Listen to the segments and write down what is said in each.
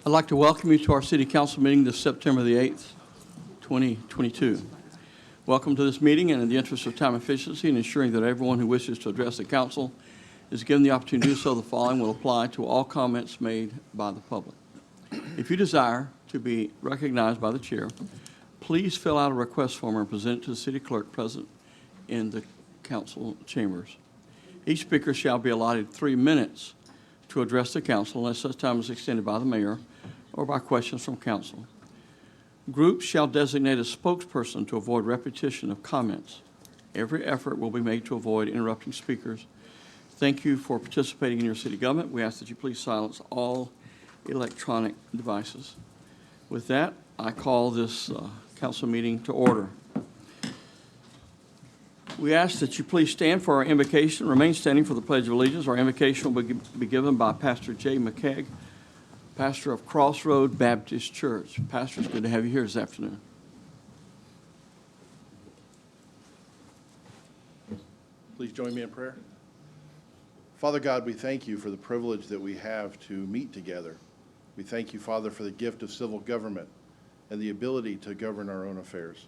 I'd like to welcome you to our City Council meeting this September the 8th, 2022. Welcome to this meeting, and in the interest of time efficiency and ensuring that everyone who wishes to address the council is given the opportunity to do so, the following will apply to all comments made by the public. If you desire to be recognized by the chair, please fill out a request form and present it to the city clerk present in the council chambers. Each speaker shall be allotted 3 minutes to address the council unless such time is extended by the mayor or by questions from council. Groups shall designate a spokesperson to avoid repetition of comments. Every effort will be made to avoid interrupting speakers. Thank you for participating in your city government. We ask that you please silence all electronic devices. With that, I call this council meeting to order. We ask that you please stand for our invocation. Remain standing for the Pledge of Allegiance. Our invocation will be given by Pastor Jay McKeag, pastor of Crossroad Baptist Church. Pastor, it's good to have you here this afternoon. Please join me in prayer. Father God, we thank you for the privilege that we have to meet together. We thank you, Father, for the gift of civil government and the ability to govern our own affairs.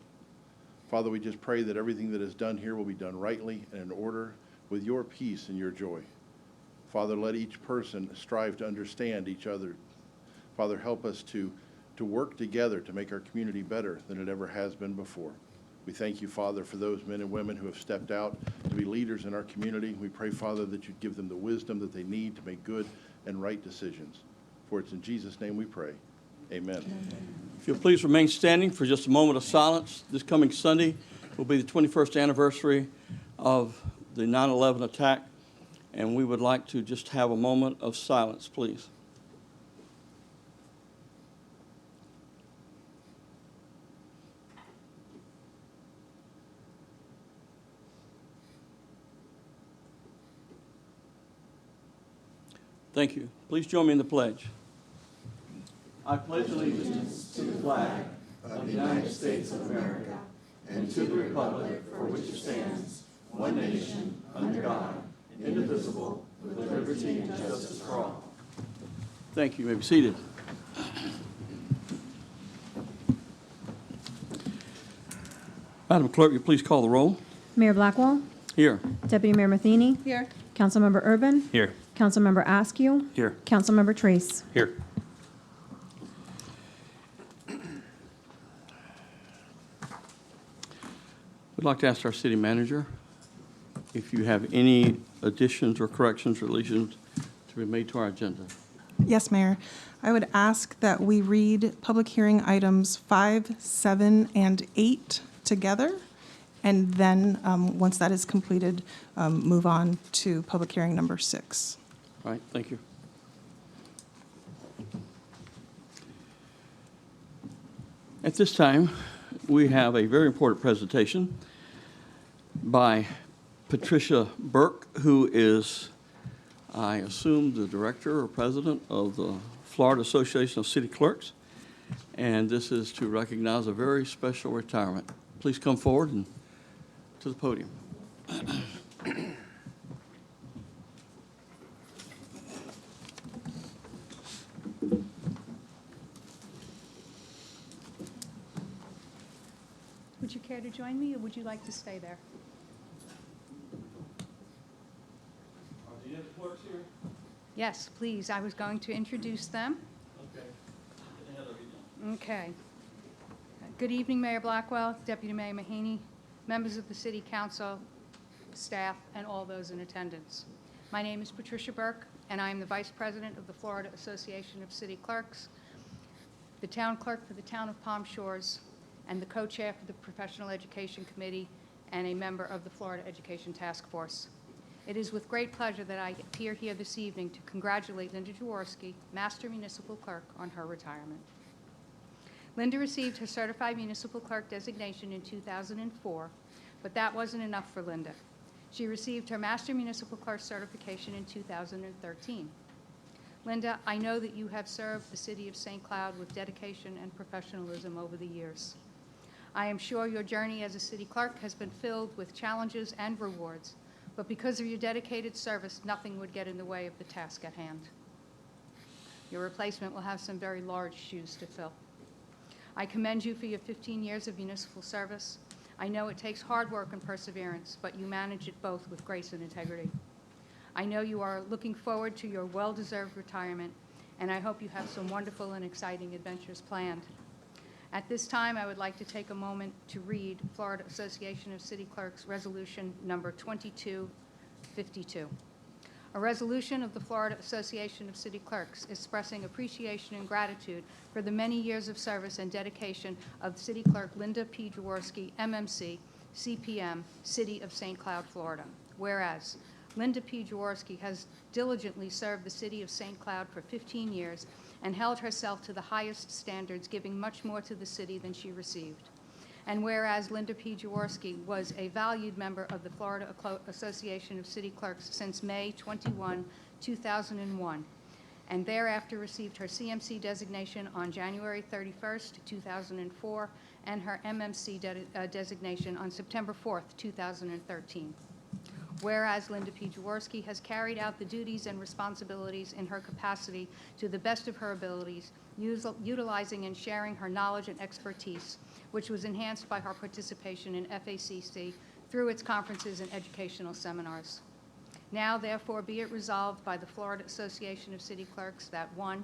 Father, we just pray that everything that is done here will be done rightly and in order with your peace and your joy. Father, let each person strive to understand each other. Father, help us to work together to make our community better than it ever has been before. We thank you, Father, for those men and women who have stepped out to be leaders in our community. We pray, Father, that you give them the wisdom that they need to make good and right decisions. For it's in Jesus' name we pray. Amen. If you'll please remain standing for just a moment of silence. This coming Sunday will be the 21st anniversary of the 9/11 attack, and we would like to just have a moment of silence, please. Thank you. Please join me in the pledge. I pledge allegiance to the flag of the United States of America and to the republic for which it stands, one nation, under God, indivisible, with liberty and justice for all. Thank you. You may be seated. Madam Clerk, will you please call the roll? Mayor Blackwell? Here. Deputy Mayor Matheny? Here. Councilmember Urban? Here. Councilmember Askew? Here. Councilmember Trace? Here. We'd like to ask our city manager if you have any additions or corrections or deletions to be made to our agenda. Yes, Mayor. I would ask that we read public hearing items 5, 7, and 8 together, and then once that is completed, move on to public hearing number 6. All right, thank you. At this time, we have a very important presentation by Patricia Burke, who is, I assume, the director or president of the Florida Association of City Clerks, and this is to recognize a very special retirement. Please come forward and to the podium. Would you care to join me, or would you like to stay there? Are the other clerks here? Yes, please. I was going to introduce them. Okay. Get ahead of you. Okay. Good evening, Mayor Blackwell, Deputy Mayor Mahaney, members of the City Council, staff, and all those in attendance. My name is Patricia Burke, and I am the Vice President of the Florida Association of City Clerks, the Town Clerk for the Town of Palm Shores, and the co-chair for the Professional Education Committee and a member of the Florida Education Task Force. It is with great pleasure that I appear here this evening to congratulate Linda Jaworski, Master Municipal Clerk, on her retirement. Linda received her Certified Municipal Clerk designation in 2004, but that wasn't enough for Linda. She received her Master Municipal Clerk certification in 2013. Linda, I know that you have served the City of St. Cloud with dedication and professionalism over the years. I am sure your journey as a city clerk has been filled with challenges and rewards, but because of your dedicated service, nothing would get in the way of the task at hand. Your replacement will have some very large shoes to fill. I commend you for your 15 years of municipal service. I know it takes hard work and perseverance, but you manage it both with grace and integrity. I know you are looking forward to your well-deserved retirement, and I hope you have some wonderful and exciting adventures planned. At this time, I would like to take a moment to read Florida Association of City Clerks Resolution Number 2252. A resolution of the Florida Association of City Clerks expressing appreciation and gratitude for the many years of service and dedication of City Clerk Linda P. Jaworski, MMC, CPM, City of St. Cloud, Florida. Whereas Linda P. Jaworski has diligently served the City of St. Cloud for 15 years and held herself to the highest standards, giving much more to the city than she received. And whereas Linda P. Jaworski was a valued member of the Florida Association of City Clerks since May 21, 2001, and thereafter received her CMC designation on January 31st, 2004, and her MMC designation on September 4th, 2013. Whereas Linda P. Jaworski has carried out the duties and responsibilities in her capacity to the best of her abilities, utilizing and sharing her knowledge and expertise, which was enhanced by her participation in FACC through its conferences and educational seminars. Now, therefore, be it resolved by the Florida Association of City Clerks that 1,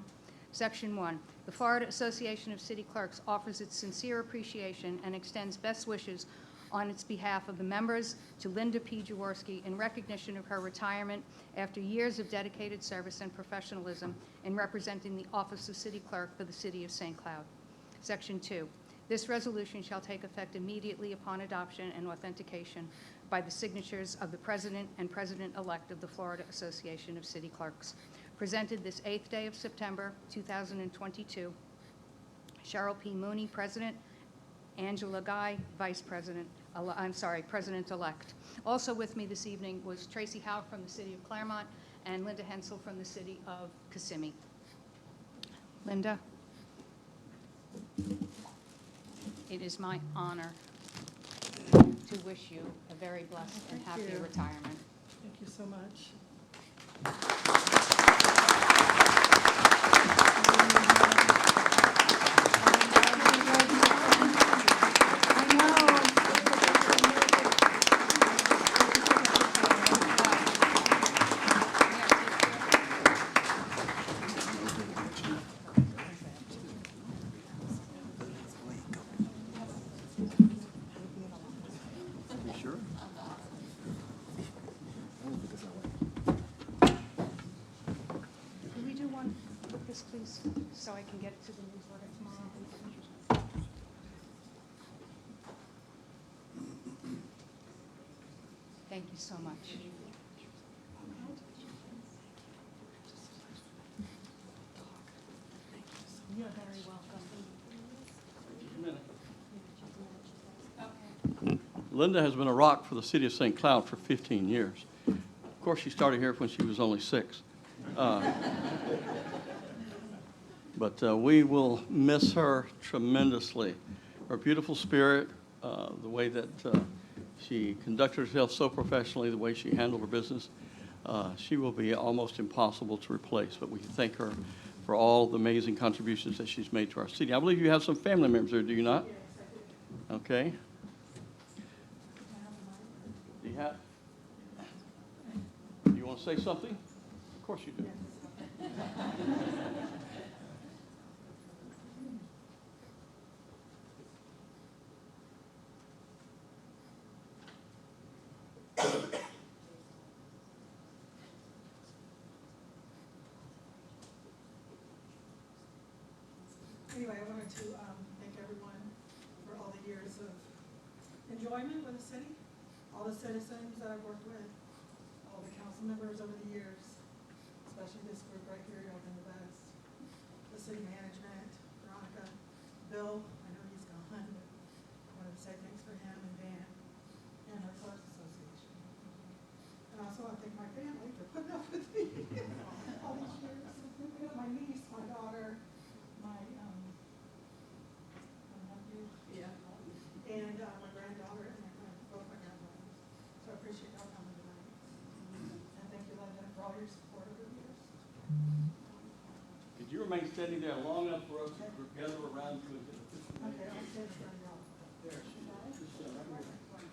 Section 1, the Florida Association of City Clerks offers its sincere appreciation and extends best wishes on its behalf of the members to Linda P. Jaworski in recognition of her retirement after years of dedicated service and professionalism in representing the office of City Clerk for the City of St. Cloud. Section 2. This resolution shall take effect immediately upon adoption and authentication by the signatures of the President and President-elect of the Florida Association of City Clerks. Presented this 8th day of September, 2022. Cheryl P. Mooney, President. Angela Guy, Vice President. President-elect. Also with me this evening was Tracy Howe from the City of Claremont and Linda Hensel from the City of Kissimmee. Linda? It is my honor to wish you a very blessed and happy retirement. Thank you so much. Can we do one with this, please, so I can get it to the newsletter tomorrow? Thank you so much. You're very welcome. Linda has been a rock for the City of St. Cloud for 15 years. Of course, she started here when she was only 6. But we will miss her tremendously. Her beautiful spirit, the way that she conducted herself so professionally, the way she handled her business, she will be almost impossible to replace. But we thank her for all the amazing contributions that she's made to our city. I believe you have some family members there, do you not? Okay. Do you want to say something? Of course you do. Anyway, I wanted to thank everyone for all the years of enjoyment with the city, all the citizens that I've worked with, all the council members over the years, especially this group right here, y'all been the best. The city management, Veronica, Bill, I know he's gone, but I wanted to say thanks for him and Dan and our Clerks Association. And also I thank my family for putting up with me all these years. My niece, my daughter, my nephew, and my granddaughter and both my granddaughters. So I appreciate y'all coming tonight. And thank you, Linda, for all your support over the years. Could you remain standing there long enough for us to gather around you and get a picture. Okay, I'll stand for y'all. There, just right here.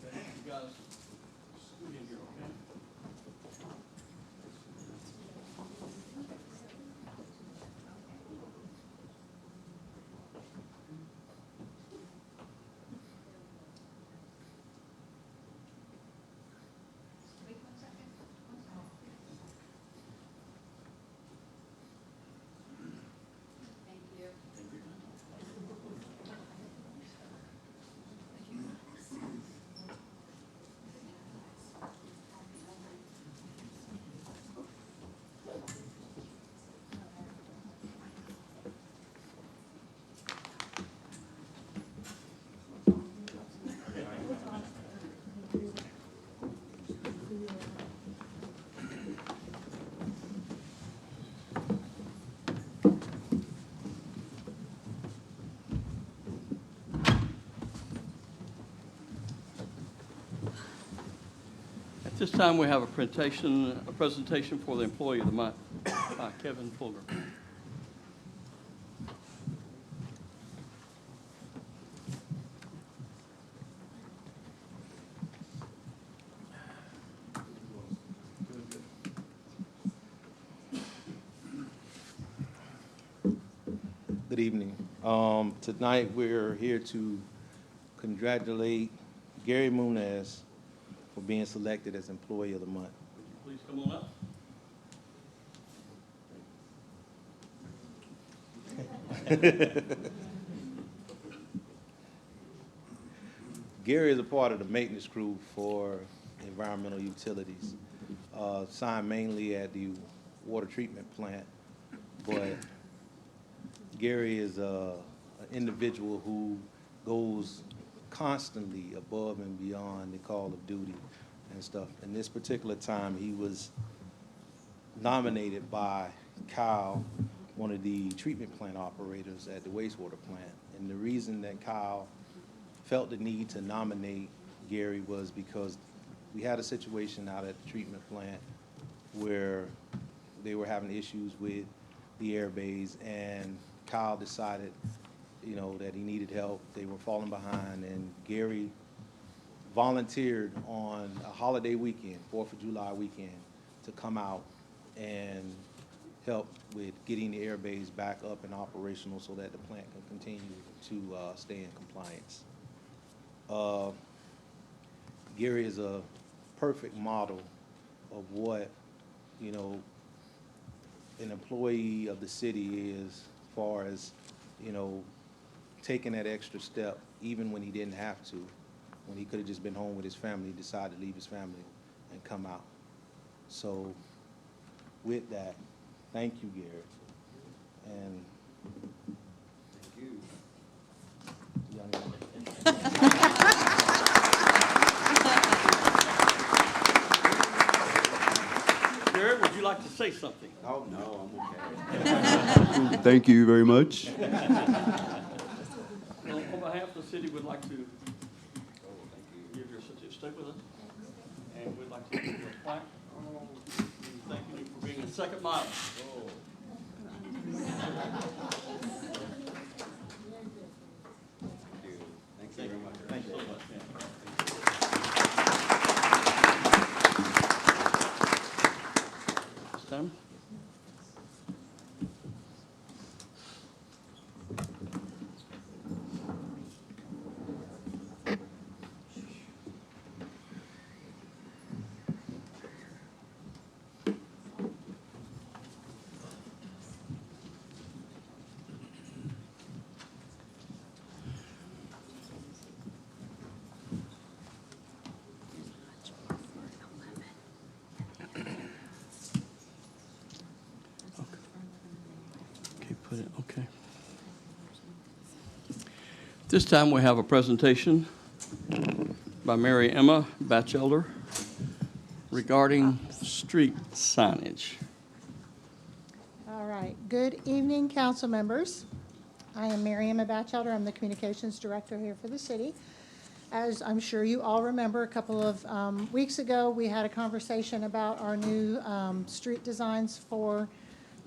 Okay, you guys, scoot in here, okay? Thank you. At this time, we have a presentation for the Employee of the Month, Kevin Fulger. Good evening. Tonight, we're here to congratulate Gary Munez for being selected as Employee of the Month. Would you please come on up? Gary is a part of the maintenance crew for environmental utilities, signed mainly at the water treatment plant, but Gary is an individual who goes constantly above and beyond the call of duty and stuff. And this particular time, he was nominated by Kyle, one of the treatment plant operators at the wastewater plant. And the reason that Kyle felt the need to nominate Gary was because we had a situation out at the treatment plant where they were having issues with the air bays, and Kyle decided, you know, that he needed help. They were falling behind, and Gary volunteered on a holiday weekend, 4th of July weekend, to come out and help with getting the air bays back up and operational so that the plant can continue to stay in compliance. Gary is a perfect model of what, you know, an employee of the city is, as far as, you know, taking that extra step, even when he didn't have to. When he could have just been home with his family, he decided to leave his family and come out. So with that, thank you, Gary. And Jared, would you like to say something? Oh, no, I'm okay. Thank you very much. On behalf of the city, we'd like to give your certificate. Stay with us. And we'd like to give you a plaque. Thanking you for being a second model. Thank you very much. Thanks so much, man. This time. Okay, put it, okay. This time we have a presentation by Mary Emma Batchelder regarding street signage. All right. Good evening, council members. I am Mary Emma Batchelder. I'm the Communications Director here for the city. As I'm sure you all remember, a couple of weeks ago, we had a conversation about our new street designs for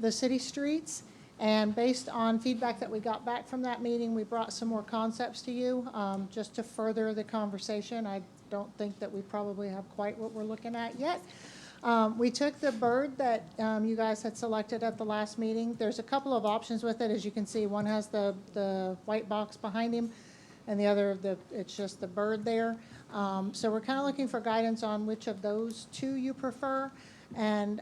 the city streets. And based on feedback that we got back from that meeting, we brought some more concepts to you, just to further the conversation. I don't think that we probably have quite what we're looking at yet. We took the bird that you guys had selected at the last meeting. There's a couple of options with it, as you can see. One has the white box behind him, and the other, it's just the bird there. So we're kind of looking for guidance on which of those two you prefer. And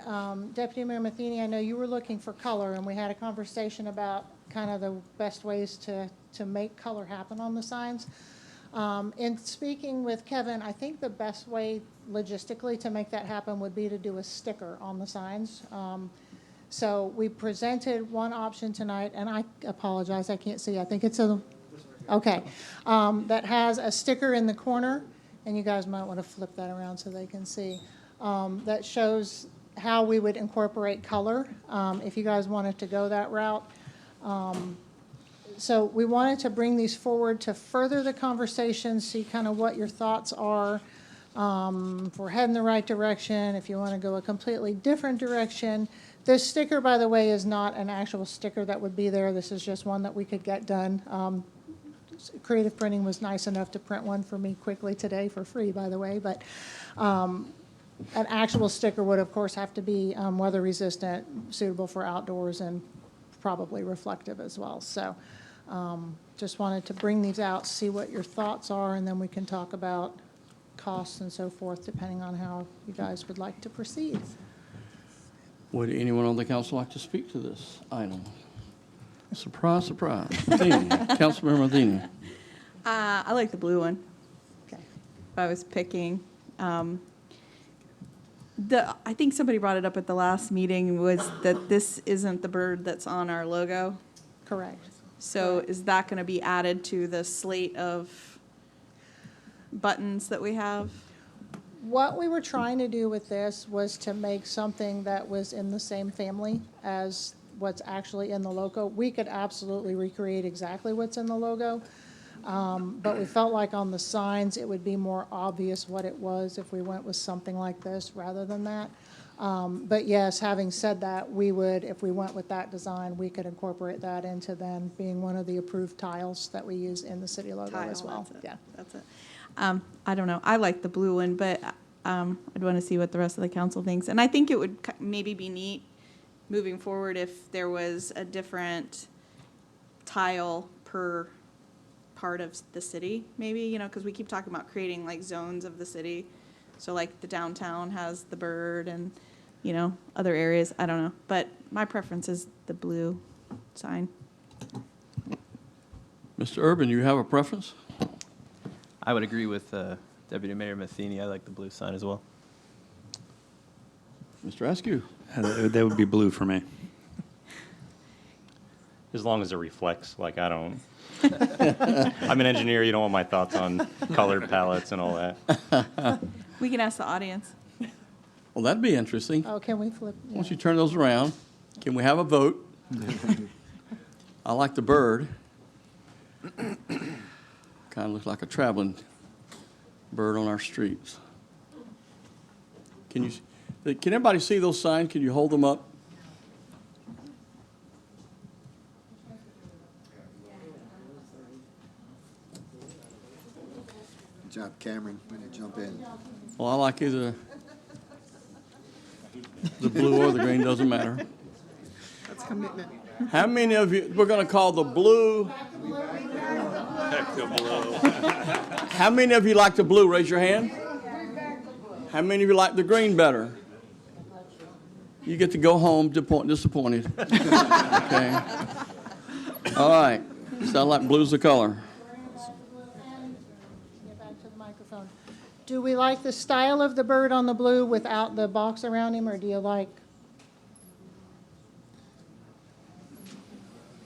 Deputy Mayor Matheny, I know you were looking for color, and we had a conversation about kind of the best ways to make color happen on the signs. In speaking with Kevin, I think the best way logistically to make that happen would be to do a sticker on the signs. So we presented one option tonight, and I apologize, I can't see. I think it's okay, that has a sticker in the corner, and you guys might want to flip that around so they can see. That shows how we would incorporate color, if you guys wanted to go that route. So we wanted to bring these forward to further the conversation, see kind of what your thoughts are. If we're heading the right direction, if you want to go a completely different direction. This sticker, by the way, is not an actual sticker that would be there. This is just one that we could get done. Creative Printing was nice enough to print one for me quickly today for free, by the way. But an actual sticker would, of course, have to be weather resistant, suitable for outdoors, and probably reflective as well. So just wanted to bring these out, see what your thoughts are, and then we can talk about costs and so forth, depending on how you guys would like to proceed. Would anyone on the council like to speak to this item? Surprise, surprise. Matheny, Councilmember Matheny. I like the blue one. Okay. If I was picking. I think somebody brought it up at the last meeting, was that this isn't the bird that's on our logo. Correct. So is that going to be added to the slate of buttons that we have? What we were trying to do with this was to make something that was in the same family as what's actually in the logo. We could absolutely recreate exactly what's in the logo, but we felt like on the signs it would be more obvious what it was if we went with something like this rather than that. But yes, having said that, we would, if we went with that design, we could incorporate that into then being one of the approved tiles that we use in the city logo as well. That's it. Yeah. That's it. I don't know. I like the blue one, but I'd want to see what the rest of the council thinks. And I think it would maybe be neat moving forward if there was a different tile per part of the city, maybe, because we keep talking about creating like zones of the city. So like the downtown has the bird and, other areas. I don't know. But my preference is the blue sign. Mr. Urban, you have a preference? I would agree with Deputy Mayor Matheny. I like the blue sign as well. Mr. Askew? That would be blue for me. As long as it reflects, like I don't. I'm an engineer. You don't want my thoughts on colored palettes and all that. We can ask the audience. Well, that'd be interesting. Oh, can we flip? Why don't you turn those around? Can we have a vote? I like the bird. Kind of looks like a traveling bird on our streets. Can everybody see those signs? Can you hold them up? Good job, Cameron, when you jump in. Well, I like either the blue or the green, doesn't matter. That's commitment. How many of you, we're going to call the blue. How many of you like the blue? Raise your hand. How many of you like the green better? You get to go home disappointed. Okay. All right. Sound like blue's the color. Get back to the microphone. Do we like the style of the bird on the blue without the box around him, or do you like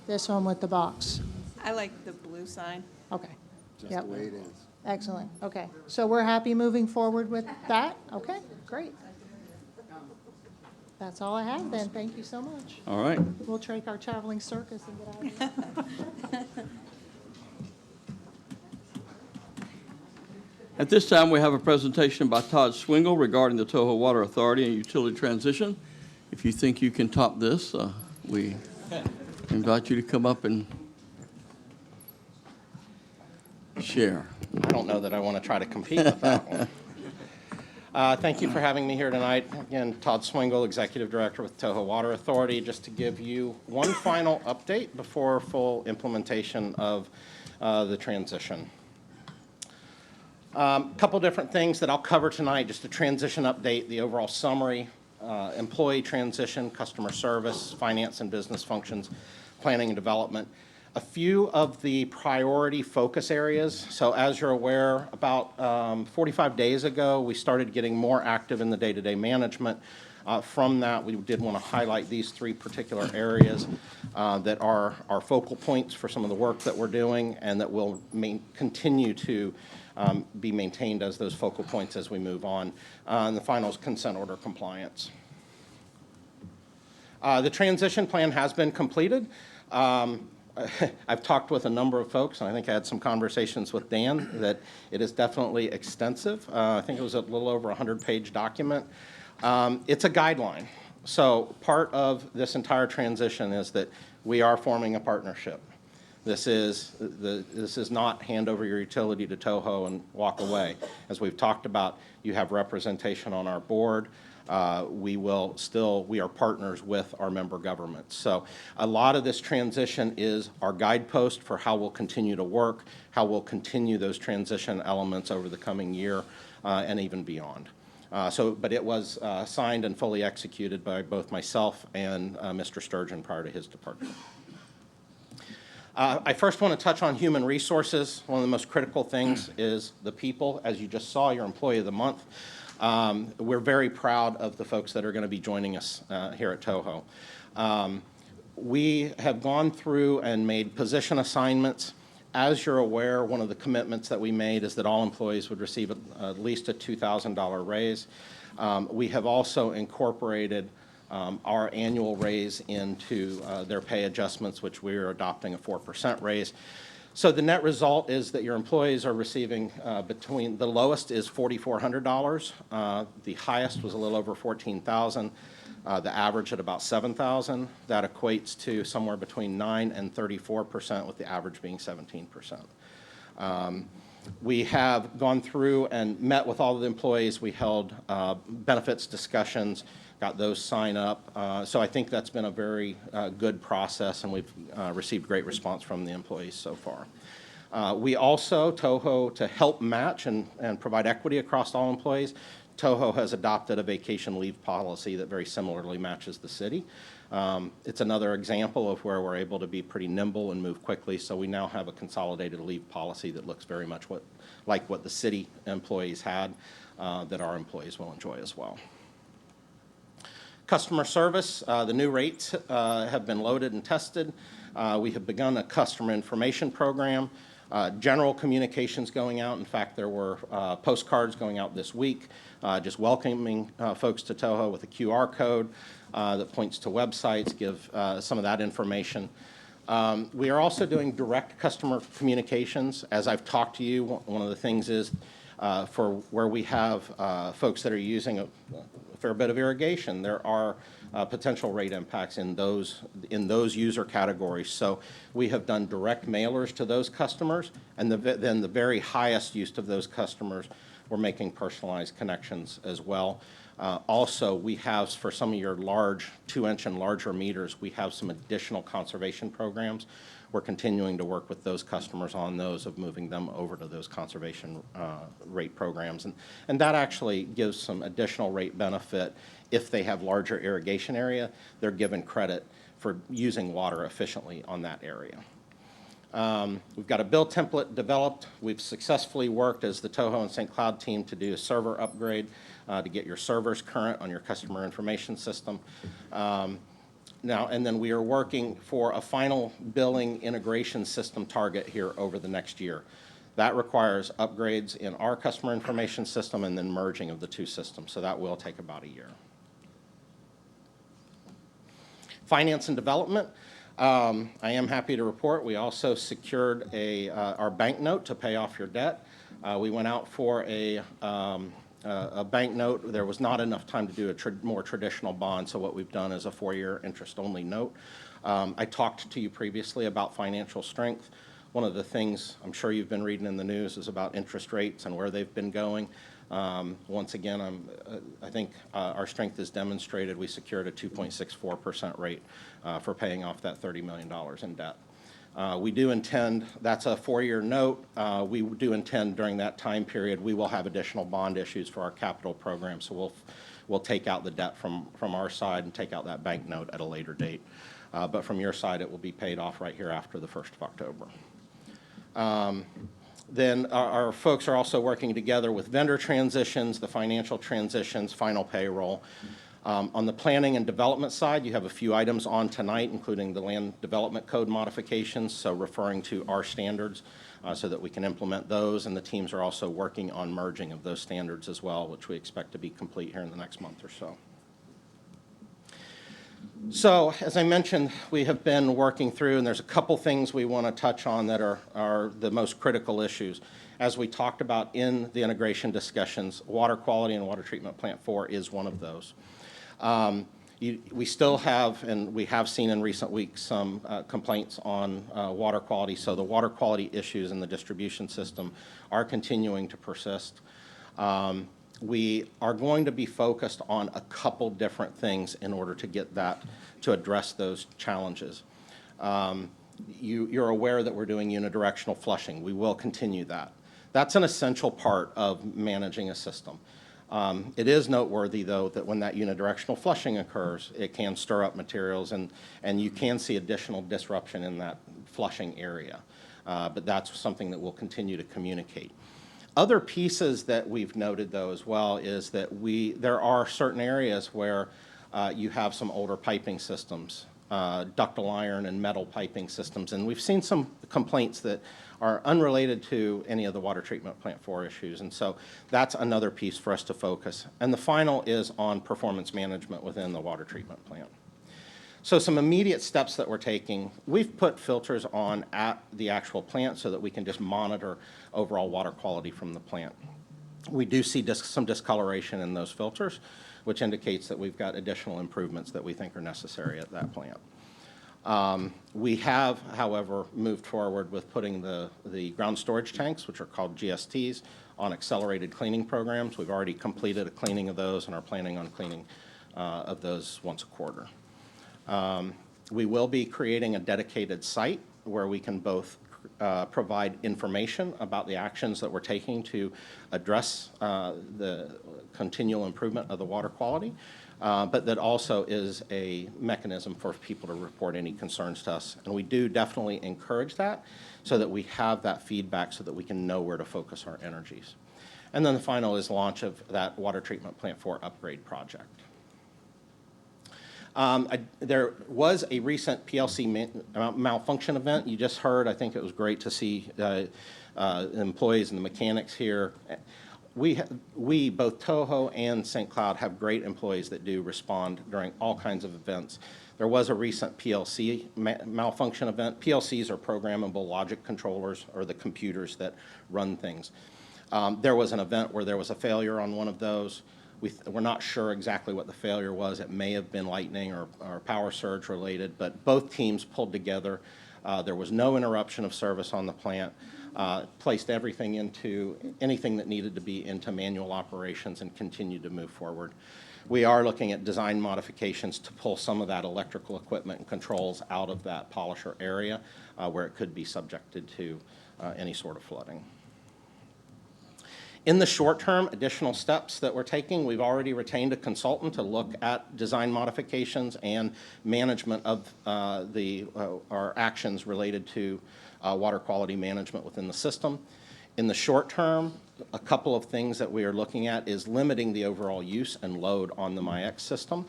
this one with the box? I like the blue sign. Okay. Just Yep. the way it is. Excellent. Okay. So we're happy moving forward with that? Okay, great. That's all I have then. Thank you so much. All right. We'll take our traveling circus and get out of here. At this time, we have a presentation by Todd Swingle regarding the Toho Water Authority and utility transition. If you think you can top this, we invite you to come up and share. I don't know that I want to try to compete with that one. Thank you for having me here tonight. Again, Todd Swingle, Executive Director with Toho Water Authority, just to give you one final update before full implementation of the transition. Couple different things that I'll cover tonight, just a transition update, the overall summary, employee transition, customer service, finance and business functions, planning and development. A few of the priority focus areas. So as you're aware, about 45 days ago, we started getting more active in the day-to-day management. From that, we did want to highlight these three particular areas that are our focal points for some of the work that we're doing and that will continue to be maintained as those focal points as we move on. And the final is consent order compliance. The transition plan has been completed. I've talked with a number of folks, and I think I had some conversations with Dan, that it is definitely extensive. I think it was a little over a 100-page document. It's a guideline. So part of this entire transition is that we are forming a partnership. This is not hand over your utility to Toho and walk away. As we've talked about, you have representation on our board. We are partners with our member governments. So a lot of this transition is our guidepost for how we'll continue to work, how we'll continue those transition elements over the coming year and even beyond. But it was signed and fully executed by both myself and Mr. Sturgeon prior to his departure. I first want to touch on human resources. One of the most critical things is the people. As you just saw, your Employee of the Month. We're very proud of the folks that are going to be joining us here at Toho. We have gone through and made position assignments. As you're aware, one of the commitments that we made is that all employees would receive at least a $2,000 raise. We have also incorporated our annual raise into their pay adjustments, which we are adopting a 4% raise. So the net result is that your employees are receiving the lowest is $4,400. The highest was a little over $14,000. The average at about $7,000. That equates to somewhere between 9% and 34%, with the average being 17%. We have gone through and met with all of the employees. We held benefits discussions, got those signed up. So I think that's been a very good process, and we've received great response from the employees so far. We also, Toho, to help match and provide equity across all employees, Toho has adopted a vacation leave policy that very similarly matches the city. It's another example of where we're able to be pretty nimble and move quickly. So we now have a consolidated leave policy that looks very much like what the city employees had, that our employees will enjoy as well. Customer service, the new rates have been loaded and tested. We have begun a customer information program. General communications going out. In fact, there were postcards going out this week, just welcoming folks to Toho with a QR code that points to websites, give some of that information. We are also doing direct customer communications. As I've talked to you, one of the things is for where we have folks that are using a fair bit of irrigation, there are potential rate impacts in those user categories. So we have done direct mailers to those customers, and then the very highest use of those customers, we're making personalized connections as well. Also, we have, for some of your large 2-inch and larger meters, we have some additional conservation programs. We're continuing to work with those customers on those, of moving them over to those conservation rate programs. And that actually gives some additional rate benefit. If they have larger irrigation area, they're given credit for using water efficiently on that area. We've got a bill template developed. We've successfully worked as the Toho and St. Cloud team to do a server upgrade to get your servers current on your customer information system. Now, and then we are working for a final billing integration system target here over the next year. That requires upgrades in our customer information system and then merging of the two systems. So that will take about a year. Finance and development. I am happy to report we also secured our bank note to pay off your debt. We went out for a a bank note. There was not enough time to do a more traditional bond, so what we've done is a 4-year interest-only note. I talked to you previously about financial strength. One of the things I'm sure you've been reading in the news is about interest rates and where they've been going. Once again, I think our strength is demonstrated. We secured a 2.64% rate for paying off that $30 million in debt. We do intend, that's a 4-year note, we do intend during that time period, we will have additional bond issues for our capital program, so we'll take out the debt from our side and take out that bank note at a later date. But from your side, it will be paid off right here after the 1st of October. Then our folks are also working together with vendor transitions, the financial transitions, final payroll. On the planning and development side, you have a few items on tonight, including the land development code modifications, so referring to our standards so that we can implement those, and the teams are also working on merging of those standards as well, which we expect to be complete here in the next month or so. So, as I mentioned, we have been working through, and there's a couple things we want to touch on that are the most critical issues. As we talked about in the integration discussions, water quality and water treatment plant 4 is one of those. We still have, and we have seen in recent weeks, some complaints on water quality, so the water quality issues in the distribution system are continuing to persist. We are going to be focused on a couple different things in order to get that, to address those challenges. You're aware that we're doing unidirectional flushing. We will continue that. That's an essential part of managing a system. It is noteworthy, though, that when that unidirectional flushing occurs, it can stir up materials, and you can see additional disruption in that flushing area. But that's something that we'll continue to communicate. Other pieces that we've noted, though, as well, is that there are certain areas where you have some older piping systems, ductile iron and metal piping systems, and we've seen some complaints that are unrelated to any of the water treatment plant 4 issues, and so that's another piece for us to focus. And the final is on performance management within the water treatment plant. So some immediate steps that we're taking, we've put filters on at the actual plant so that we can just monitor overall water quality from the plant. We do see some discoloration in those filters, which indicates that we've got additional improvements that we think are necessary at that plant. We have, however, moved forward with putting the ground storage tanks, which are called GSTs, on accelerated cleaning programs. We've already completed a cleaning of those and are planning on cleaning of those once a quarter. We will be creating a dedicated site where we can both provide information about the actions that we're taking to address the continual improvement of the water quality, but that also is a mechanism for people to report any concerns to us. And we do definitely encourage that so that we have that feedback so that we can know where to focus our energies. And then the final is launch of that water treatment plant 4 upgrade project. There was a recent PLC malfunction event. You just heard, I think it was great to see employees and the mechanics here. We, both Toho and St. Cloud, have great employees that do respond during all kinds of events. There was a recent PLC malfunction event. PLCs are programmable logic controllers, or the computers that run things. There was an event where there was a failure on one of those. We're not sure exactly what the failure was. It may have been lightning or power surge related, but both teams pulled together. There was no interruption of service on the plant, placed everything into anything that needed to be into manual operations and continued to move forward. We are looking at design modifications to pull some of that electrical equipment and controls out of that polisher area where it could be subjected to any sort of flooding. In the short term, additional steps that we're taking, we've already retained a consultant to look at design modifications and management of our actions related to water quality management within the system. In the short term, a couple of things that we are looking at is limiting the overall use and load on the MIX system.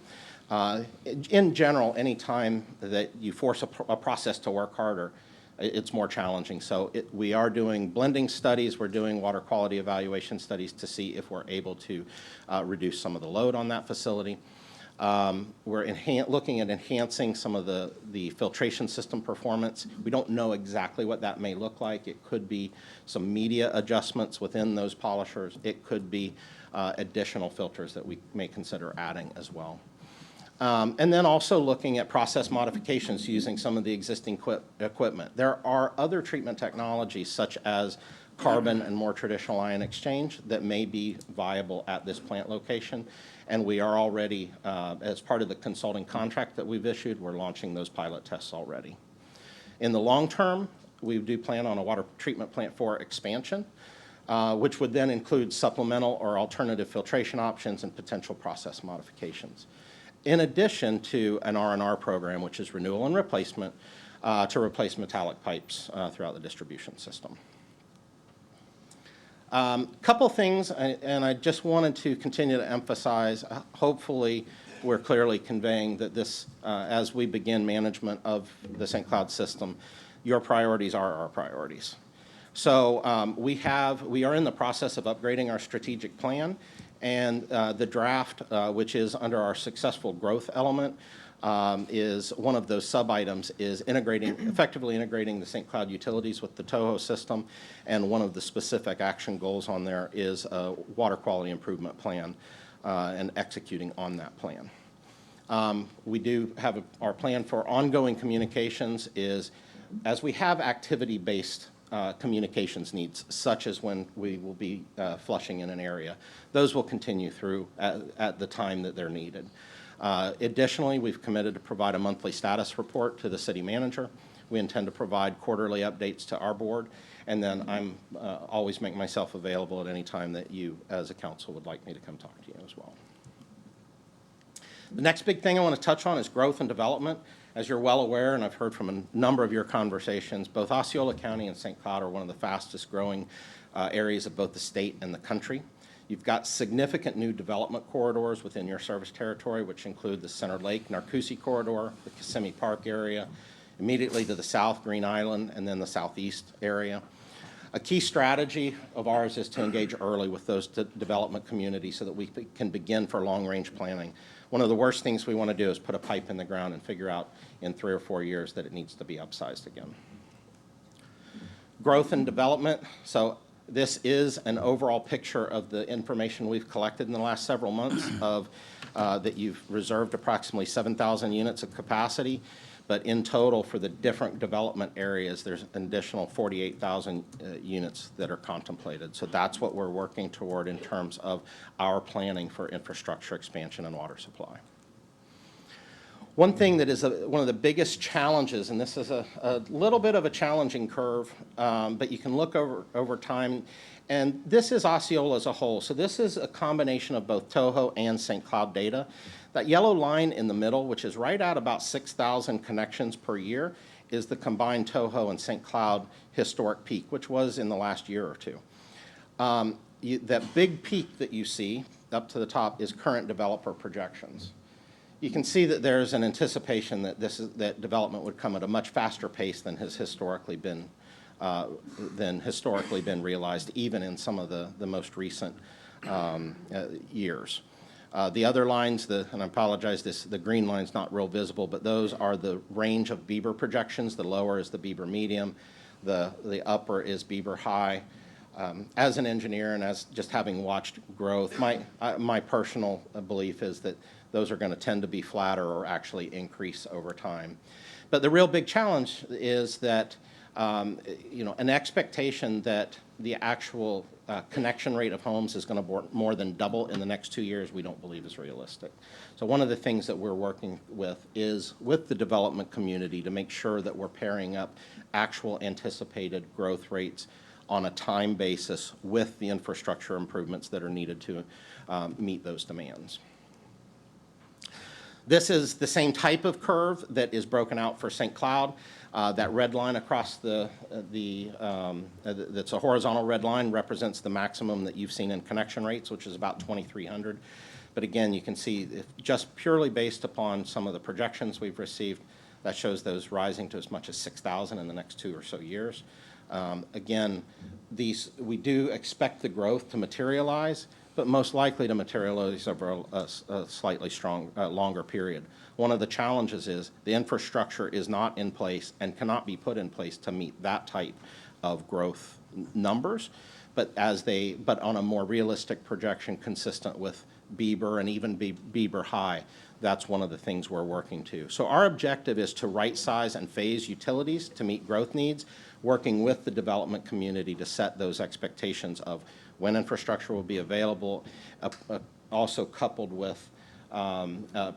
In general, any time that you force a process to work harder, it's more challenging. So we are doing blending studies. We're doing water quality evaluation studies to see if we're able to reduce some of the load on that facility. We're looking at enhancing some of the filtration system performance. We don't know exactly what that may look like. It could be some media adjustments within those polishers. It could be additional filters that we may consider adding as well. And then also looking at process modifications using some of the existing equipment. There are other treatment technologies such as carbon and more traditional ion exchange that may be viable at this plant location. And we are already, as part of the consulting contract that we've issued, we're launching those pilot tests already. In the long term, we do plan on a water treatment plant 4 expansion, which would then include supplemental or alternative filtration options and potential process modifications. In addition to an R&R program, which is renewal and replacement, to replace metallic pipes throughout the distribution system. Couple things, and I just wanted to continue to emphasize, hopefully we're clearly conveying that this, as we begin management of the St. Cloud system, your priorities are our priorities. So we are in the process of upgrading our strategic plan, and the draft, which is under our successful growth element, is one of those sub-items is effectively integrating the St. Cloud utilities with the TOHO system, and one of the specific action goals on there is a water quality improvement plan and executing on that plan. We do have our plan for ongoing communications is, as we have activity-based communications needs, such as when we will be flushing in an area, those will continue through at the time that they're needed. Additionally, we've committed to provide a monthly status report to the city manager. We intend to provide quarterly updates to our board, and then I'm always make myself available at any time that you, as a council, would like me to come talk to you as well. The next big thing I want to touch on is growth and development. As you're well aware, and I've heard from a number of your conversations, both Osceola County and St. Cloud are one of the fastest growing areas of both the state and the country. You've got significant new development corridors within your service territory, which include the Center Lake Narcoossee corridor, the Kissimmee Park area, immediately to the south, Green Island, and then the southeast area. A key strategy of ours is to engage early with those development communities so that we can begin for long-range planning. One of the worst things we want to do is put a pipe in the ground and figure out in 3 or 4 years that it needs to be upsized again. Growth and development. So this is an overall picture of the information we've collected in the last several months of that you've reserved approximately 7,000 units of capacity. But in total, for the different development areas, there's an additional 48,000 units that are contemplated. So that's what we're working toward in terms of our planning for infrastructure expansion and water supply. One thing that is one of the biggest challenges, and this is a little bit of a challenging curve, but you can look over time, and this is Osceola as a whole. So this is a combination of both TOHO and St. Cloud data. That yellow line in the middle, which is right at about 6,000 connections per year, is the combined TOHO and St. Cloud historic peak, which was in the last year or two. That big peak that you see up to the top is current developer projections. You can see that there's an anticipation that that development would come at a much faster pace than has historically been realized, even in some of the most recent years. The other lines, and I apologize, the green line's not real visible, but those are the range of Bieber projections. The lower is the Bieber medium, the upper is Bieber high. As an engineer and as just having watched growth, my personal belief is that those are going to tend to be flatter or actually increase over time. But the real big challenge is that an expectation that the actual connection rate of homes is going to more than double in the next 2 years, we don't believe is realistic. So one of the things that we're working with is with the development community to make sure that we're pairing up actual anticipated growth rates on a time basis with the infrastructure improvements that are needed to meet those demands. This is the same type of curve that is broken out for St. Cloud. That red line across that's a horizontal red line represents the maximum that you've seen in connection rates, which is about 2,300. But again, you can see just purely based upon some of the projections we've received, that shows those rising to as much as 6,000 in the next 2 or so years. Again, we do expect the growth to materialize, but most likely to materialize over a slightly longer period. One of the challenges is the infrastructure is not in place and cannot be put in place to meet that type of growth numbers. but on a more realistic projection consistent with Bieber and even Bieber High. That's one of the things we're working to. So our objective is to right-size and phase utilities to meet growth needs, working with the development community to set those expectations of when infrastructure will be available, also coupled with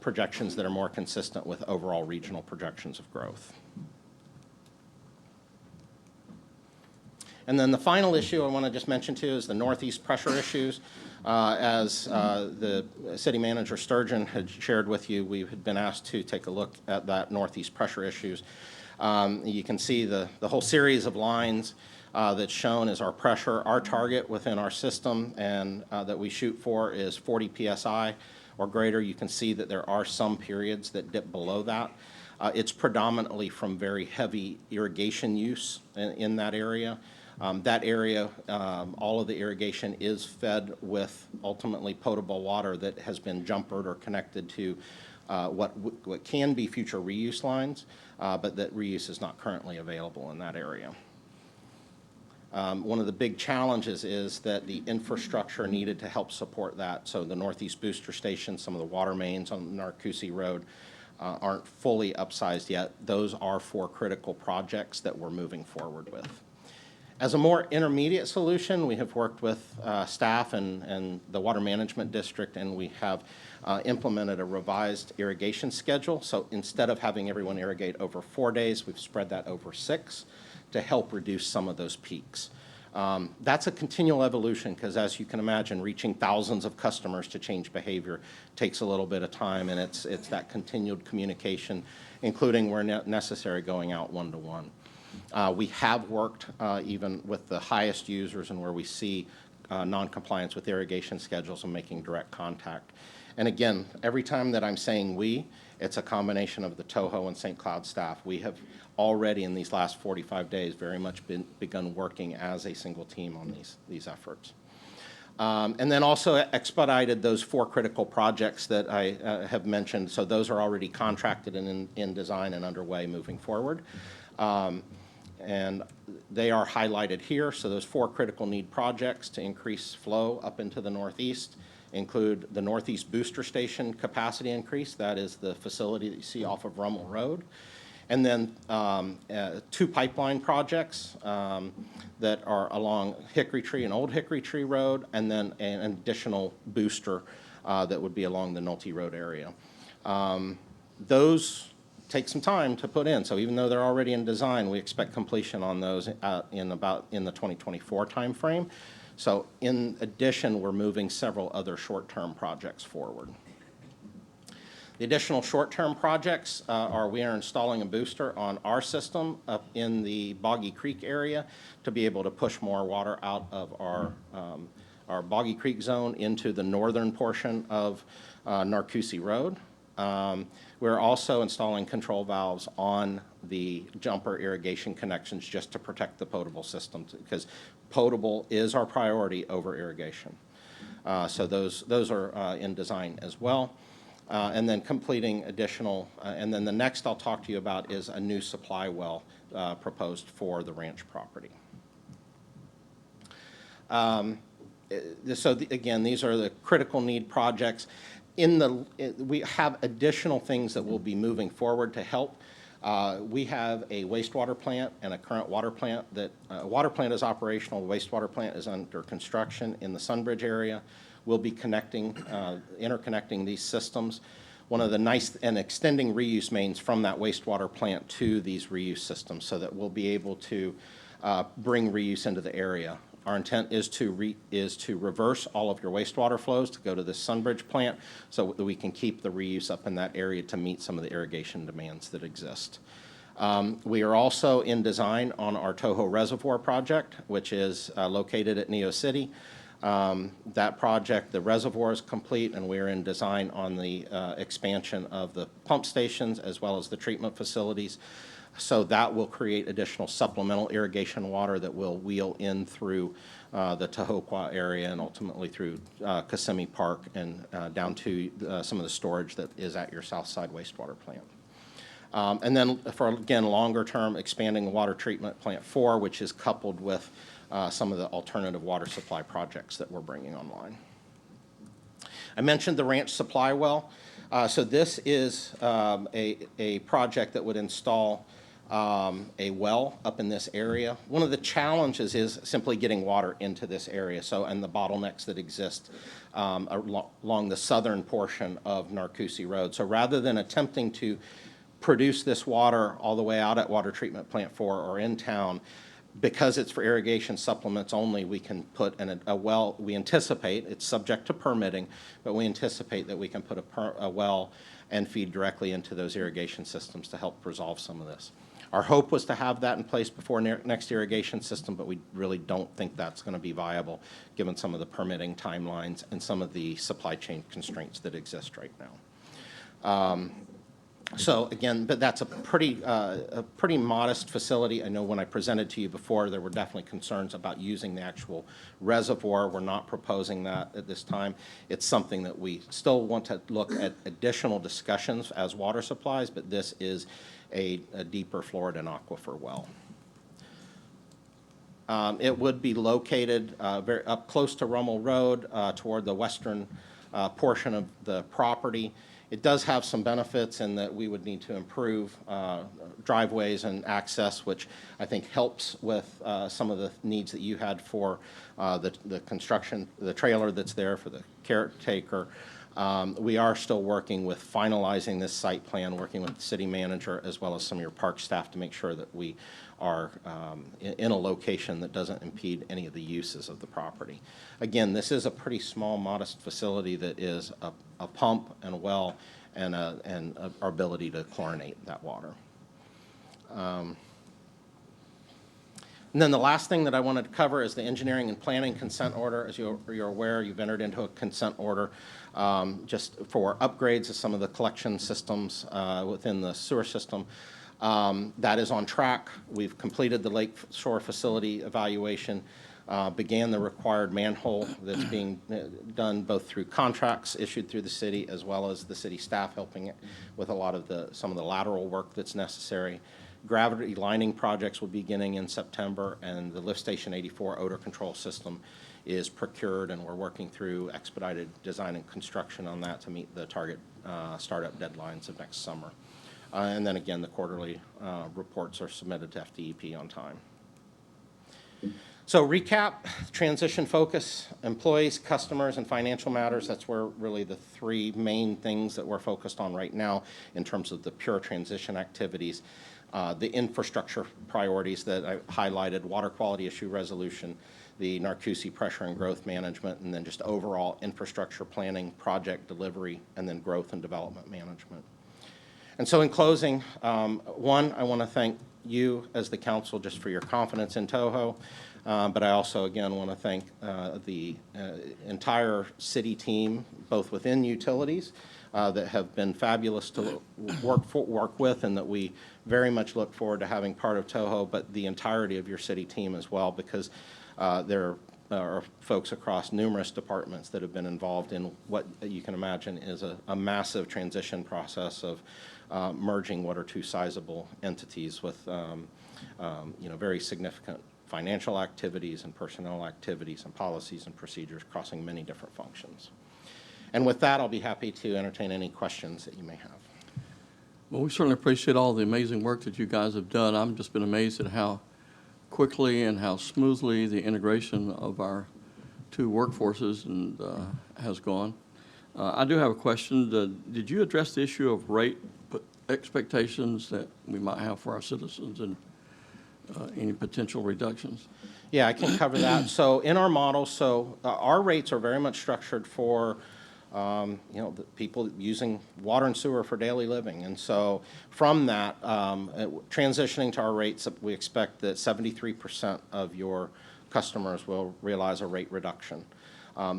projections that are more consistent with overall regional projections of growth. And then the final issue I want to just mention too is the Northeast pressure issues. As the city manager Sturgeon had shared with you, we had been asked to take a look at that Northeast pressure issues. You can see the whole series of lines that's shown as our pressure. Our target within our system and that we shoot for is 40 PSI or greater. You can see that there are some periods that dip below that. It's predominantly from very heavy irrigation use in that area. That area, all of the irrigation is fed with ultimately potable water that has been jumpered or connected to what can be future reuse lines, but that reuse is not currently available in that area. One of the big challenges is that the infrastructure needed to help support that, so the Northeast booster station, some of the water mains on Narcoossee Road aren't fully upsized yet. Those are 4 critical projects that we're moving forward with. As a more intermediate solution, we have worked with staff and the Water Management District, and we have implemented a revised irrigation schedule. So instead of having everyone irrigate over 4 days, we've spread that over 6 to help reduce some of those peaks. That's a continual evolution because, as you can imagine, reaching thousands of customers to change behavior takes a little bit of time, and it's that continued communication, including where necessary going out one-to-one. We have worked even with the highest users and where we see noncompliance with irrigation schedules and making direct contact. And again, every time that I'm saying we, it's a combination of the Toho and St. Cloud staff. We have already in these last 45 days very much begun working as a single team on these efforts. And then also expedited those 4 critical projects that I have mentioned. So those are already contracted and in design and underway moving forward. And they are highlighted here. So those 4 critical need projects to increase flow up into the Northeast include the Northeast Booster Station capacity increase. That is the facility that you see off of Rummel Road. And then 2 pipeline projects that are along Hickory Tree and Old Hickory Tree Road, and then an additional booster that would be along the Nolte Road area. Those take some time to put in. So even though they're already in design, we expect completion on those in the 2024 timeframe. So in addition, we're moving several other short-term projects forward. The additional short-term projects we are installing a booster on our system up in the Boggy Creek area to be able to push more water out of our Boggy Creek zone into the northern portion of Narcoossee Road. We're also installing control valves on the jumper irrigation connections just to protect the potable system, because potable is our priority over irrigation. So those are in design as well. And then completing additional, and then the next I'll talk to you about is a new supply well proposed for the ranch property. Again, these are the critical need projects. We have additional things that will be moving forward to help. We have a wastewater plant and a current water plant that, water plant is operational, wastewater plant is under construction in the Sunbridge area. We'll be interconnecting these systems. One of the nice, and extending reuse mains from that wastewater plant to these reuse systems so that we'll be able to bring reuse into the area. Our intent is to reverse all of your wastewater flows to go to the Sunbridge plant so that we can keep the reuse up in that area to meet some of the irrigation demands that exist. We are also in design on our Toho Reservoir project, which is located at Neo City. That project, the reservoir is complete, and we're in design on the expansion of the pump stations as well as the treatment facilities. So that will create additional supplemental irrigation water that will wheel in through the Tahokwa area and ultimately through Kissimmee Park and down to some of the storage that is at your Southside wastewater plant. And then for, again, longer term, expanding the water treatment plant 4, which is coupled with some of the alternative water supply projects that we're bringing online. I mentioned the ranch supply well. So this is a project that would install a well up in this area. One of the challenges is simply getting water into this area, and the bottlenecks that exist along the southern portion of Narcoossee Road. So rather than attempting to produce this water all the way out at Water Treatment Plant 4 or in town, because it's for irrigation supplements only, we can put in a well. We anticipate, it's subject to permitting, but we anticipate that we can put a well and feed directly into those irrigation systems to help resolve some of this. Our hope was to have that in place before next irrigation system, but we really don't think that's going to be viable given some of the permitting timelines and some of the supply chain constraints that exist right now. So again, but that's a pretty modest facility. I know when I presented to you before, there were definitely concerns about using the actual reservoir. We're not proposing that at this time. It's something that we still want to look at additional discussions as water supplies, but this is a deeper Floridan aquifer well. It would be located very up close to Rummel Road toward the western portion of the property. It does have some benefits in that we would need to improve driveways and access, which I think helps with some of the needs that you had for the construction, the trailer that's there for the caretaker. We are still working with finalizing this site plan, working with the city manager as well as some of your park staff to make sure that we are in a location that doesn't impede any of the uses of the property. Again, this is a pretty small, modest facility that is a pump and a well and our ability to chlorinate that water. And then the last thing that I wanted to cover is the engineering and planning consent order. As you're aware, you've entered into a consent order just for upgrades of some of the collection systems within the sewer system. That is on track. We've completed the Lake Shore facility evaluation, began the required manhole that's being done both through contracts issued through the city as well as the city staff helping it with a lot of some of the lateral work that's necessary. Gravity lining projects will be beginning in September, and the Lift Station 84 odor control system is procured, and we're working through expedited design and construction on that to meet the target startup deadlines of next summer. And then again, the quarterly reports are submitted to FDEP on time. So recap, transition focus, employees, customers, and financial matters. That's where really the three main things that we're focused on right now in terms of the pure transition activities. The infrastructure priorities that I highlighted, water quality issue resolution, the Narcoossee pressure and growth management, and then just overall infrastructure planning, project delivery, and then growth and development management. And so in closing, one, I want to thank you as the council just for your confidence in Toho, but I also, again, want to thank the entire city team, both within utilities, that have been fabulous to work with, and that we very much look forward to having part of Toho, but the entirety of your city team as well, because there are folks across numerous departments that have been involved in what you can imagine is a massive transition process of merging what are two sizable entities with very significant financial activities and personnel activities and policies and procedures crossing many different functions. And with that, I'll be happy to entertain any questions that you may have. Well, we certainly appreciate all the amazing work that you guys have done. I've just been amazed at how quickly and how smoothly the integration of our two workforces has gone. I do have a question. Did you address the issue of rate expectations that we might have for our citizens and any potential reductions? Yeah, I can cover that. So in our model, our rates are very much structured for the people using water and sewer for daily living. And so from that, transitioning to our rates, we expect that 73% of your customers will realize a rate reduction.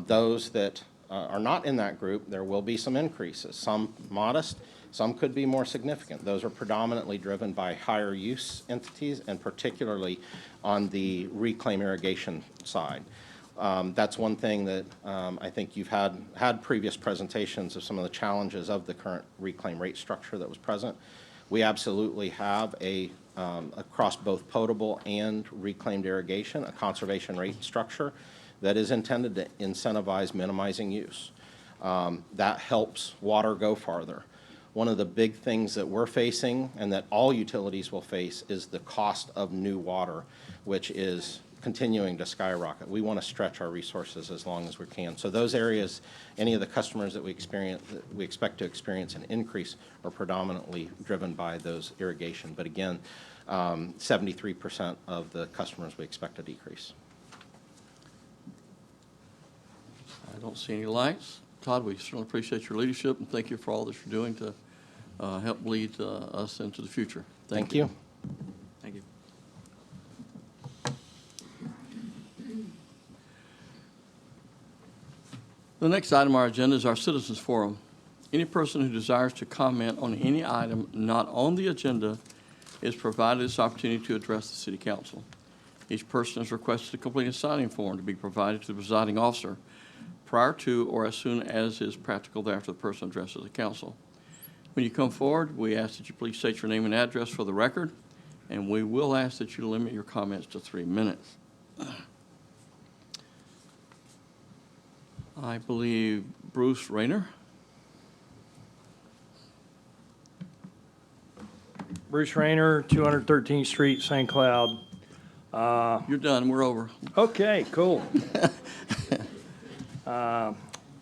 Those that are not in that group, there will be some increases, some modest, some could be more significant. Those are predominantly driven by higher use entities, and particularly on the reclaim irrigation side. That's one thing that I think you've had previous presentations of some of the challenges of the current reclaim rate structure that was present. We absolutely have across both potable and reclaimed irrigation, a conservation rate structure that is intended to incentivize minimizing use. That helps water go farther. One of the big things that we're facing and that all utilities will face is the cost of new water, which is continuing to skyrocket. We want to stretch our resources as long as we can. So those areas, any of the customers that we expect to experience an increase are predominantly driven by those irrigation. But again, 73% of the customers we expect a decrease. I don't see any lights. Todd, we certainly appreciate your leadership, and thank you for all that you're doing to help lead us into the future. Thank you. Thank you. The next item on our agenda is our Citizens Forum. Any person who desires to comment on any item not on the agenda is provided this opportunity to address the City Council. Each person is requested to complete a signing form to be provided to the presiding officer prior to or as soon as is practical thereafter the person addresses the council. When you come forward, we ask that you please state your name and address for the record, and we will ask that you limit your comments to 3 minutes. I believe Bruce Rayner. Bruce Rayner, 213th Street, St. Cloud. You're done. We're over. Okay, cool.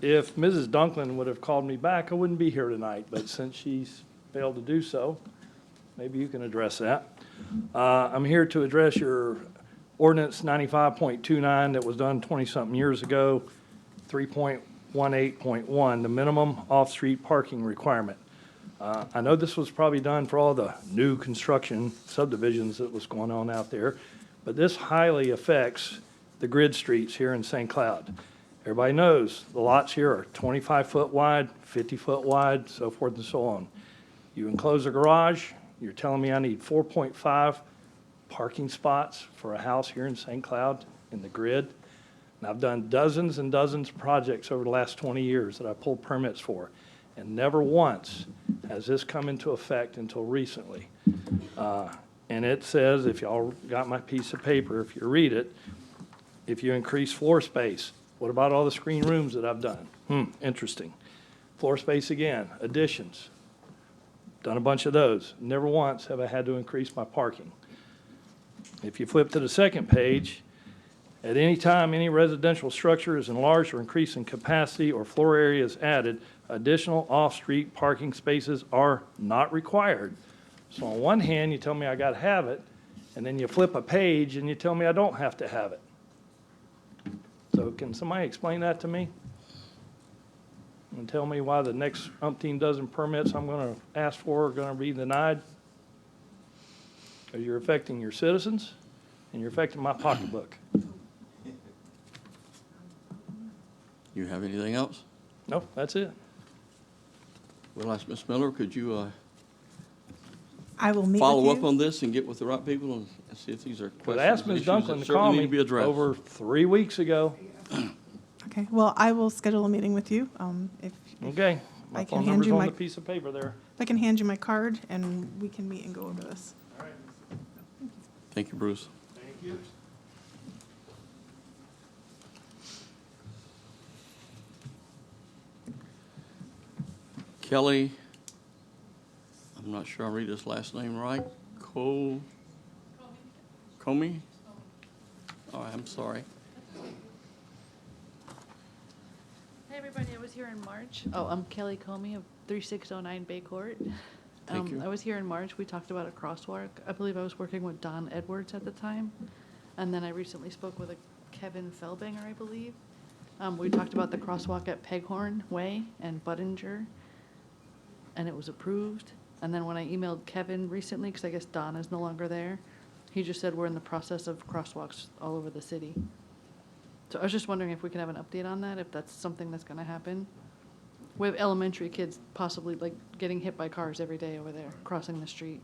If Mrs. Dunklin would have called me back, I wouldn't be here tonight, but since she's failed to do so, maybe you can address that. I'm here to address your ordinance 95.29 that was done 20-something years ago, 3.18.1, the minimum off-street parking requirement. I know this was probably done for all the new construction subdivisions that was going on out there, but this highly affects the grid streets here in St. Cloud. Everybody knows the lots here are 25-foot wide, 50-foot wide, so forth and so on. You enclose a garage, you're telling me I need 4.5 parking spots for a house here in St. Cloud in the grid. And I've done dozens and dozens of projects over the last 20 years that I pulled permits for, and never once has this come into effect until recently. And it says, if y'all got my piece of paper, if you read it, if you increase floor space, what about all the screen rooms that I've done? Interesting. Floor space again, additions. Done a bunch of those. Never once have I had to increase my parking. If you flip to the second page, at any time any residential structure is enlarged or increased in capacity or floor area is added, additional off-street parking spaces are not required. So on one hand, you tell me I got to have it, and then you flip a page and you tell me I don't have to have it. So can somebody explain that to me? And tell me why the next umpteen dozen permits I'm going to ask for are going to be denied? Because you're affecting your citizens and you're affecting my pocketbook. You have anything else? No, that's it. We'll ask Ms. Miller, could you I will meet follow with up you. on this and get with the right people and see if these are But questions I asked and Ms. issues that Dunklin to call certainly need me to be addressed? over 3 weeks ago. Okay, well, I will schedule a meeting with you. If Okay. My I can phone hand number's you on my- the piece of paper there. I can hand you my card and we can meet and go over this. Thank you, Bruce. Thank you. Kelly, I'm not sure I read his last name right. Comey? Oh, I'm sorry. Hey, everybody, I was here in March. Oh, I'm Kelly Comey of 3609 Bay Court. Thank you. I was here in March. We talked about a crosswalk. I believe I was working with Don Edwards at the time. And then I recently spoke with a Kevin Felbinger, I believe. We talked about the crosswalk at Peghorn Way and Budinger, and it was approved. And then when I emailed Kevin recently, because I guess Don is no longer there, he just said we're in the process of crosswalks all over the city. So I was just wondering if we could have an update on that, if that's something that's gonna happen. We have elementary kids possibly like getting hit by cars every day over there, crossing the street.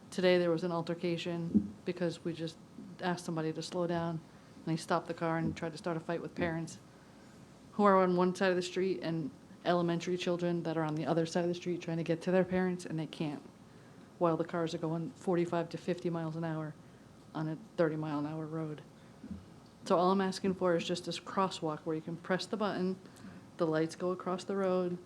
Today there was an altercation because we just asked somebody to slow down, and he stopped the car and tried to start a fight with parents who are on one side of the street and elementary children that are on the other side of the street trying to get to their parents, and they can't. while the cars are going 45 to 50 miles an hour on a 30-mile-an-hour road. So all I'm asking for is just this crosswalk where you can press the button, the lights go across the road,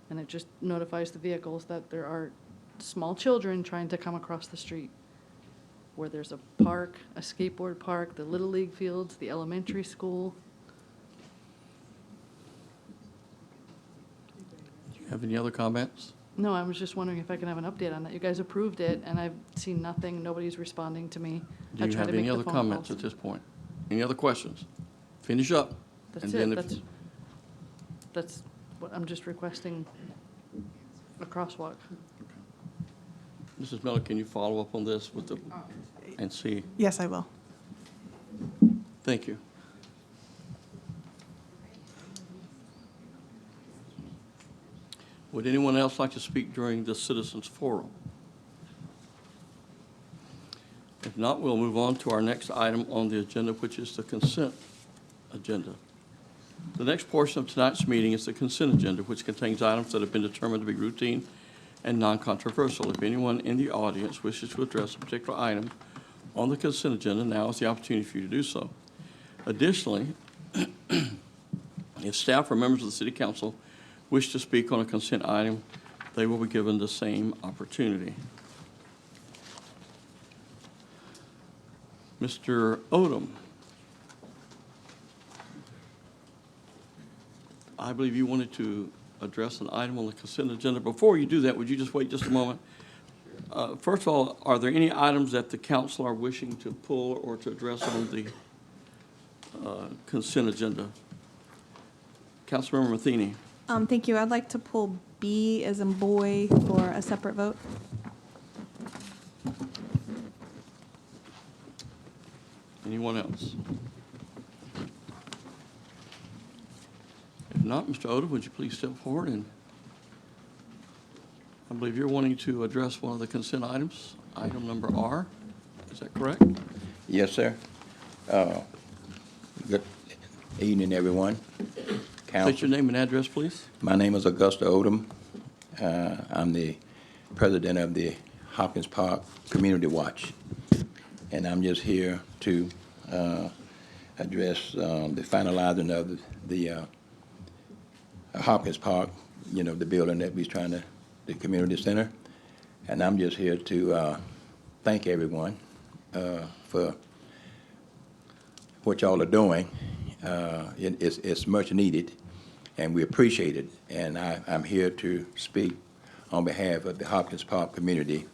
and it just notifies the vehicles that there are small children trying to come across the street, where there's a park, a skateboard park, the Little League fields, the elementary school. Do you have any other comments? No, I was just wondering if I can have an update on that. You guys approved it, and I've seen nothing. Nobody's responding to me. Do I you tried have to make any the other phone comments calls. at this point? Any other questions? Finish up. That's and then it. if- That's what I'm just requesting, a crosswalk. Mrs. Miller, can you follow up on this with the, and see? Yes, I will. Thank you. Would anyone else like to speak during the citizens forum? If not, we'll move on to our next item on the agenda, which is the consent agenda. The next portion of tonight's meeting is the consent agenda, which contains items that have been determined to be routine and non-controversial. If anyone in the audience wishes to address a particular item on the consent agenda, now is the opportunity for you to do so. Additionally, if staff or members of the city council wish to speak on a consent item, they will be given the same opportunity. Mr. Odom, I believe you wanted to address an item on the consent agenda. Before you do that, would you just wait just a moment? First of all, are there any items that the council are wishing to pull or to address on the consent agenda? Councilmember Matheny. Thank you. I'd like to pull B as in boy for a separate vote. Anyone else? If not, Mr. Odom, would you please step forward? And I believe you're wanting to address one of the consent items, item number R. Is that correct? Yes, sir. Good evening, everyone. State your name and address, please. My name is Augusta Odom. I'm the president of the Hopkins Park Community Watch. And I'm just here to address the finalizing of the Hopkins Park, you know, the building that we're trying to, the community center. And I'm just here to thank everyone for what y'all are doing. It's much needed, and we appreciate it. And I'm here to speak on behalf of the Hopkins Park community,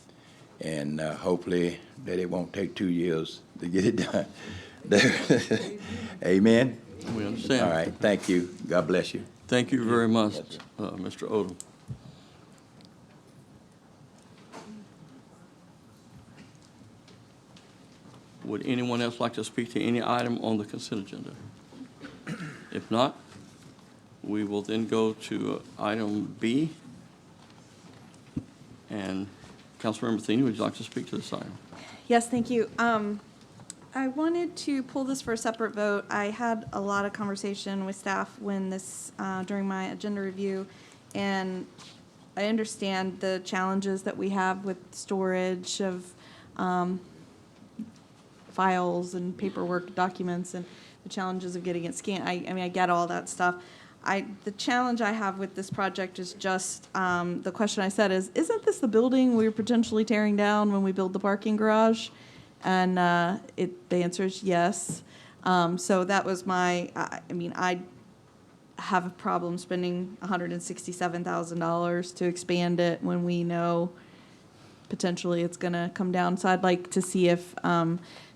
and hopefully that it won't take 2 years to get it done. Amen? We understand. All right, thank you. God bless you. Thank you very much, Yes, sir. Mr. Odom. Would anyone else like to speak to any item on the consent agenda? If not, we will then go to item B. And Councilmember Matheny, would you like to speak to this item? Yes, thank you. I wanted to pull this for a separate vote. I had a lot of conversation with staff when this, during my agenda review, and I understand the challenges that we have with storage of files and paperwork documents and the challenges of getting it scanned. I mean, I get all that stuff. The challenge I have with this project is just, the question I said is, isn't this the building we were potentially tearing down when we build the parking garage? And the answer is yes. So that was my, I mean, I have a problem spending $167,000 to expand it when we know potentially it's going to come down. So I'd like to see if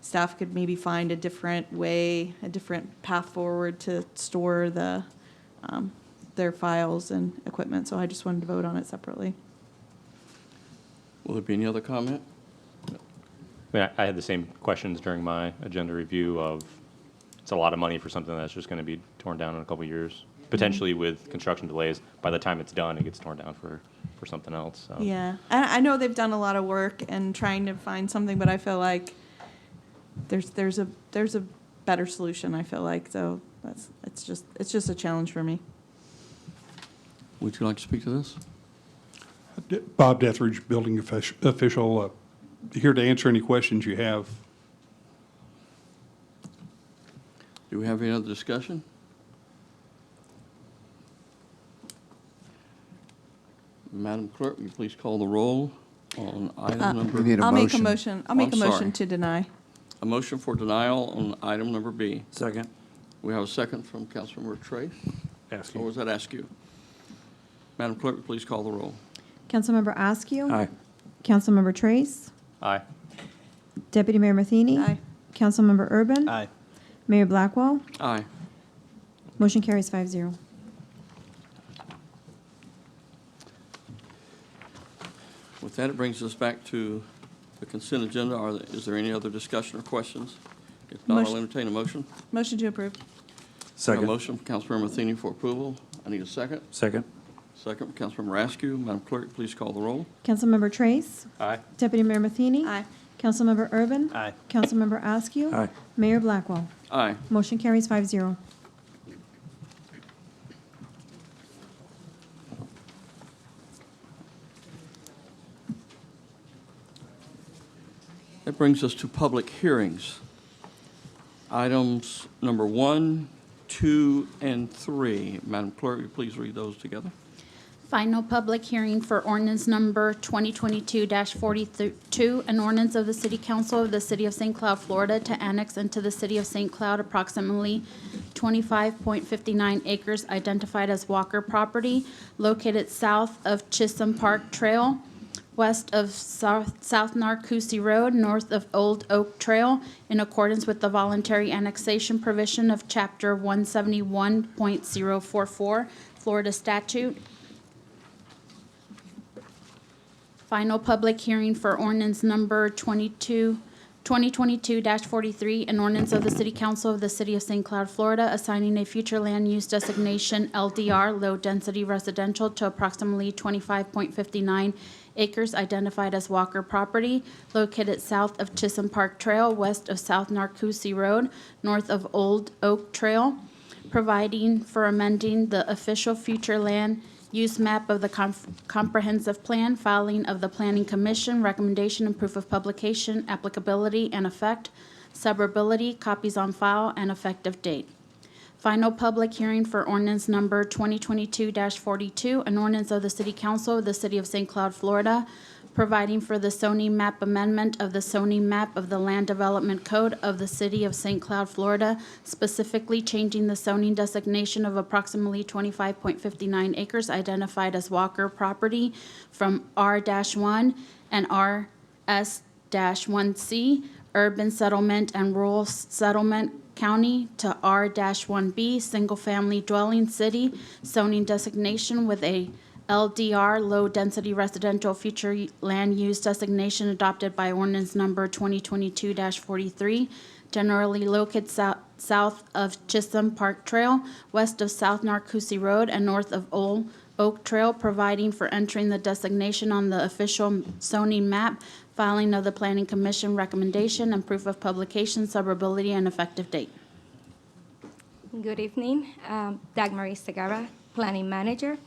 staff could maybe find a different way, a different path forward to store their files and equipment. So I just wanted to vote on it separately. Will there be any other comment? I mean, I had the same questions during my agenda review of, it's a lot of money for something that's just going to be torn down in a couple of years. Potentially with construction delays, by the time it's done, it gets torn down for something else. So. Yeah, and I know they've done a lot of work and trying to find something, but I feel like there's a better solution. I feel like so it's just a challenge for me. Would you like to speak to this? Bob Dethridge, building official, here to answer any questions you have. Do we have any other discussion? Madam Clerk, will you please call the roll on item number? I'll make a motion. I'll make I'm a sorry. motion to deny. A motion for denial on item number B. Second. We have a second from Councilmember Trace. Or was that Askew? Madam Clerk, will you please call the roll? Councilmember Askew. Aye. Councilmember Trace. Aye. Deputy Mayor Matheny. Aye. Councilmember Urban. Aye. Mayor Blackwell. Aye. Motion carries 5-0. With that, it brings us back to the consent agenda. Is there any other discussion or questions? If not, I'll Motion. entertain a motion. Motion to approve. A motion from Councilmember Matheny for approval. I need a second. Second. Second from Councilmember Askew. Madam Clerk, please call the roll. Councilmember Trace. Aye. Deputy Mayor Matheny. Aye. Councilmember Urban. Aye. Councilmember Askew. Aye. Mayor Blackwell. Aye. Motion carries 5-0. That brings us to public hearings. Items number 1, 2, and 3. Madam Clerk, will you please read those together? Final public hearing for ordinance number 2022-42, an ordinance of the City Council of the City of St. Cloud, Florida, to annex into the City of St. Cloud approximately 25.59 acres identified as Walker property located south of Chisholm Park Trail, west of South Narcousie Road, north of Old Oak Trail, in accordance with the voluntary annexation provision of Chapter 171.044 Florida statute. Final public hearing for ordinance number 2022-43, an ordinance of the City Council of the City of St. Cloud, Florida, assigning a future land use designation LDR, low-density residential, to approximately 25.59 acres identified as Walker property, located south of Chisholm Park Trail, west of South Narcousie Road, north of Old Oak Trail, providing for amending the official future land use map of the comprehensive plan, filing of the Planning Commission, recommendation and proof of publication, applicability and effect, suburbility, copies on file, and effective date. Final public hearing for ordinance number 2022-42, an ordinance of the City Council of the City of St. Cloud, Florida, providing for the zoning map amendment of the zoning map of the Land Development Code of the City of St. Cloud, Florida, specifically changing the zoning designation of approximately 25.59 acres identified as Walker property from R-1 and RS-1C, urban settlement and rural settlement county, to R-1B, single-family dwelling city, zoning designation with a LDR, low-density residential future land use designation adopted by ordinance number 2022-43, generally located south of Chisholm Park Trail, west of South Narcousie Road, and north of Old Oak Trail, providing for entering the designation on the official zoning map, filing of the Planning Commission recommendation, and proof of publication, suburbility, and effective date. Good evening. Dagmar Segarra, Planning Manager.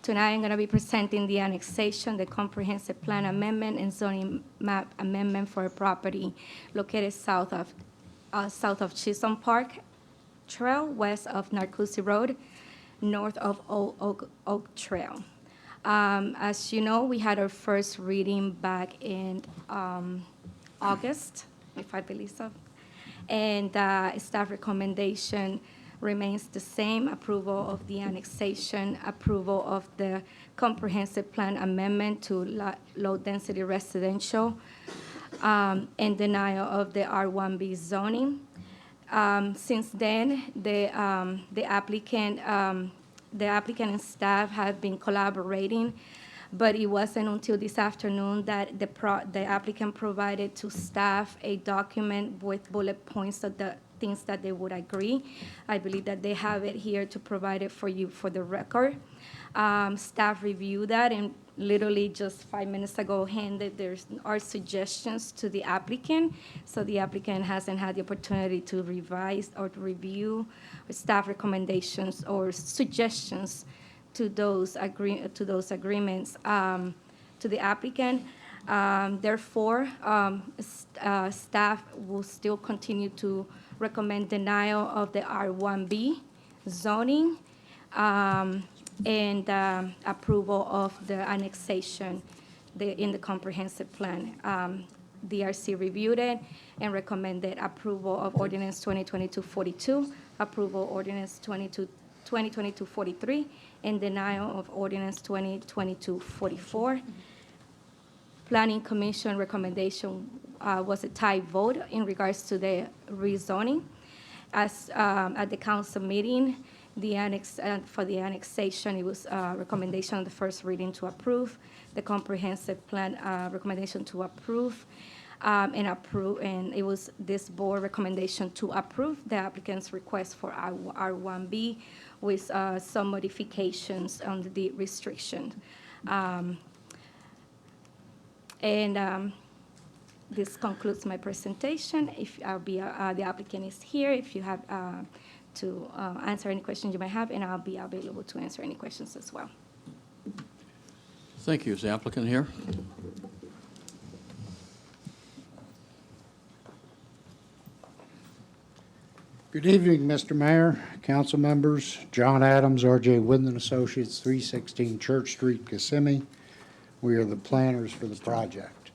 Tonight I'm going to be presenting the annexation, the comprehensive plan amendment, and zoning map amendment for a property located south of Chisholm Park Trail, west of Narcousie Road, north of Old Oak Trail. As you know, we had our first reading back in August, if I believe so. And staff recommendation remains the same: approval of the annexation, approval of the comprehensive plan amendment to low-density residential, and denial of the R1B zoning. Since then, the applicant and staff have been collaborating, but it wasn't until this afternoon that the applicant provided to staff a document with bullet points of the things that they would agree. I believe that they have it here to provide it for you for the record. Staff reviewed that, and literally just 5 minutes ago handed our suggestions to the applicant. So the applicant hasn't had the opportunity to revise or to review staff recommendations or suggestions to those agreements. to the applicant. Therefore, staff will still continue to recommend denial of the R1B zoning and approval of the annexation in the comprehensive plan. DRC reviewed it and recommended approval of ordinance 2022-42, approval ordinance 2022-43, and denial of ordinance 2022-44. Planning Commission recommendation was a tie vote in regards to the rezoning. As at the council meeting, for the annexation, it was recommendation on the first reading to approve, the comprehensive plan recommendation to approve, and it was this board recommendation to approve the applicant's request for R1B with some modifications on the restriction. This concludes my presentation. If the applicant is here, if you have to answer any questions you might have, and I'll be available to answer any questions as well. Thank you. Is the applicant here? Good evening, Mr. Mayor, council members. John Adams, R.J. Withden Associates, 316 Church Street, Kissimmee. We are the planners for the project.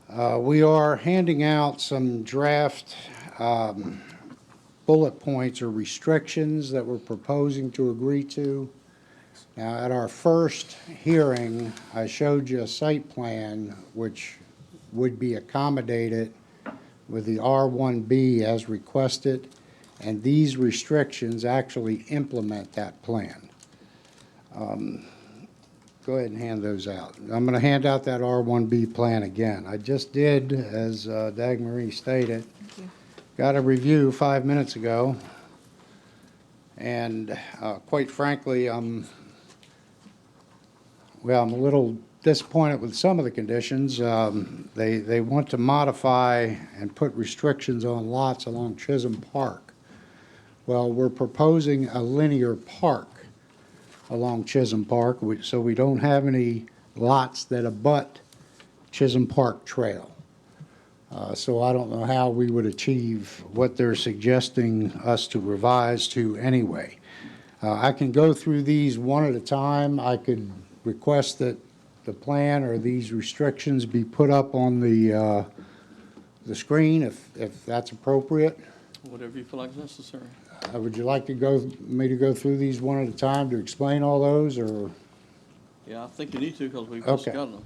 We are handing out some draft bullet points or restrictions that we're proposing to agree to. Now, at our first hearing, I showed you a site plan which would be accommodated with the R1B as requested, and these restrictions actually implement that plan. Go ahead and hand those out. I'm going to hand out that R1B plan again. I just did, as Dagmar stated, got a review 5 minutes ago, and quite frankly, I'm a little disappointed with some of the conditions. They want to modify and put restrictions on lots along Chisholm Park. Well, we're proposing a linear park along Chisholm Park, so we don't have any lots that abut Chisholm Park Trail. So I don't know how we would achieve what they're suggesting us to revise to anyway. I can go through these one at a time. I could request that the plan or these restrictions be put up on the screen if that's appropriate. Whatever you feel like is necessary. Would you like me to go through these one at a time to explain all those, or? Yeah, I think you need to because we've just gotten them.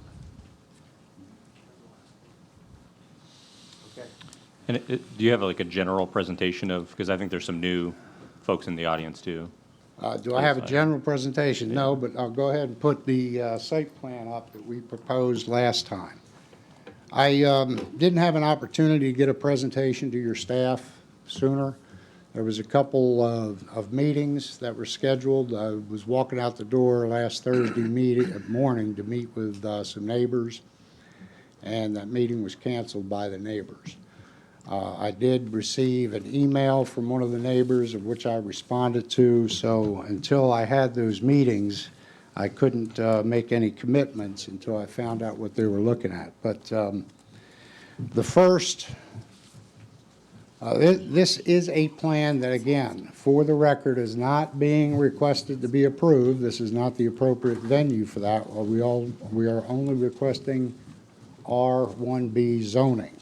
And do you have like a general presentation of, because I think there's some new folks in the audience too. Do I have a general presentation? No, but I'll go ahead and put the site plan up that we proposed last time. I didn't have an opportunity to get a presentation to your staff sooner. There was a couple of meetings that were scheduled. I was walking out the door last Thursday morning to meet with some neighbors, and that meeting was canceled by the neighbors. I did receive an email from one of the neighbors of which I responded to, so until I had those meetings, I couldn't make any commitments until I found out what they were looking at. But the first, this is a plan that, again, for the record, is not being requested to be approved. This is not the appropriate venue for that. We are only requesting R1B zoning.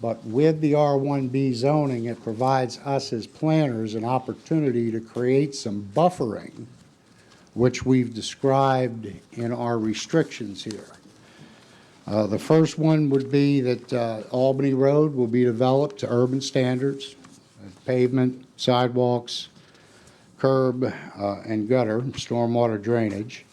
But with the R1B zoning, it provides us as planners an opportunity to create some buffering, which we've described in our restrictions here. The first one would be that Albany Road will be developed to urban standards, pavement, sidewalks, curb, and gutter, stormwater drainage.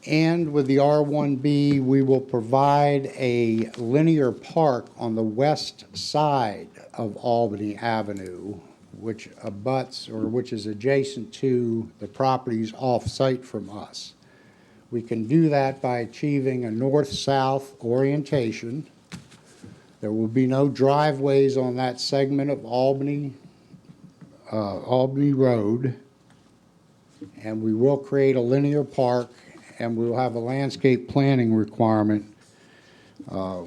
And with the R1B, we will provide a linear park on the west side of Albany Avenue, which abuts or which is adjacent to the properties off-site from us. We can do that by achieving a north-south orientation. There will be no driveways on that segment of Albany Road. and we will create a linear park, and we will have a landscape planning requirement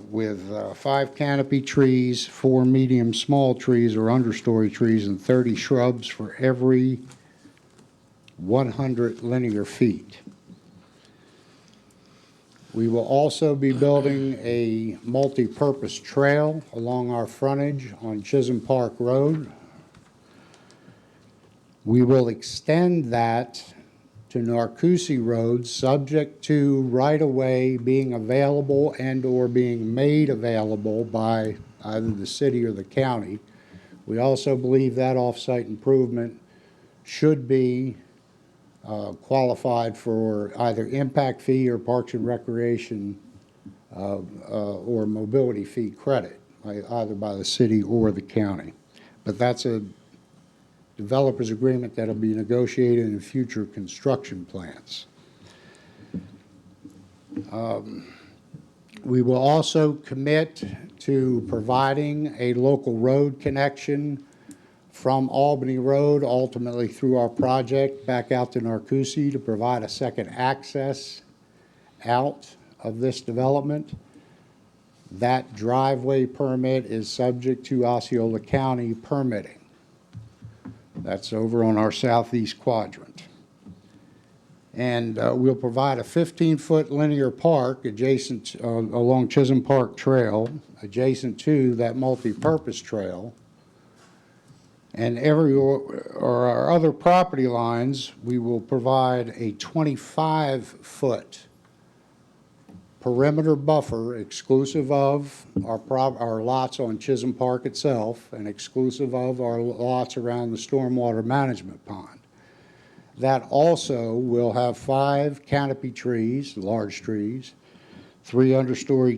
with 5 canopy trees, 4 medium small trees or understory trees, and 30 shrubs for every 100 linear feet. We will also be building a multi-purpose trail along our frontage on Chisholm Park Road. We will extend that to Narcousie Road, subject to right-of-way being available and/or being made available by either the city or the county. We also believe that off-site improvement should be qualified for either impact fee or Parks and Recreation or mobility fee credit, either by the city or the county. But that's a developer's agreement that'll be negotiated in future construction plans. We will also commit to providing a local road connection from Albany Road, ultimately through our project, back out to Narcousie to provide a second access out of this development. That driveway permit is subject to Osceola County permitting. That's over on our southeast quadrant. And we'll provide a 15-foot linear park adjacent along Chisholm Park Trail, adjacent to that multi-purpose trail. And our other property lines, we will provide a 25-foot perimeter buffer exclusive of our lots on Chisholm Park itself and exclusive of our lots around the stormwater management pond. That also will have 5 canopy trees, large trees, 4 understory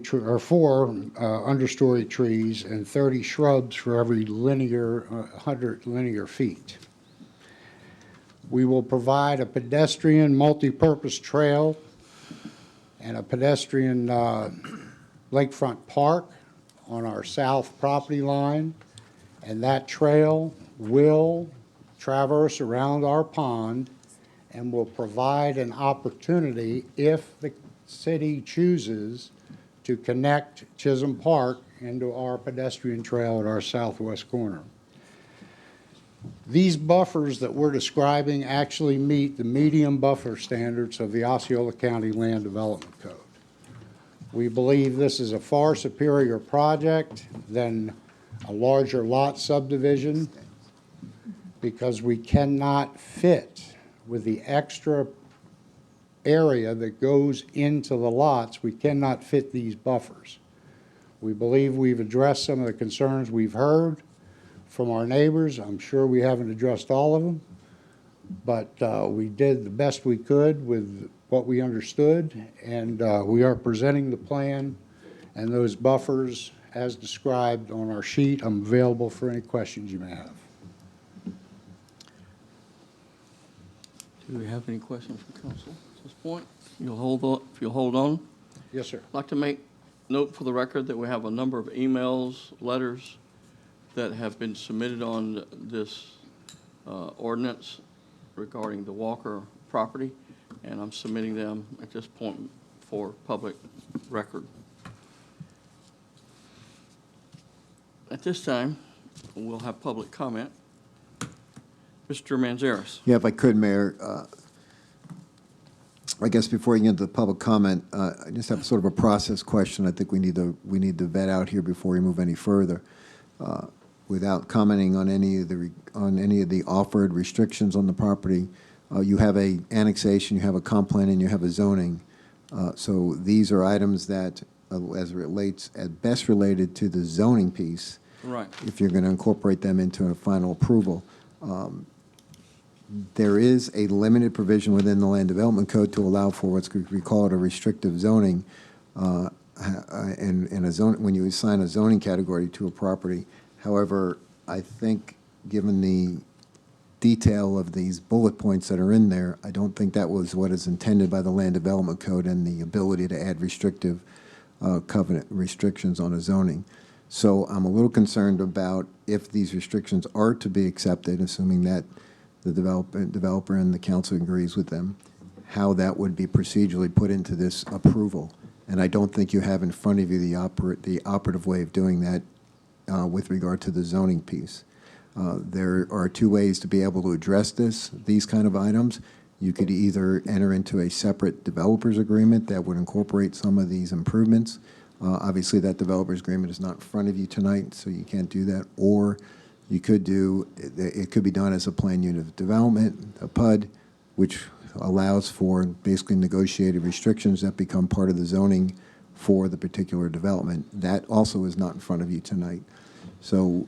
trees, and 30 shrubs for every 100 linear feet. We will provide a pedestrian multi-purpose trail and a pedestrian lakefront park on our south property line, and that trail will traverse around our pond and will provide an opportunity, if the city chooses, to connect Chisholm Park into our pedestrian trail at our southwest corner. These buffers that we're describing actually meet the medium buffer standards of the Osceola County Land Development Code. We believe this is a far superior project than a larger lot subdivision because we cannot fit with the extra area that goes into the lots, we cannot fit these buffers. We believe we've addressed some of the concerns we've heard from our neighbors. I'm sure we haven't addressed all of them, but we did the best we could with what we understood, and we are presenting the plan and those buffers as described on our sheet. I'm available for any questions you may have. Do we have any questions from council at this point? You'll hold on, if you'll hold on. Yes, sir. I'd like to make note for the record that we have a number of emails, letters that have been submitted on this ordinance regarding the Walker property, and I'm submitting them at this point for public record. At this time, we'll have public comment. Mr. Manzares. Yeah, if I could, Mayor, I guess before you get into the public comment, I just have sort of a process question I think we need to vet out here before we move any further. Without commenting on any of the offered restrictions on the property, you have a annexation, you have a comp plan, and you have a zoning. So these are items that, as relates, at best related to the zoning piece. Right. If you're going to incorporate them into a final approval. There is a limited provision within the Land Development Code to allow for what's we call it a restrictive zoning, and a zone when you assign a zoning category to a property. However, I think given the detail of these bullet points that are in there, I don't think that was what is intended by the Land Development Code and the ability to add restrictive covenant restrictions on a zoning. So I'm a little concerned about if these restrictions are to be accepted, assuming that the developer and the council agrees with them, how that would be procedurally put into this approval. And I don't think you have in front of you the operative way of doing that with regard to the zoning piece. There are two ways to be able to address these kind of items. You could either enter into a separate developers agreement that would incorporate some of these improvements. Obviously, that developers agreement is not in front of you tonight, so you can't do that. Or you could it could be done as a planned unit of development, a PUD, which allows for basically negotiated restrictions that become part of the zoning for the particular development. That also is not in front of you tonight. So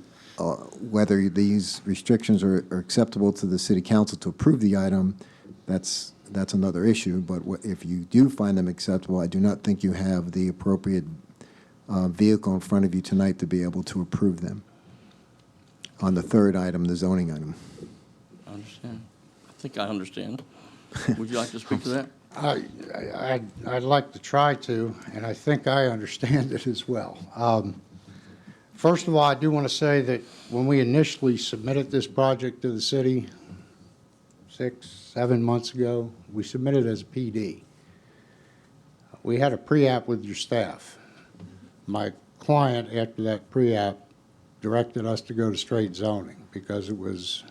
whether these restrictions are acceptable to the city council to approve the item, that's another issue. But if you do find them acceptable, I do not think you have the appropriate vehicle in front of you tonight to be able to approve them. On the third item, the zoning item. I understand. I think I understand. Would you like to speak to that? I'd like to try to, and I think I understand it as well. First of all, I do want to say that when we initially submitted this project to the city 6-7 months ago, we submitted as a PD. We had a pre-app with your staff. My client, after that pre-app, directed us to go to straight zoning because it was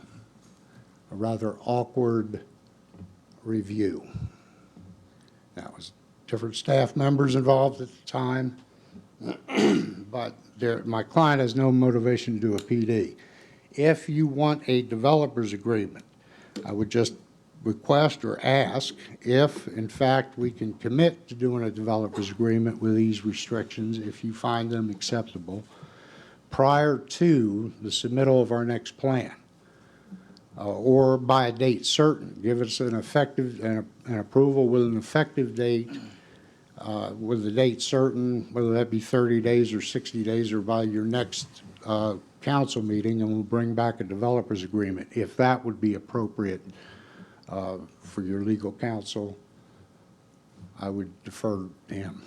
a rather awkward review. Now, it was different staff members involved at the time, but my client has no motivation to do a PD. If you want a developer's agreement, I would just request or ask if, in fact, we can commit to doing a developer's agreement with these restrictions, if you find them acceptable, prior to the submittal of our next plan, or by a date certain. Give us an effective, an approval with an effective date, with a date certain, whether that be 30 days or 60 days or by your next council meeting, and we'll bring back a developer's agreement, if that would be appropriate for your legal counsel. I would defer to him.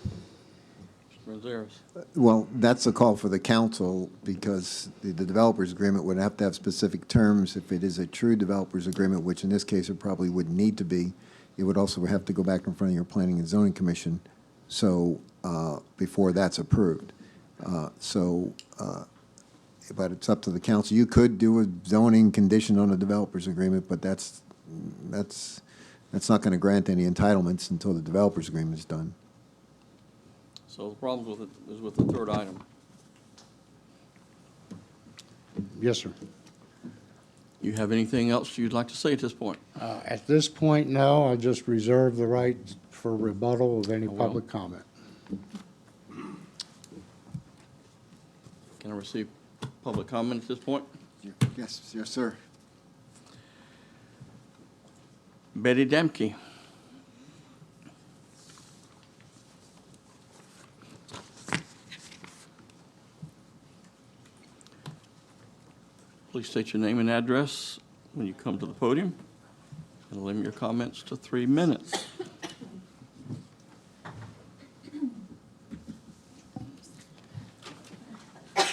Well, that's a call for the council because the developer's agreement would have to have specific terms. If it is a true developer's agreement, which in this case it probably wouldn't need to be, it would also have to go back in front of your Planning and Zoning Commission so before that's approved. But it's up to the council. You could do a zoning condition on a developer's agreement, but that's not going to grant any entitlements until the developer's agreement is done. So the problem with it is with the third item. Yes, sir. You have anything else you'd like to say at this point? At this point, no. I just reserve the right for rebuttal of any public comment. Can I receive public comment at this point? Yes, yes, sir. Betty Damke. Please state your name and address when you come to the podium, and limit your comments to 3 minutes. Thank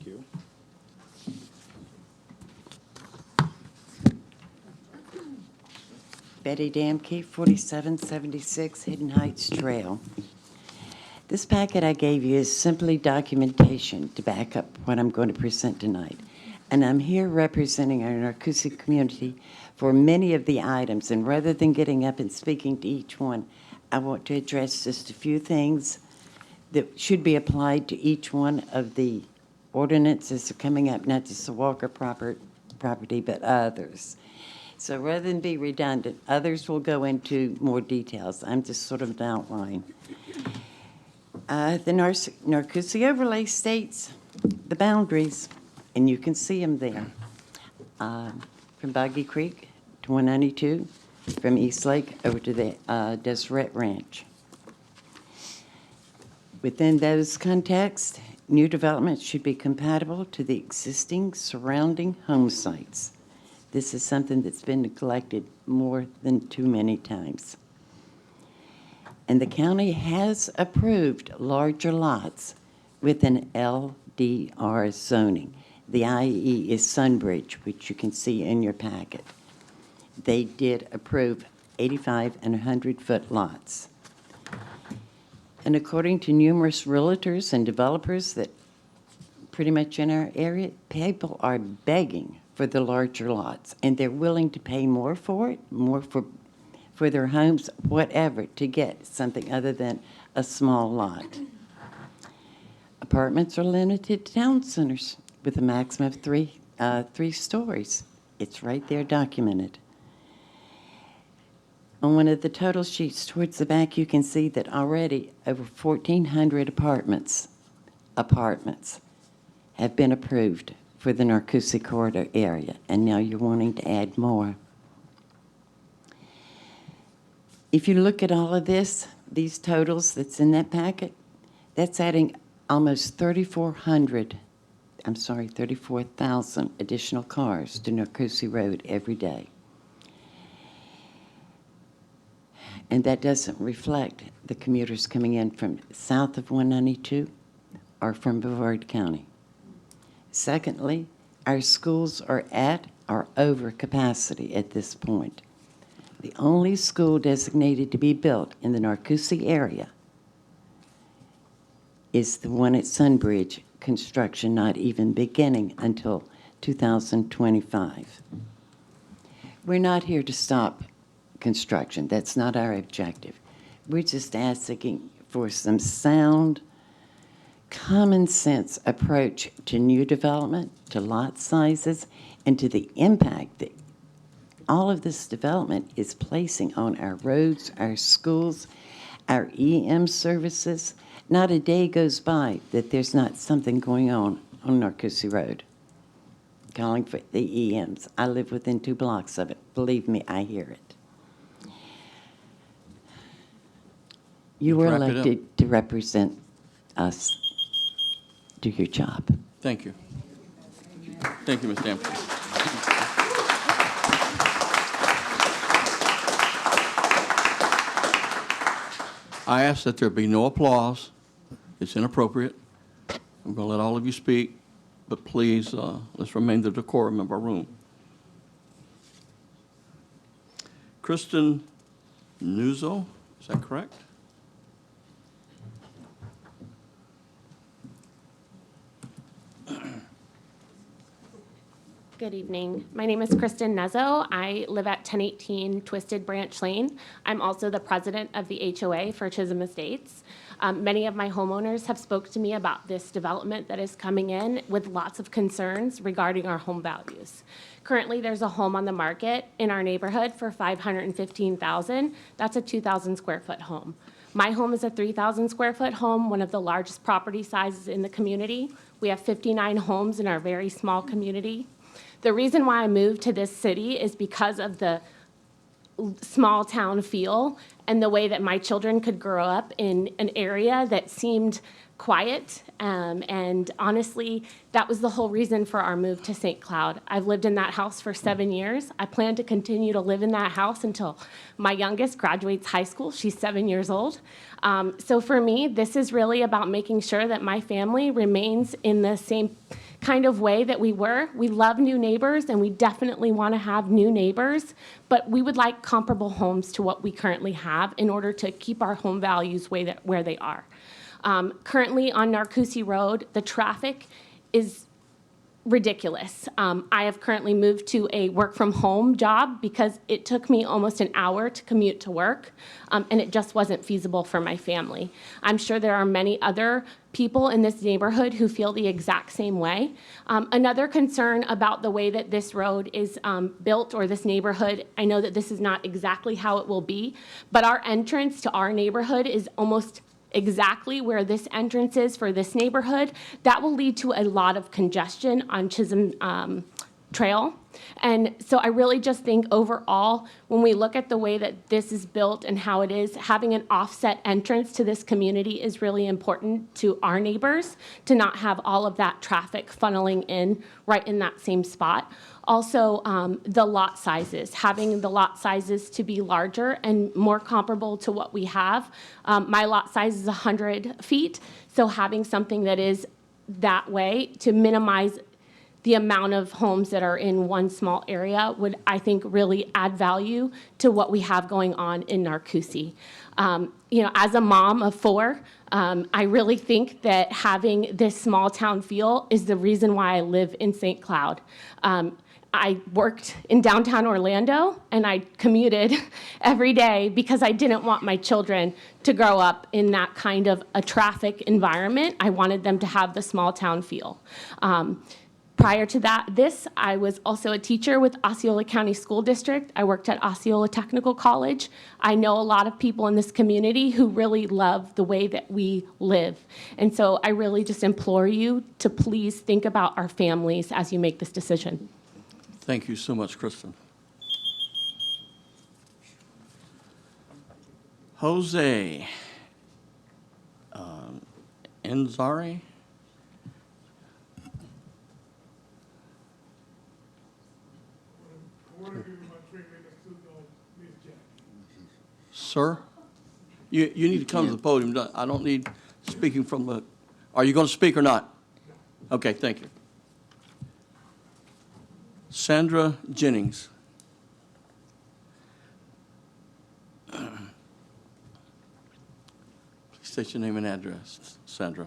you. Betty Damke, 4776 Hidden Heights Trail. This packet I gave you is simply documentation to back up what I'm going to present tonight. And I'm here representing our Narcoossee community for many of the items. And rather than getting up and speaking to each one, I want to address just a few things that should be applied to each one of the ordinances that are coming up, not just the Walker property, but others. So rather than be redundant, others will go into more details. I'm just sort of an outline. The Narcoossee overlay states the boundaries, and you can see them there. From Boggy Creek to 192, from East Lake over to the Deseret Ranch. Within those contexts, new developments should be compatible to the existing surrounding home sites. This is something that's been neglected more than too many times. And the county has approved larger lots with an LDR LDR zoning. The IE is Sunbridge, which you can see in your packet. They did approve 85 and 100-foot lots. And according to numerous realtors and developers that pretty much in our area, people are begging for the larger lots, and they're willing to pay more for it, more for their homes, whatever, to get something other than a small lot. Apartments are limited to town centers with a maximum of three stories. It's right there documented. On one of the total sheets towards the back, you can see that already over 1,400 apartments have been approved for the Narcoossee Corridor area, and now you're wanting to add more. If you look at all of this, these totals that's in that packet, that's adding almost 34,000 additional cars to Narcoossee Road every day. And that doesn't reflect the commuters coming in from south of 192 or from Brevard County. Secondly, our schools are at or over capacity at this point. The only school designated to be built in the Narcoossee area is the one at Sunbridge, construction not even beginning until 2025. We're not here to stop construction. That's not our objective. We're just asking for some sound, common sense approach to new development, to lot sizes, and to the impact that all of this development is placing on our roads, our schools, our EM services. Not a day goes by that there's not something going on Narcoossee Road. Calling for the EMs. I live within 2 blocks of it. Believe me, I hear it. You were Wrap it up. elected to represent us. Do your job. Thank you. Thank you, Ms. Danforth. I ask that there be no applause. It's inappropriate. I'm going to let all of you speak, but please, let's remain the decorum of our room. Kristen Nuzzo, is that correct? Good evening. My name is Kristen Nuzzo. I live at 1018 Twisted Branch Lane. I'm also the president of the HOA for Chisholm Estates. Many of my homeowners have spoke to me about this development that is coming in with lots of concerns regarding our home values. Currently, there's a home on the market in our neighborhood for $515,000. That's a 2,000 square foot home. My home is a 3,000 square foot home, one of the largest property sizes in the community. We have 59 homes in our very small community. The reason why I moved to this city is because of the small town feel and the way that my children could grow up in an area that seemed quiet. And honestly, that was the whole reason for our move to St. Cloud. I've lived in that house for 7 years. I plan to continue to live in that house until my youngest graduates high school. She's 7 years old. So for me, this is really about making sure that my family remains in the same kind of way that we were. We love new neighbors, and we definitely want to have new neighbors, but we would like comparable homes to what we currently have in order to keep our home values where they are. Currently on Narcoossee Road, the traffic is ridiculous. I have currently moved to a work from home job because it took me almost an hour to commute to work, and it just wasn't feasible for my family. I'm sure there are many other people in this neighborhood who feel the exact same way. Another concern about the way that this road is built, or this neighborhood, I know that this is not exactly how it will be, but our entrance to our neighborhood is almost exactly where this entrance is for this neighborhood. That will lead to a lot of congestion on Chisholm Trail. And so I really just think overall, when we look at the way that this is built and how it is, having an offset entrance to this community is really important to our neighbors, to not have all of that traffic funneling in right in that same spot. Also, the lot sizes, having the lot sizes to be larger and more comparable to what we have. My lot size is 100 feet, so having something that is that way to minimize the amount of homes that are in one small area would, I think, really add value to what we have going on in Narcoossee. As a mom of 4, I really think that having this small town feel is the reason why I live in St. Cloud. I worked in downtown Orlando, and I commuted every day because I didn't want my children to grow up in that kind of a traffic environment. I wanted them to have the small town feel. Prior to this, I was also a teacher with Osceola County School District. I worked at Osceola Technical College. I know a lot of people in this community who really love the way that we live. And so I really just implore you to please think about our families as you make this decision. Thank you so much, Kristen. Jose Enzari. Sir, you need to come to the podium. I don't need speaking from the, are you going to speak or not? Okay, thank you. Sandra Jennings. Please state your name and address, Sandra.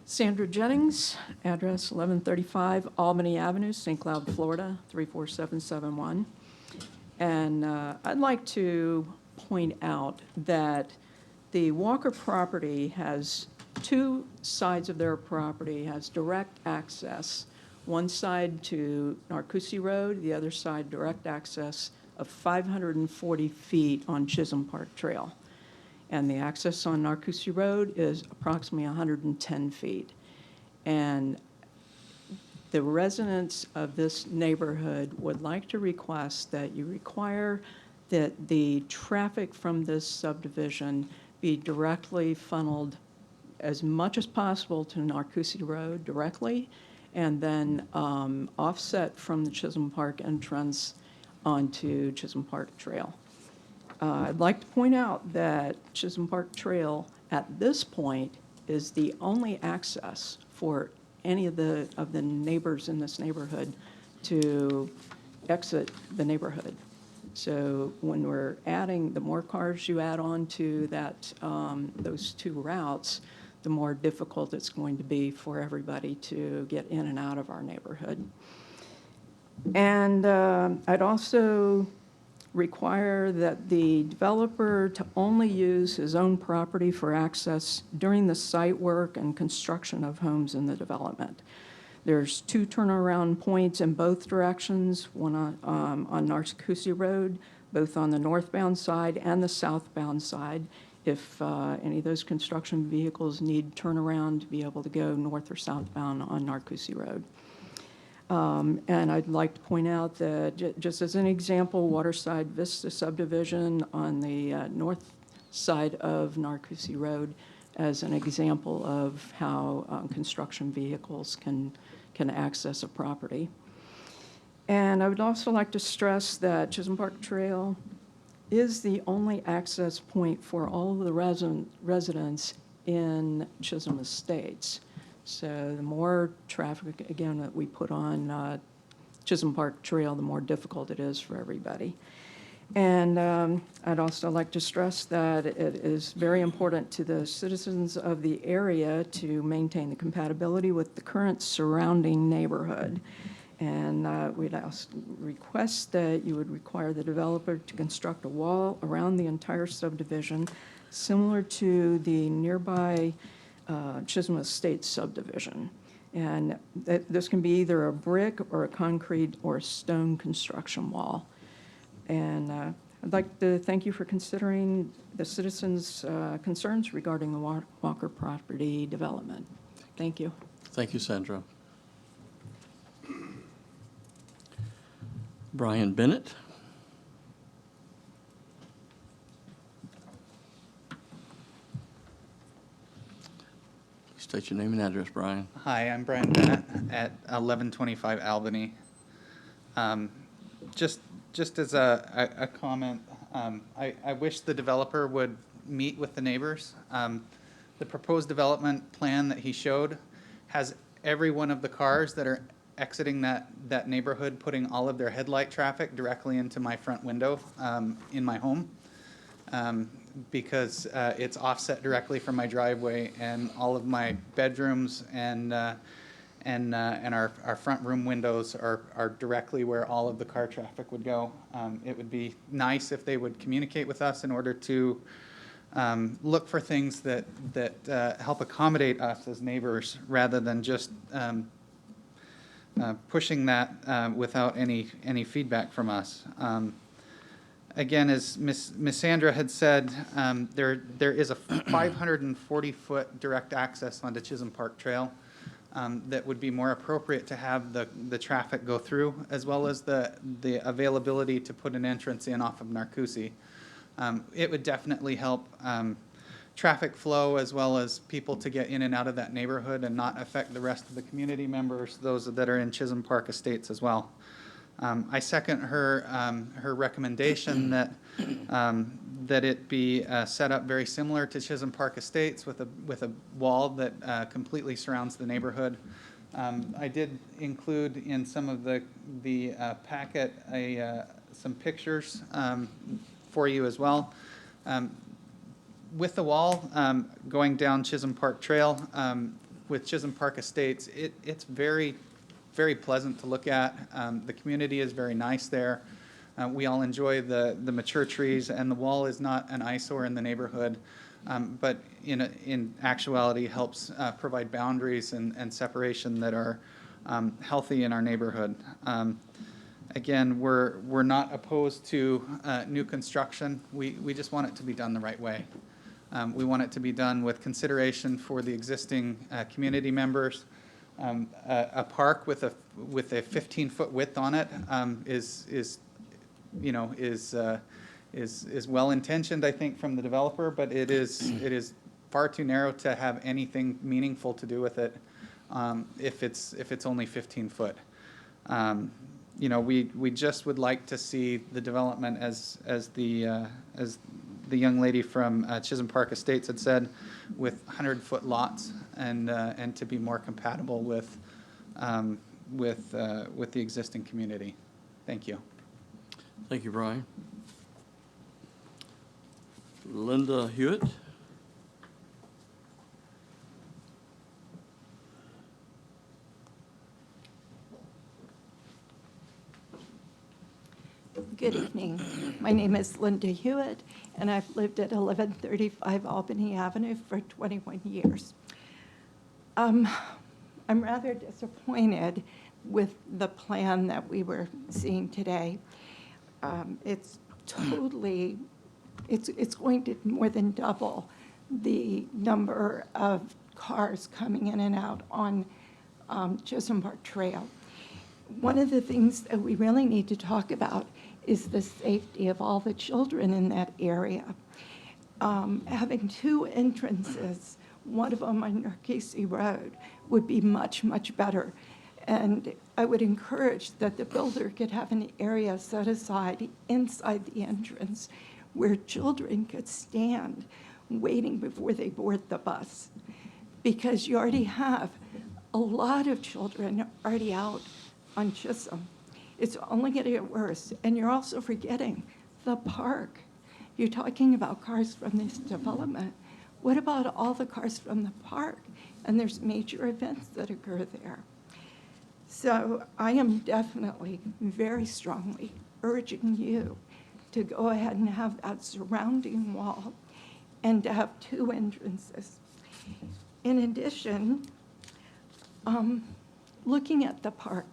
Sandra Jennings, address 1135 Albany Avenue, St. Cloud, Florida, 34771. And I'd like to point out that the Walker property has 2 sides of their property, has direct access. One side to Narcoossee Road, the other side direct access of 540 feet on Chisholm Park Trail. And the access on Narcoossee Road is approximately 110 feet. And the residents of this neighborhood would like to request that you require that the traffic from this subdivision be directly funneled as much as possible to Narcoossee Road directly, and then offset from the Chisholm Park entrance onto Chisholm Park Trail. I'd like to point out that Chisholm Park Trail at this point is the only access for any of the neighbors in this neighborhood to exit the neighborhood. So when we're adding, the more cars you add on to that, those 2 routes, the more difficult it's going to be for everybody to get in and out of our neighborhood. And I'd also require that the developer to only use his own property for access during the site work and construction of homes in the development. There's 2 turnaround points in both directions, one on Narcoossee Road, both on the northbound side and the southbound side, if any of those construction vehicles need turnaround to be able to go north or southbound on Narcoossee Road. And I'd like to point out that, just as an example, Waterside Vista subdivision on the north side of Narcoossee Road as an example of how construction vehicles can access a property. And I would also like to stress that Chisholm Park Trail is the only access point for all of the residents in Chisholm Estates. So the more traffic, again, that we put on Chisholm Park Trail, the more difficult it is for everybody. And I'd also like to stress that it is very important to the citizens of the area to maintain the compatibility with the current surrounding neighborhood. And we'd request that you would require the developer to construct a wall around the entire subdivision, similar to the nearby Chisholm Estates subdivision. And this can be either a brick or a concrete or a stone construction wall. And I'd like to thank you for considering the citizens' concerns regarding the Walker property development. Thank you. Thank you, Sandra. Brian Bennett. State your name and address, Brian. Hi, I'm Brian Bennett at 1125 Albany. Just as a comment, I wish the developer would meet with the neighbors. the proposed development plan that he showed has every one of the cars that are exiting that neighborhood, putting all of their headlight traffic directly into my front window in my home. Because it's offset directly from my driveway, and all of my bedrooms and our front room windows are directly where all of the car traffic would go. It would be nice if they would communicate with us in order to look for things that help accommodate us as neighbors, rather than just pushing that without any feedback from us. Again, as Ms. Sandra had said, there is a 540-foot direct access onto Chisholm Park Trail that would be more appropriate to have the traffic go through, as well as the availability to put an entrance in off of Narcoossee. It would definitely help traffic flow, as well as people to get in and out of that neighborhood and not affect the rest of the community members, those that are in Chisholm Park Estates as well. I second her recommendation that it be set up very similar to Chisholm Park Estates, with a wall that completely surrounds the neighborhood. I did include in some of the packet some pictures for you as well. With the wall going down Chisholm Park Trail with Chisholm Park Estates, it's very pleasant to look at. The community is very nice there. We all enjoy the mature trees, and the wall is not an eyesore in the neighborhood, but in actuality helps provide boundaries and separation that are healthy in our neighborhood. Again, we're not opposed to new construction. We just want it to be done the right way. We want it to be done with consideration for the existing community members. A park with a 15-foot width on it is well intentioned, I think, from the developer, but it is far too narrow to have anything meaningful to do with it if it's only 15 foot. We just would like to see the development as the young lady from Chisholm Park Estates had said, with 100-foot lots, and to be more compatible with the existing community. Thank you. Thank you, Brian. Linda Hewitt. Good evening. My name is Linda Hewitt, and I've lived at 1135 Albany Avenue for 21 years. I'm rather disappointed with the plan that we were seeing today. It's going to more than double the number of cars coming in and out on Chisholm Park Trail. One of the things that we really need to talk about is the safety of all the children in that area. Having two entrances, one of them on Narcoossee Road, would be much, much better. And I would encourage that the builder could have an area set aside inside the entrance where children could stand waiting before they board the bus. Because you already have a lot of children already out on Chisholm. It's only going to get worse. And you're also forgetting the park. You're talking about cars from this development. What about all the cars from the park? And there's major events that occur there. So I am definitely, very strongly urging you to go ahead and have that surrounding wall and to have two entrances. In addition, looking at the park,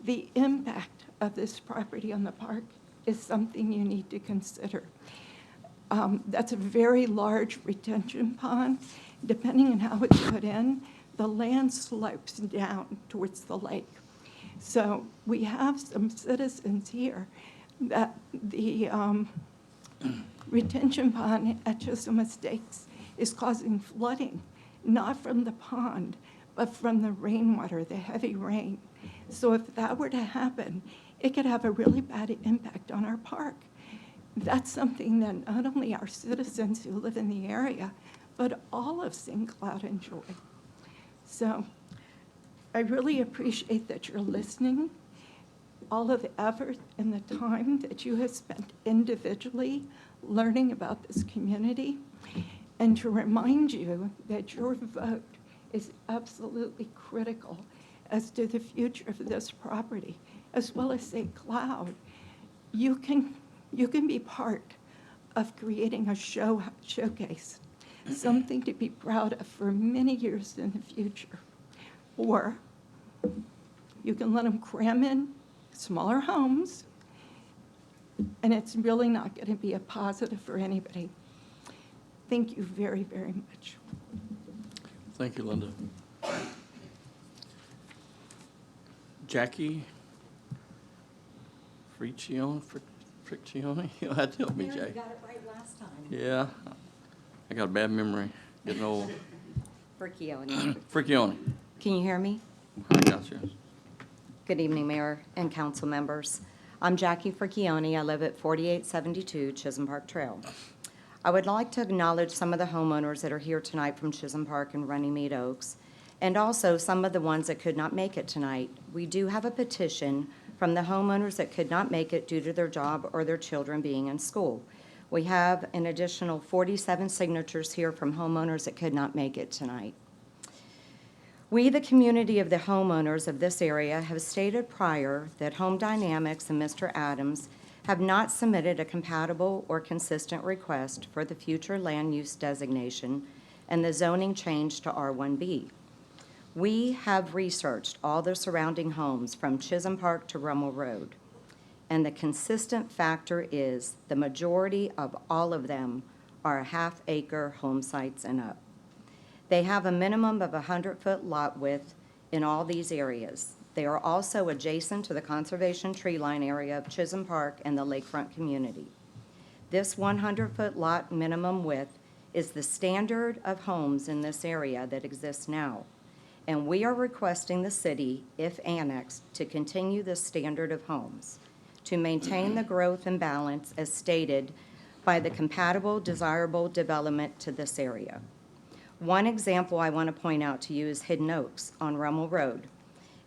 the impact of this property on the park is something you need to consider. That's a very large retention pond. Depending on how it's put in, the land slopes down towards the lake. So we have some citizens here that the retention pond at Chisholm Estates is causing flooding, not from the pond, but from the rainwater, the heavy rain. So if that were to happen, it could have a really bad impact on our park. That's something that not only our citizens who live in the area, but all of St. Cloud enjoy. So I really appreciate that you're listening, all of the effort and the time that you have spent individually learning about this community, and to remind you that your vote is absolutely critical as to the future of this property, as well as St. Cloud. You can be part of creating a showcase, something to be proud of for many years in the future. Or you can let them cram in smaller homes, and it's really not going to be a positive for anybody. Thank you very, very much. Thank you, Linda. Jackie Friccione? You'll have to help me, Jackie. You got it right last time. Yeah, I got a bad memory, getting old. Friccione. Friccione. Can you hear me? I got you. Good evening, Mayor and council members. I'm Jackie Friccione. I live at 4872 Chisholm Park Trail. I would like to acknowledge some of the homeowners that are here tonight from Chisholm Park and Runnymede Oaks, and also some of the ones that could not make it tonight. We do have a petition from the homeowners that could not make it due to their job or their children being in school. We have an additional 47 signatures here from homeowners that could not make it tonight. We, the community of the homeowners of this area, have stated prior that Home Dynamics and Mr. Adams have not submitted a compatible or consistent request for the future land use designation and the zoning change to R1B. We have researched all the surrounding homes from Chisholm Park to Rummel Road, and the consistent factor is the majority of all of them are half-acre home sites and up. They have a minimum of 100-foot lot width in all these areas. They are also adjacent to the conservation tree line area of Chisholm Park and the lakefront community. This 100-foot lot minimum width is the standard of homes in this area that exists now, and we are requesting the city, if annexed, to continue this standard of homes, to maintain the growth and balance as stated by the compatible, desirable development to this area. One example I want to point out to you is Hidden Oaks on Rummel Road.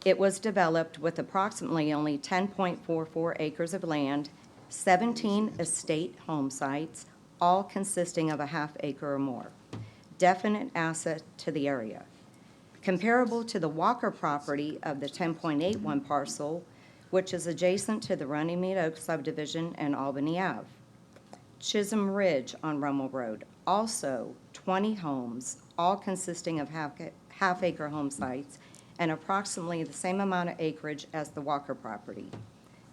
It was developed with approximately only 10.44 acres of land, 17 estate home sites, all consisting of a half acre or more. Definite asset to the area. Comparable to the Walker property of the 10.81 parcel, which is adjacent to the Runnymede Oaks subdivision and Albany Ave. Chisholm Ridge on Rummel Road, also 20 homes, all consisting of half-acre home sites and approximately the same amount of acreage as the Walker property.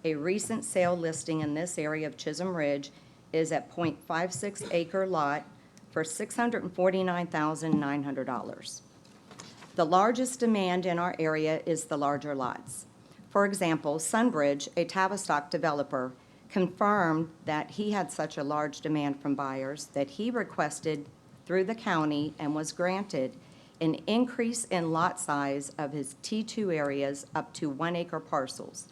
A recent sale listing in this area of Chisholm Ridge is at .56 acre lot for $649,900. The largest demand in our area is the larger lots. For example, Sunbridge, a Tavistock developer, confirmed that he had such a large demand from buyers that he requested through the county and was granted an increase in lot size of his T2 areas up to 1 acre parcels.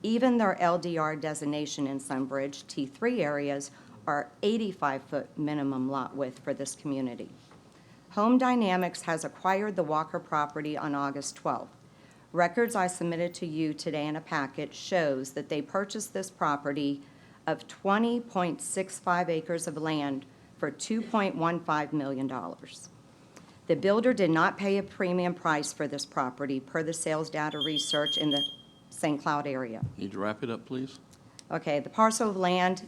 Even their LDR designation in Sunbridge, T3 areas, are 85-foot minimum lot width for this community. Home Dynamics has acquired the Walker property on August 12th. Records I submitted to you today in a packet shows that they purchased this property of 20.65 acres of land for $2.15 million. The builder did not pay a premium price for this property per the sales data research in the St. Cloud area. Need to wrap it up, please? Okay, the parcel of land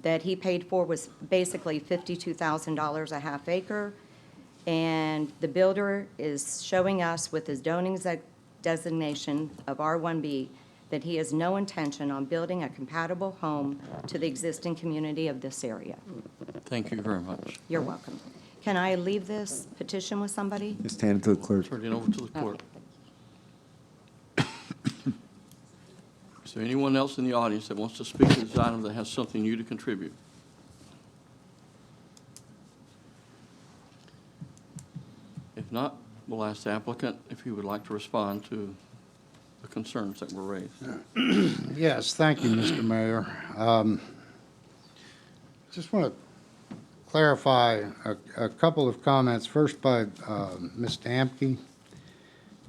that he paid for was basically $52,000 a half acre, and the builder is showing us with his zoning designation of R1B that he has no intention on building a compatible home to the existing community of this area. Thank you very much. You're welcome. Can I leave this petition with somebody? Just hand it to the clerk. Turn it over to the clerk. Is there anyone else in the audience that wants to speak to this item that has something new to contribute? If not, we'll ask the applicant if he would like to respond to the concerns that were raised. Yes, thank you, Mr. Mayor. Just want to clarify a couple of comments. First by Ms. Damke.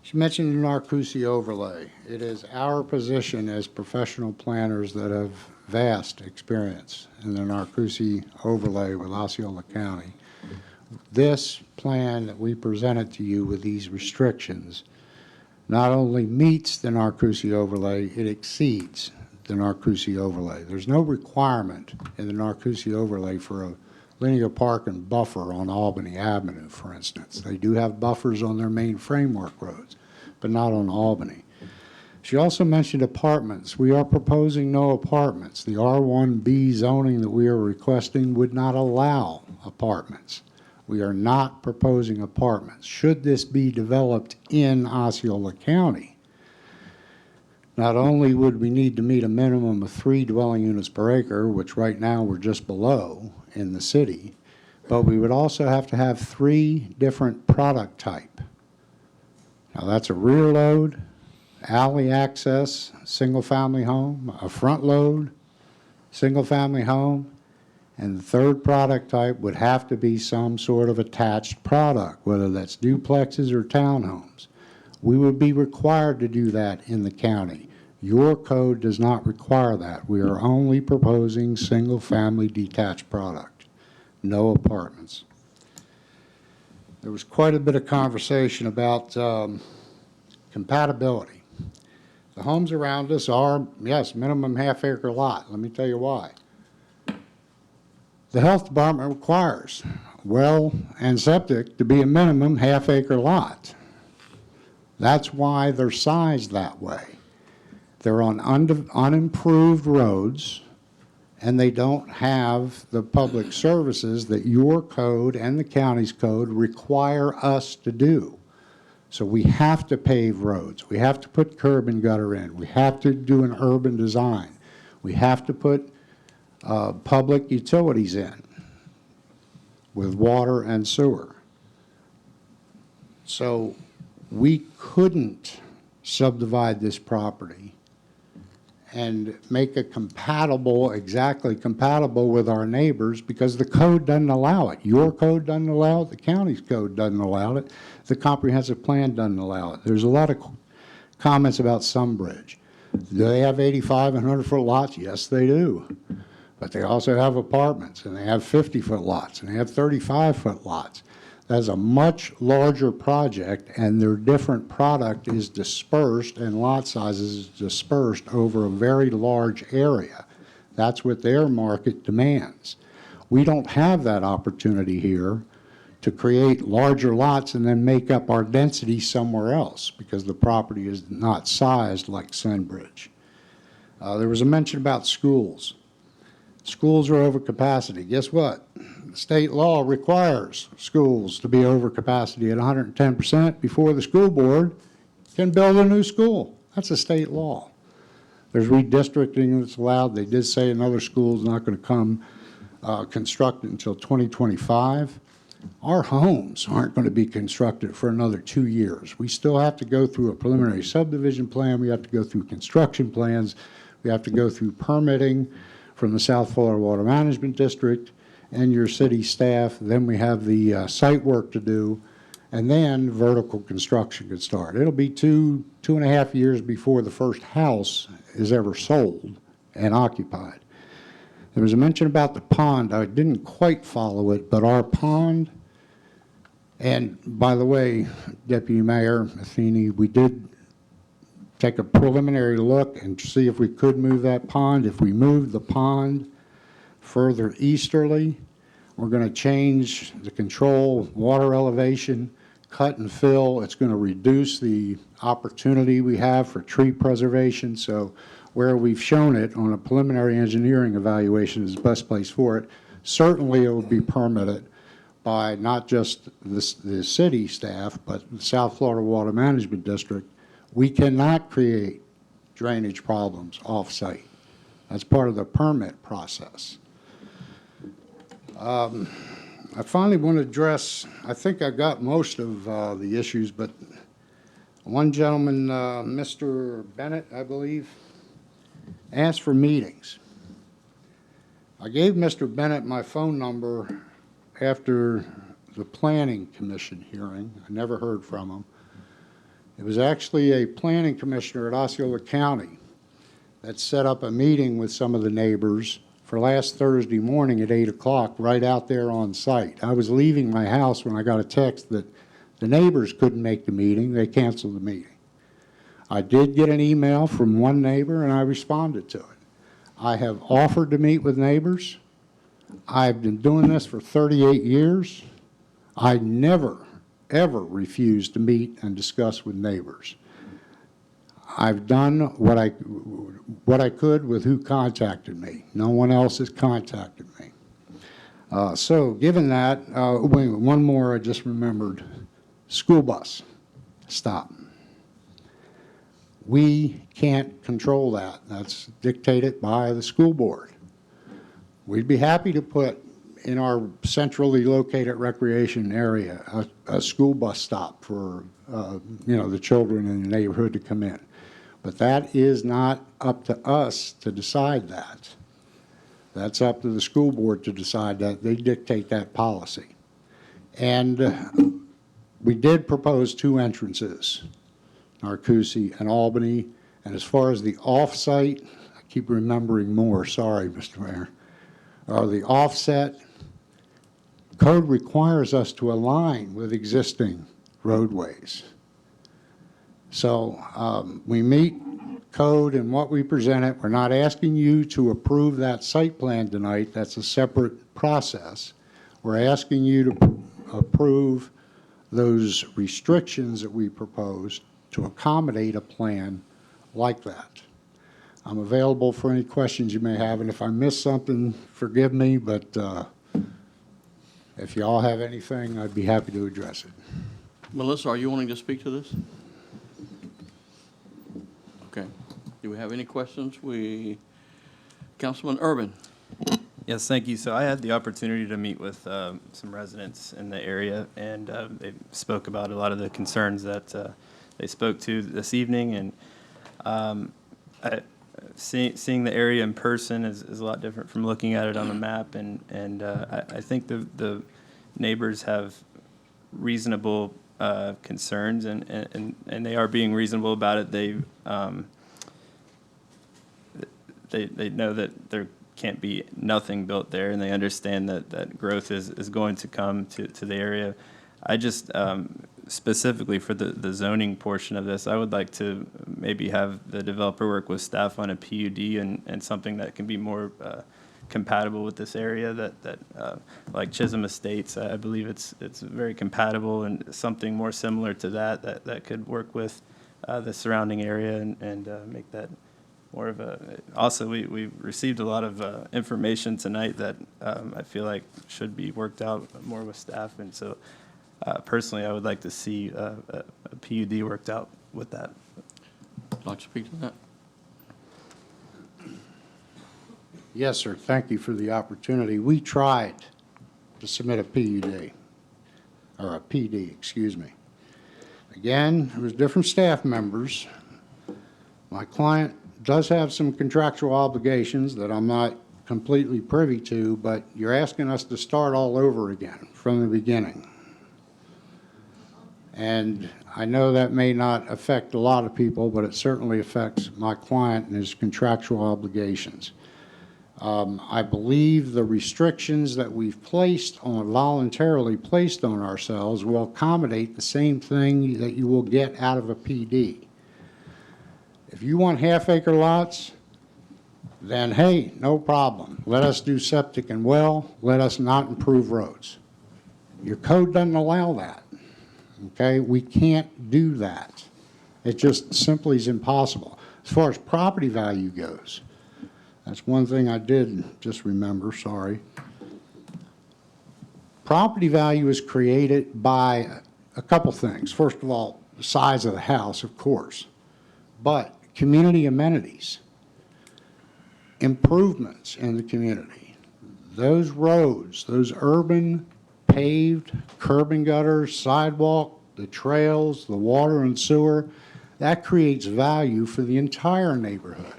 She mentioned the Narcousie overlay. It is our position as professional planners that have vast experience in the Narcousie overlay with Osceola County. This plan that we presented to you with these restrictions not only meets the Narcousie overlay, it exceeds the Narcousie overlay. There's no requirement in the Narcousie overlay for a linear park and buffer on Albany Avenue, for instance. They do have buffers on their main framework roads, but not on Albany. She also mentioned apartments. We are proposing no apartments. The R1B zoning that we are requesting would not allow apartments. We are not proposing apartments. Should this be developed in Osceola County, not only would we need to meet a minimum of 3 dwelling units per acre, which right now we're just below in the city, but we would also have to have 3 different product type. Now that's a rear load, alley access, single-family home, a front load, single-family home, and the third product type would have to be some sort of attached product, whether that's duplexes or townhomes. We would be required to do that in the county. Your code does not require that. We are only proposing single-family detached product, no apartments. There was quite a bit of conversation about compatibility. The homes around us are, yes, minimum half-acre lot. Let me tell you why. The health department requires well and septic to be a minimum half-acre lot. That's why they're sized that way. They're on unimproved roads, and they don't have the public services that your code and the county's code require us to do. So we have to pave roads. We have to put curb and gutter in. We have to do an urban design. We have to put public utilities in with water and sewer. So we couldn't subdivide this property and make it compatible, exactly compatible with our neighbors, because the code doesn't allow it. Your code doesn't allow it. The county's code doesn't allow it. The comprehensive plan doesn't allow it. There's a lot of comments about Sunbridge. Do they have 85 and 100-foot lots? Yes, they do. But they also have apartments, and they have 50-foot lots, and they have 35-foot lots. That's a much larger project, and their different product is dispersed, and lot sizes is dispersed over a very large area. That's what their market demands. We don't have that opportunity here to create larger lots and then make up our density somewhere else, because the property is not sized like Sunbridge. There was a mention about schools. Schools are over capacity. Guess what? State law requires schools to be over capacity at 110% before the school board can build a new school. That's a state law. There's redistricting that's allowed. They did say another school is not going to come constructed until 2025. Our homes aren't going to be constructed for another 2 years. We still have to go through a preliminary subdivision plan. We have to go through construction plans. We have to go through permitting from the South Florida Water Management District and your city staff. Then we have the site work to do, and then vertical construction could start. It'll be two and a half years before the first house is ever sold and occupied. There was a mention about the pond. I didn't quite follow it, but our pond, and by the way, Deputy Mayor Matheny, we did take a preliminary look and see if we could move that pond. If we move the pond further easterly, we're going to change the control water elevation, cut and fill. It's going to reduce the opportunity we have for tree preservation. So where we've shown it on a preliminary engineering evaluation is the best place for it. Certainly it will be permitted by not just the city staff, but the South Florida Water Management District. We cannot create drainage problems off-site. That's part of the permit process. I finally want to address, I think I got most of the issues, but one gentleman, Mr. Bennett, I believe, asked for meetings. I gave Mr. Bennett my phone number after the Planning Commission hearing. I never heard from them. It was actually a planning commissioner at Osceola County that set up a meeting with some of the neighbors for last Thursday morning at 8 o'clock right out there on site. I was leaving my house when I got a text that the neighbors couldn't make the meeting. They canceled the meeting. I did get an email from one neighbor, and I responded to it. I have offered to meet with neighbors. I've been doing this for 38 years. I never, ever refused to meet and discuss with neighbors. I've done what I could with who contacted me. No one else has contacted me. So given that, wait, one more I just remembered. School bus stop. We can't control that. That's dictated by the school board. We'd be happy to put in our centrally located recreation area a school bus stop for the children in the neighborhood to come in. But that is not up to us to decide that. That's up to the school board to decide that. They dictate that policy. And we did propose 2 entrances, Narcoossee and Albany. And as far as the off-site, I keep remembering more, sorry, Mr. Mayor, the offset, code requires us to align with existing roadways. So we meet code and what we presented. We're not asking you to approve that site plan tonight. That's a separate process. We're asking you to approve those restrictions that we proposed to accommodate a plan like that. I'm available for any questions you may have, and if I missed something, forgive me, but if you all have anything, I'd be happy to address it. Melissa, are you wanting to speak to this? Okay. Do we have any questions? Councilman Urban. Yes, thank you. So I had the opportunity to meet with some residents in the area, and they spoke about a lot of the concerns that they spoke to this evening. And seeing the area in person is a lot different from looking at it on the map. And I think the neighbors have reasonable concerns, and they are being reasonable about it. They know that there can't be nothing built there, and they understand that growth is going to come to the area. I just, specifically for the zoning portion of this, I would like to maybe have the developer work with staff on a PUD and something that can be more compatible with this area, that like Chisholm Estates, I believe it's very compatible, and something more similar to that could work with the surrounding area and make that more of a. Also, we received a lot of information tonight that I feel like should be worked out more with staff, and so personally, I would like to see a PUD worked out with that. Would you like to speak to that? Yes, sir. Thank you for the opportunity. We tried to submit a PUD, or a PD, excuse me. Again, it was different staff members. My client does have some contractual obligations that I'm not completely privy to, but you're asking us to start all over again from the beginning. And I know that may not affect a lot of people, but it certainly affects my client and his contractual obligations. I believe the restrictions that we've voluntarily placed on ourselves will accommodate the same thing that you will get out of a PD. If you want half-acre lots, then hey, no problem. Let us do septic and well. Let us not improve roads. Your code doesn't allow that. Okay, we can't do that. It just simply is impossible. As far as property value goes, that's one thing I did just remember, sorry. Property value is created by a couple things. First of all, the size of the house, of course, but community amenities, improvements in the community, those roads, those urban paved, curb and gutters, sidewalk, the trails, the water and sewer, that creates value for the entire neighborhood.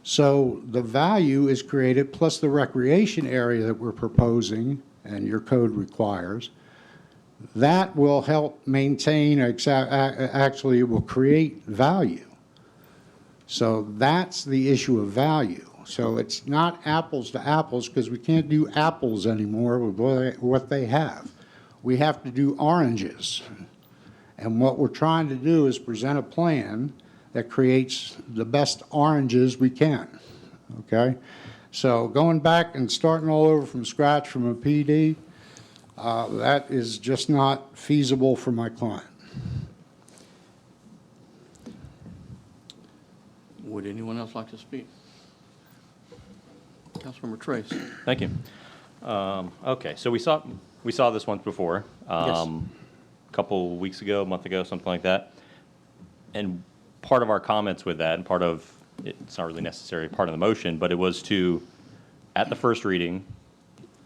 So the value is created, plus the recreation area that we're proposing and your code requires, that will help maintain, actually, it will create value. So that's the issue of value. So it's not apples to apples, because we can't do apples anymore with what they have. We have to do oranges. And what we're trying to do is present a plan that creates the best oranges we can, okay? So going back and starting all over from scratch from a PD, that is just not feasible for my client. Would anyone else like to speak? Councilmember Trace. Thank you. Okay, so we saw this once before, Yes. a couple weeks ago, a month ago, something like that. And part of our comments with that, and part of, it's not really necessary part of the motion, but it was to, at the first reading,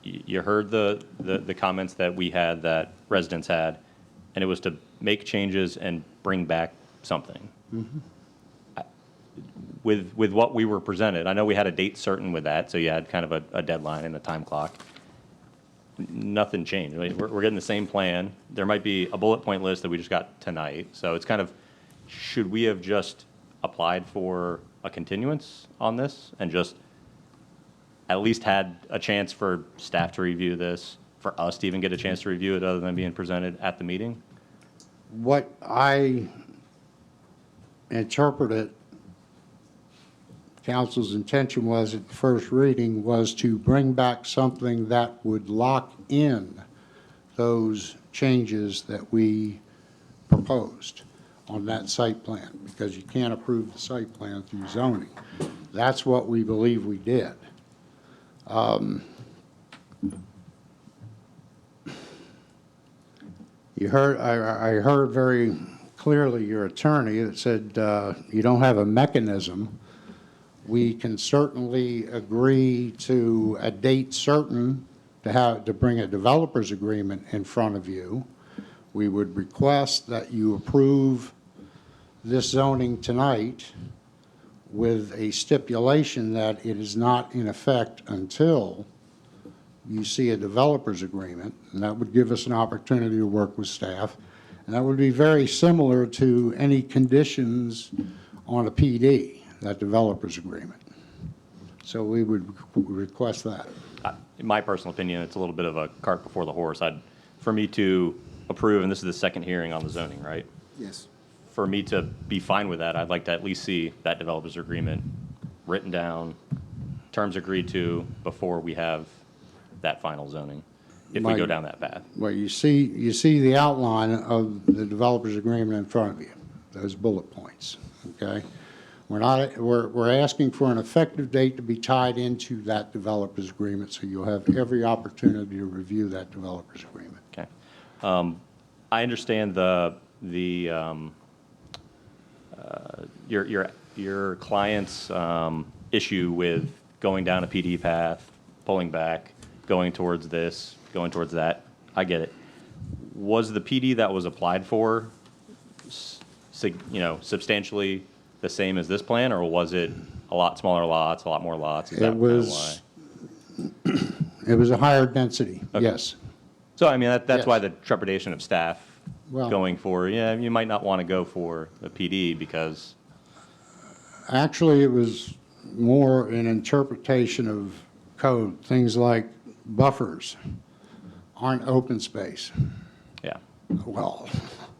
you heard the comments that we had, that residents had, and it was to make changes and bring back something. With what we were presented, I know we had a date certain with that, so you had kind of a deadline and a time clock. Nothing changed. I mean, we're getting the same plan. There might be a bullet point list that we just got tonight. So it's kind of, should we have just applied for a continuance on this and just at least had a chance for staff to review this, for us to even get a chance to review it other than being presented at the meeting? What I interpreted council's intention was at the first reading was to bring back something that would lock in those changes that we proposed on that site plan, because you can't approve the site plan through zoning. That's what we believe we did. You heard, I heard very clearly your attorney that said you don't have a mechanism. We can certainly agree to a date certain to bring a developer's agreement in front of you. We would request that you approve this zoning tonight with a stipulation that it is not in effect until you see a developer's agreement, and that would give us an opportunity to work with staff. And that would be very similar to any conditions on a PD, that developer's agreement. So we would request that. In my personal opinion, it's a little bit of a cart before the horse. For me to approve, and this is the second hearing on the zoning, right? Yes. For me to be fine with that, I'd like to at least see that developer's agreement written down, terms agreed to, before we have that final zoning, if we go down that path. Well, you see the outline of the developer's agreement in front of you, those bullet points, okay? We're asking for an effective date to be tied into that developer's agreement, so you'll have every opportunity to review that developer's agreement. Okay. I understand your client's issue with going down a PD path, pulling back, going towards this, going towards that. I get it. Was the PD that was applied for, substantially the same as this plan, or was it a lot smaller lots, a lot more lots? Is that kind of why? It was a higher density, yes. So, I mean, that's Yes. why the trepidation of staff Well- going for, you might not want to go for the PD because, Actually, it was more an interpretation of code. Things like buffers aren't open space. yeah. Well,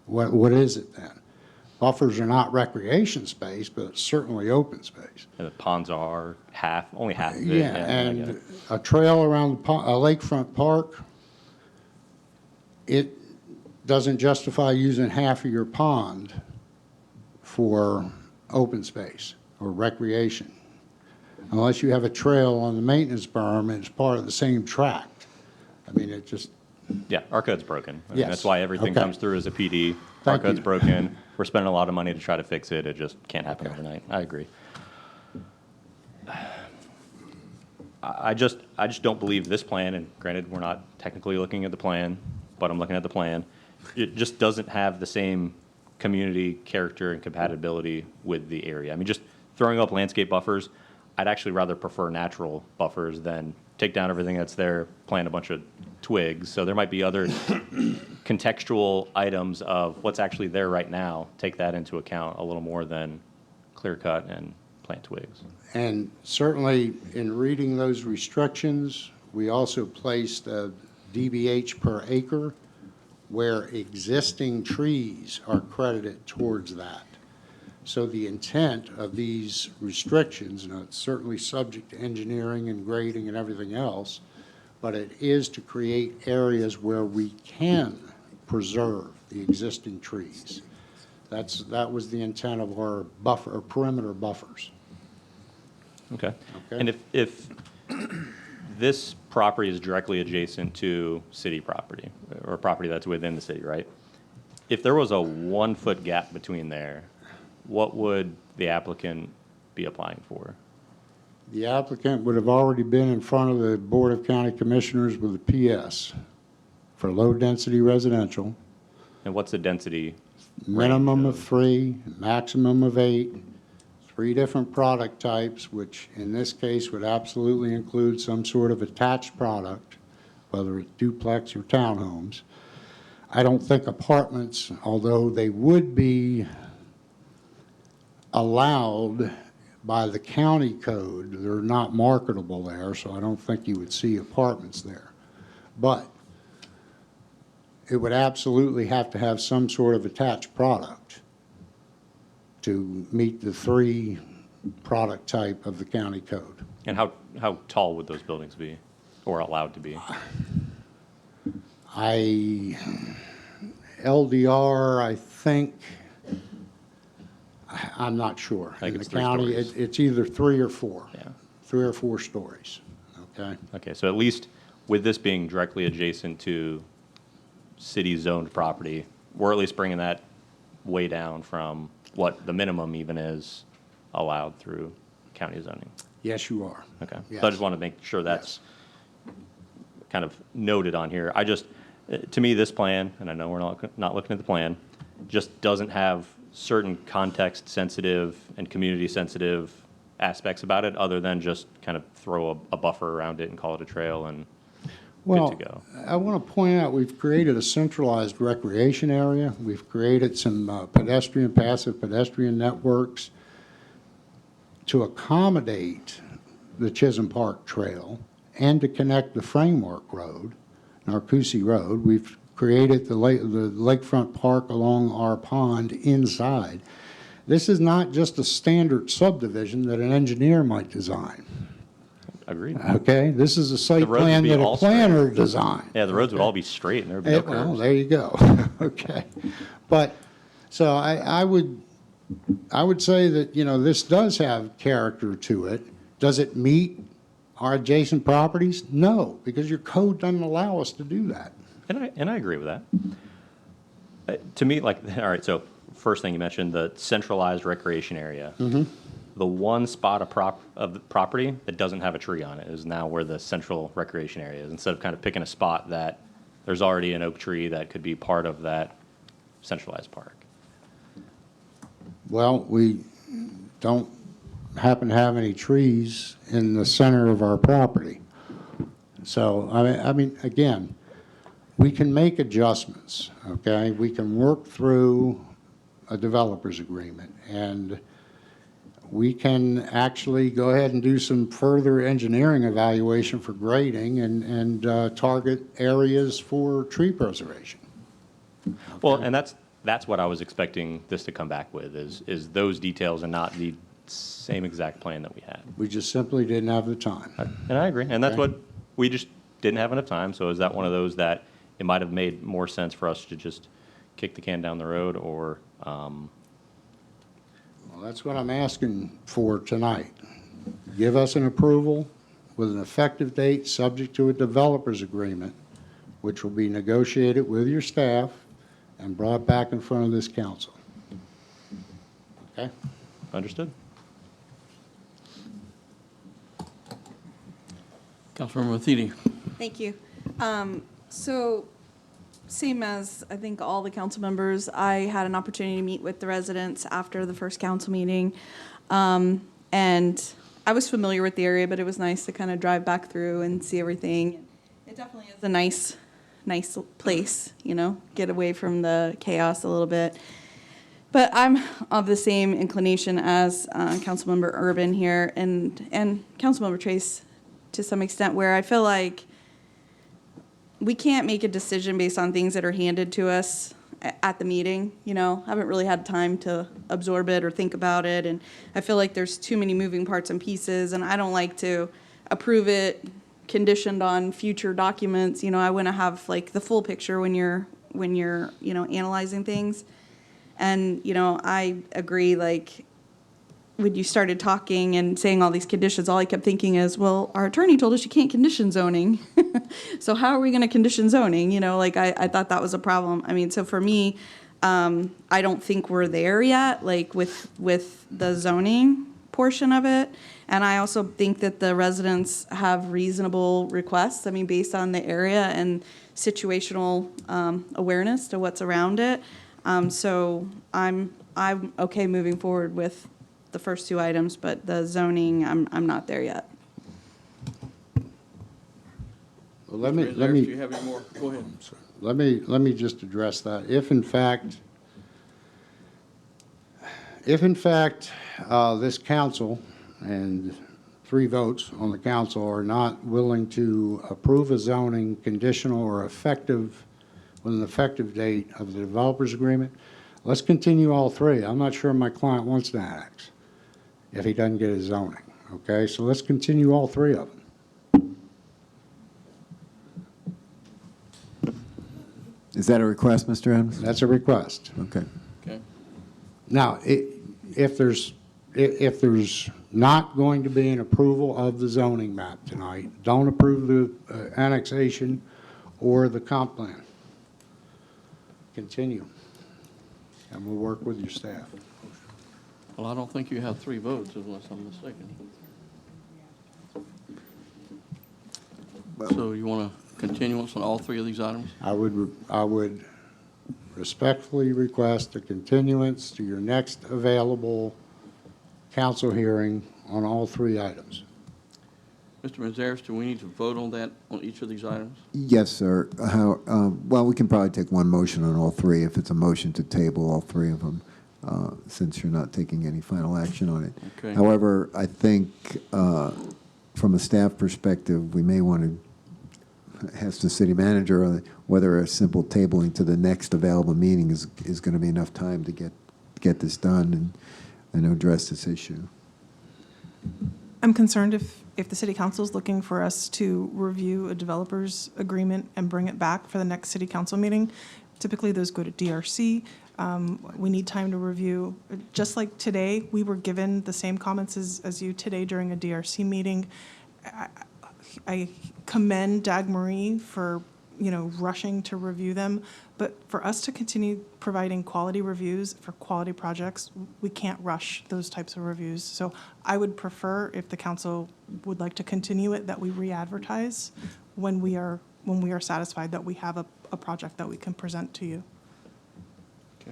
what is it then? Buffers are not recreation space, but it's certainly open space. And the ponds are only half of it. Yeah, I get and it. a trail around a lakefront park, it doesn't justify using half of your pond for open space or recreation, unless you have a trail on the maintenance berm and it's part of the same tract. I mean, it just, Yeah, our code's broken. I mean, Yes. That's why everything Okay. comes through as a PD. Our Thank code's you. broken. We're spending a lot of money to try to fix it. It just can't happen overnight. I agree. I just don't believe this plan, and granted, we're not technically looking at the plan, but I'm looking at the plan. It just doesn't have the same community character and compatibility with the area. I mean, just throwing up landscape buffers, I'd actually rather prefer natural buffers than take down everything that's there, plant a bunch of twigs. So there might be other contextual items of what's actually there right now. Take that into account a little more than clear cut and plant twigs. And certainly, in reading those restrictions, we also placed a DBH per acre where existing trees are credited towards that. So the intent of these restrictions, and it's certainly subject to engineering and grading and everything else, but it is to create areas where we can preserve the existing trees. That was the intent of our buffer, or perimeter buffers. Okay. And if this property is directly adjacent to city property, or property that's within the city, right? If there was a 1 foot gap between there, what would the applicant be applying for? The applicant would have already been in front of the Board of County Commissioners with a PS for low-density residential. And what's the density? Minimum of 3, maximum of 8, 3 different product types, which in this case would absolutely include some sort of attached product, whether it's duplex or townhomes. I don't think apartments, although they would be allowed by the county code, they're not marketable there, so I don't think you would see apartments there. But it would absolutely have to have some sort of attached product to meet the 3 product type of the county code. And how tall would those buildings be, or allowed to be? LDR, I think, I'm not sure. I think In it's the 3 county, stories. it's either 3 or 4. Yeah. 3 or 4 stories, okay? Okay, so at least with this being directly adjacent to city-zoned property, we're at least bringing that way down from what the minimum even is allowed through county zoning. Yes, you are. Okay. Yes. So I just want to make sure that's kind of noted on here. I just, to me, this plan, and I know we're not looking at the plan, just doesn't have certain context-sensitive and community-sensitive aspects about it, other than just kind of throw a buffer around it and call it a trail and Well, good to go. I want to point out, we've created a centralized recreation area. We've created some passive pedestrian networks to accommodate the Chisholm Park Trail and to connect the Framework Road, Narcoossee Road. We've created the lakefront park along our pond inside. This is not just a standard subdivision that an engineer might design. Agreed. Okay, this is a site The roads would plan be that a all straight. planner designed. Yeah, the roads would all be straight and there'd be no Well, curves. there you go. Okay. But, so I would say that, this does have character to it. Does it meet our adjacent properties? No, because your code doesn't allow us to do that. And I agree with that. To me, all right, so first thing you mentioned, the centralized recreation area. Mm-hmm. The one spot of the property that doesn't have a tree on it is now where the central recreation area is, instead of kind of picking a spot that there's already an oak tree that could be part of that centralized park. Well, we don't happen to have any trees in the center of our property. So, I mean, again, we can make adjustments, okay? We can work through a developer's agreement, and we can actually go ahead and do some further engineering evaluation for grading and target areas for tree preservation. Well, and that's what I was expecting this to come back with, is those details and not the same exact plan that we had. We just simply didn't have the time. And I agree, and that's Okay. what, we just didn't have enough time, so is that one of those that it might have made more sense for us to just kick the can down the road, or, Well, that's what I'm asking for tonight. Give us an approval with an effective date subject to a developer's agreement, which will be negotiated with your staff and brought back in front of this council. Okay? understood? Councilmember Matheny. Thank you. So, same as I think all the council members, I had an opportunity to meet with the residents after the first council meeting. And I was familiar with the area, but it was nice to kind of drive back through and see everything. It definitely is a nice place, you know, get away from the chaos a little bit. But I'm of the same inclination as Councilmember Urban here and Councilmember Trace to some extent, where I feel like we can't make a decision based on things that are handed to us at the meeting. You know, I haven't really had time to absorb it or think about it, and I feel like there's too many moving parts and pieces, and I don't like to approve it conditioned on future documents. You know, I want to have like the full picture when you're you know, analyzing things. And, you know, I agree, like, when you started talking and saying all these conditions, all I kept thinking is, well, our attorney told us you can't condition zoning. So how are we going to condition zoning? You know, like, I thought that was a problem. I mean, so for me, I don't think we're there yet, like, with the zoning portion of it. And I also think that the residents have reasonable requests, I mean, based on the area and situational awareness to what's around it. So I'm okay moving forward with the first two items, but the zoning, I'm not there yet. Well, let Mr. Manzares, do you have any more? Go ahead. Let me just address that. If in fact, this council and 3 votes on the council are not willing to approve a zoning conditional or effective with an effective date of the developers agreement, let's continue all 3. I'm not sure my client wants to annex if he doesn't get his zoning. Okay, so let's continue all 3 of them. Is that a request, Mr. Adams? That's a request. Okay. Okay. Now, if there's not going to be an approval of the zoning map tonight, don't approve the annexation or the comp plan. Continue, and we'll work with your staff. Well, I don't think you have 3 votes unless I'm mistaken. So you want a continuance on all 3 of these items? I would respectfully request a continuance to your next available council hearing on all 3 items. Mr. Manzares, do we need to vote on that, on each of these items? Yes, sir. Well, we can probably take one motion on all 3 if it's a motion to table all 3 of them, since you're not taking any final action on it. Okay. However, I think from a staff perspective, we may want to ask the city manager whether a simple tabling to the next available meeting is going to be enough time to get this done and address this issue. I'm concerned if the city council is looking for us to review a developer's agreement and bring it back for the next city council meeting. Typically, those go to DRC. We need time to review. Just like today, we were given the same comments as you today during a DRC meeting. I commend Dag Marie for, you know, rushing to review them, but for us to continue providing quality reviews for quality projects, we can't rush those types of reviews. So I would prefer, if the council would like to continue it, that we re-advertise when we are satisfied that we have a project that we can present to you. Okay.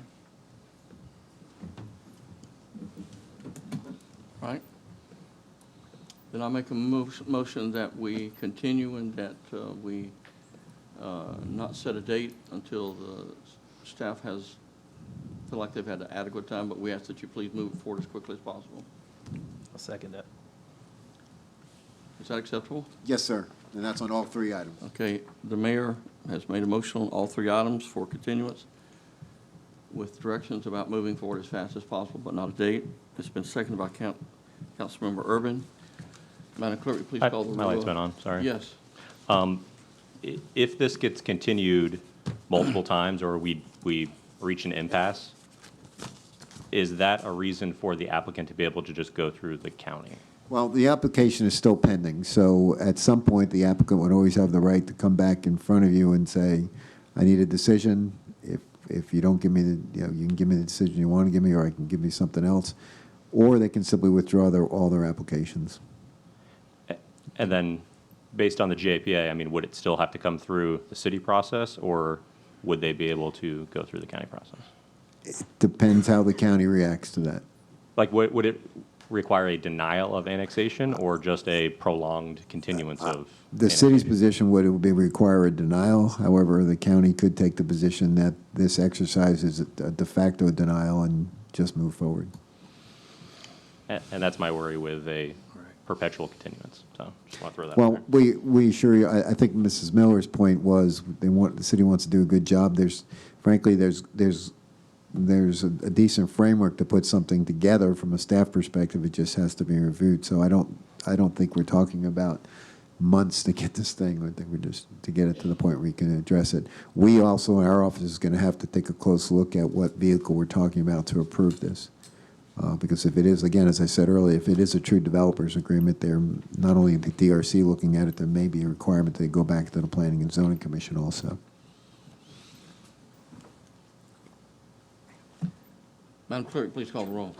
All right. Then I'll make a motion that we continue and that we not set a date until the staff feel like they've had an adequate time, but we ask that you please move it forward as quickly as possible. I'll second that. Is that acceptable? Yes, sir. And that's on all 3 items. Okay, the mayor has made a motion on all 3 items for continuance with directions about moving forward as fast as possible, but not a date. It's been seconded by Councilmember Urban. Madam Clerk, will you please call the roll? My light's been on, sorry. Yes. If this gets continued multiple times or we reach an impasse, is that a reason for the applicant to be able to just go through the county? Well, the application is still pending, so at some point, the applicant would always have the right to come back in front of you and say, I need a decision. If you don't give me you can give me the decision you want to give me, or I can give you something else. Or they can simply withdraw all their applications. And then, based on the JPA, I mean, would it still have to come through the city process, or would they be able to go through the county process? It depends how the county reacts to that. Like, would it, require a denial of annexation or just a prolonged continuance of? The city's position would be require a denial. However, the county could take the position that this exercise is a de facto denial and just move forward. And that's my worry with a perpetual continuance. So just want to throw that out Well, there. we assure you, I think Mrs. Miller's point was the city wants to do a good job. Frankly, there's a decent framework to put something together from a staff perspective. It just has to be reviewed. So I don't think we're talking about months to get this thing. I think we're just to get it to the point where we can address it. We also, in our office, is going to have to take a close look at what vehicle we're talking about to approve this. Because if it is, again, as I said earlier, if it is a true developers agreement, they're not only the DRC looking at it, there may be a requirement they go back to the Planning and Zoning Commission also. Madam Clerk, please call the roll.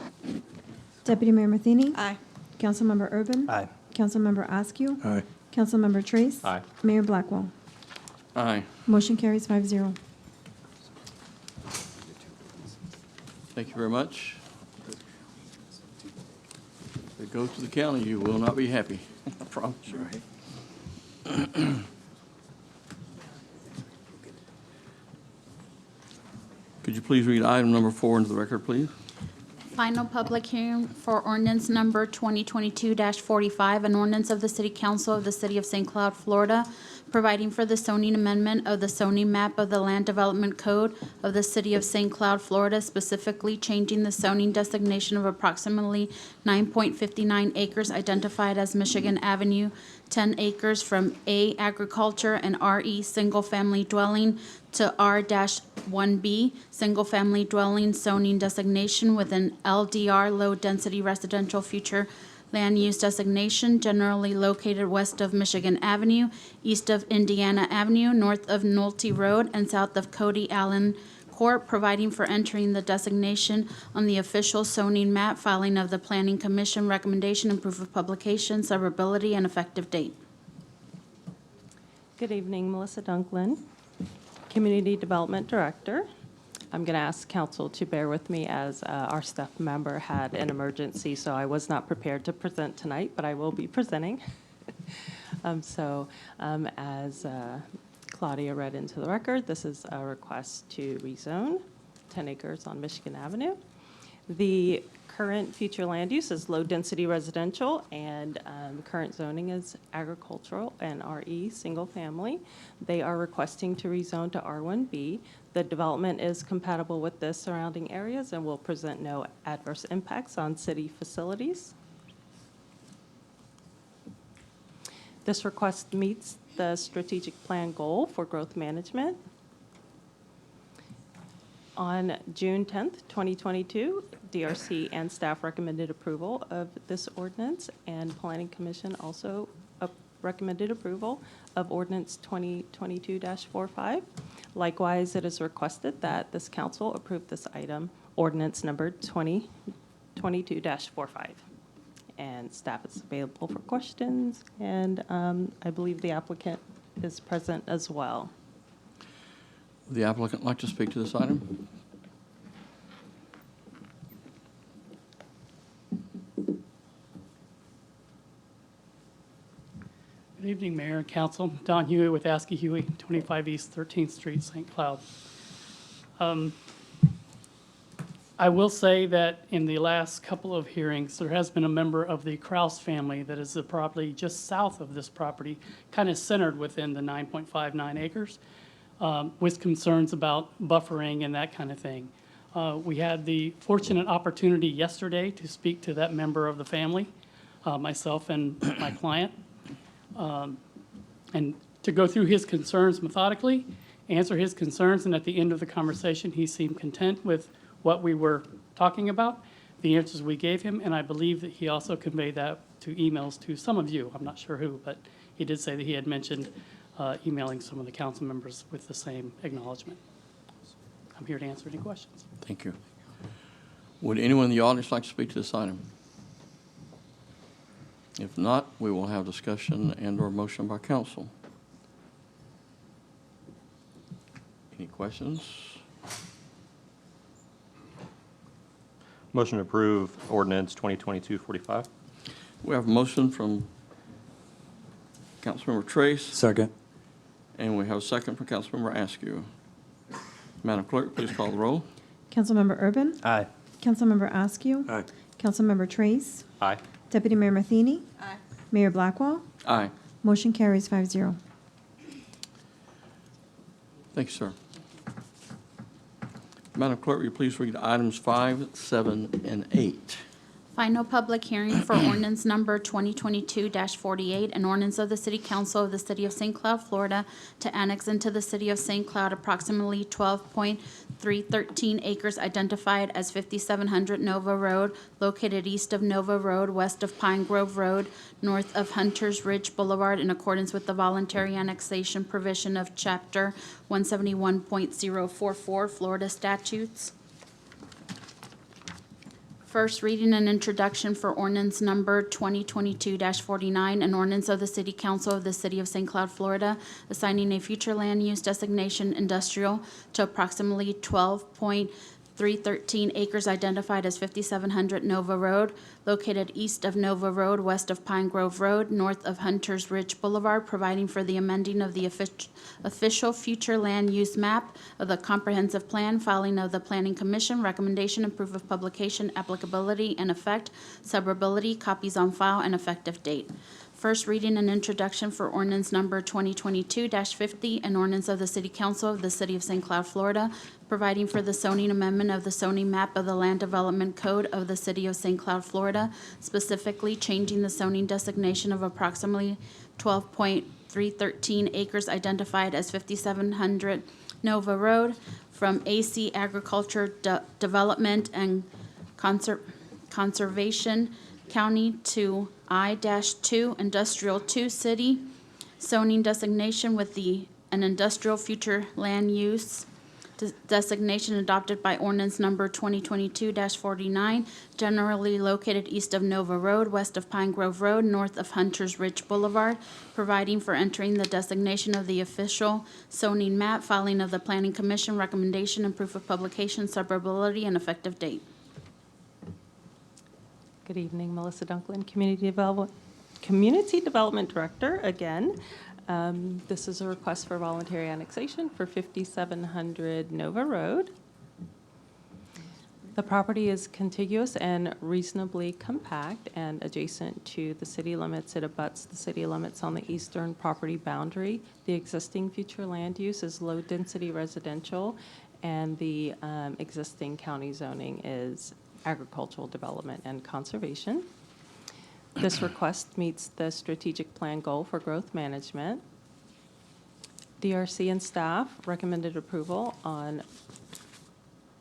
Deputy Mayor Matheny? Aye. Councilmember Urban? Aye. Councilmember Askew? Aye. Councilmember Trace? Aye. Mayor Blackwell? Aye. Motion carries 5-0. Thank you very much. If it goes to the county, you will not be happy. I promise you. Could you please read item number 4 into the record, please? Final public hearing for ordinance number 2022-45, an ordinance of the City Council of the City of St. Cloud, Florida, providing for the zoning amendment of the zoning map of the Land Development Code of the City of St. Cloud, Florida, specifically changing the zoning designation of approximately 9.59 acres identified as Michigan Avenue, 10 acres from A, agriculture, and RE, single-family dwelling, to R-1B, single-family dwelling zoning designation with an LDR, low-density residential future land use designation, generally located west of Michigan Avenue, east of Indiana Avenue, north of Nolte Road, and south of Cody Allen Court, providing for entering the designation on the official zoning map, filing of the Planning Commission recommendation and proof of publication, severability, and effective date. Good evening, Melissa Dunklin, Community Development Director. I'm going to ask council to bear with me as our staff member had an emergency, so I was not prepared to present tonight, but I will be presenting. As Claudia read into the record, this is a request to rezone 10 acres on Michigan Avenue. The current future land use is low-density residential, and current zoning is agricultural and RE, single-family. They are requesting to rezone to R1B. The development is compatible with the surrounding areas and will present no adverse impacts on city facilities. This request meets the strategic plan goal for growth management. On June 10th, 2022, DRC and staff recommended approval of this ordinance, and Planning Commission also recommended approval of ordinance 2022-45. Likewise, it is requested that this council approve this item, ordinance number 2022-45. And staff is available for questions, and I believe the applicant is present as well. Would the applicant like to speak to this item? Good evening, Mayor and Council. Don Huey with Askew Huey, 25 East 13th Street, St. Cloud. I will say that in the last couple of hearings, there has been a member of the Kraus family that is the property just south of this property, kind of centered within the 9.59 acres, with concerns about buffering and that kind of thing. We had the fortunate opportunity yesterday to speak to that member of the family, myself and my client, and to go through his concerns methodically, answer his concerns, and at the end of the conversation, he seemed content with what we were talking about, the answers we gave him, and I believe that he also conveyed that to emails to some of you. I'm not sure who, but he did say that he had mentioned emailing some of the council members with the same acknowledgement. I'm here to answer any questions. Thank you. Would anyone in the audience like to speak to this item? If not, we will have discussion and/or motion by council. Any questions? Motion to approve ordinance 2022-45. We have a motion from Councilmember Trace. Second. And we have a second from Councilmember Askew. Madam Clerk, please call the roll. Councilmember Urban. Aye. Councilmember Askew. Aye. Councilmember Trace. Aye. Deputy Mayor Matheny. Aye. Mayor Blackwell. Aye. Motion carries 5-0. Thank you, sir. Madam Clerk, will you please read items 5, 7, and 8? Final public hearing for ordinance number 2022-48, an ordinance of the City Council of the City of St. Cloud, Florida, to annex into the City of St. Cloud approximately 12.313 acres identified as 5700 Nova Road, located east of Nova Road, west of Pine Grove Road, north of Hunters Ridge Boulevard, in accordance with the voluntary annexation provision of Chapter 171.044 Florida statutes. First reading and introduction for ordinance number 2022-49, an ordinance of the City Council of the City of St. Cloud, Florida, assigning a future land use designation industrial to approximately 12.313 acres identified as 5700 Nova Road, located east of Nova Road, west of Pine Grove Road, north of Hunters Ridge Boulevard, providing for the amending of the official future land use map of the comprehensive plan, filing of the Planning Commission, recommendation and proof of publication, applicability and effect, suburbility, copies on file, and effective date. First reading and introduction for ordinance number 2022-50, an ordinance of the City Council of the City of St. Cloud, Florida, providing for the zoning amendment of the zoning map of the Land Development Code of the City of St. Cloud, Florida, specifically changing the zoning designation of approximately 12.313 acres identified as 5700 Nova Road from AC Agriculture Development and Conservation County to I-2 Industrial 2 City zoning designation with an industrial future land use designation adopted by ordinance number 2022-49, generally located east of Nova Road, west of Pine Grove Road, north of Hunters Ridge Boulevard, providing for entering the designation of the official zoning map, filing of the Planning Commission, recommendation and proof of publication, suburbility, and effective date. Good evening, Melissa Dunklin, Community Development Director again. This is a request for voluntary annexation for 5700 Nova Road. The property is contiguous and reasonably compact and adjacent to the city limits. It abuts the city limits on the eastern property boundary. The existing future land use is low-density residential, and the existing county zoning is agricultural development and conservation. This request meets the strategic plan goal for growth management. DRC and staff recommended approval on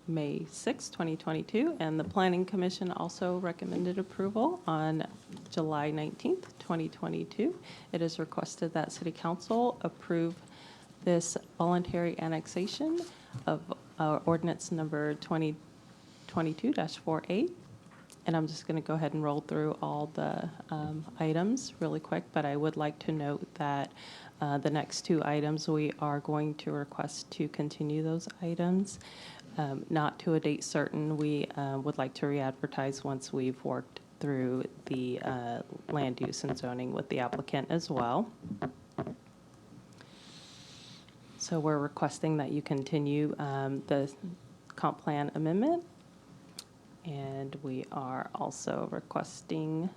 May 6, 2022, and the Planning Commission also recommended approval on July 19th, 2022. It is requested that City Council approve this voluntary annexation of ordinance number 2022-48. And I'm just going to go ahead and roll through all the items really quick, but I would like to note that the next two items, we are going to request to continue those items, not to a date certain. We would like to re-advertise once we've worked through the land use and zoning with the applicant as well. So we're requesting that you continue the comp plan amendment. And we are also requesting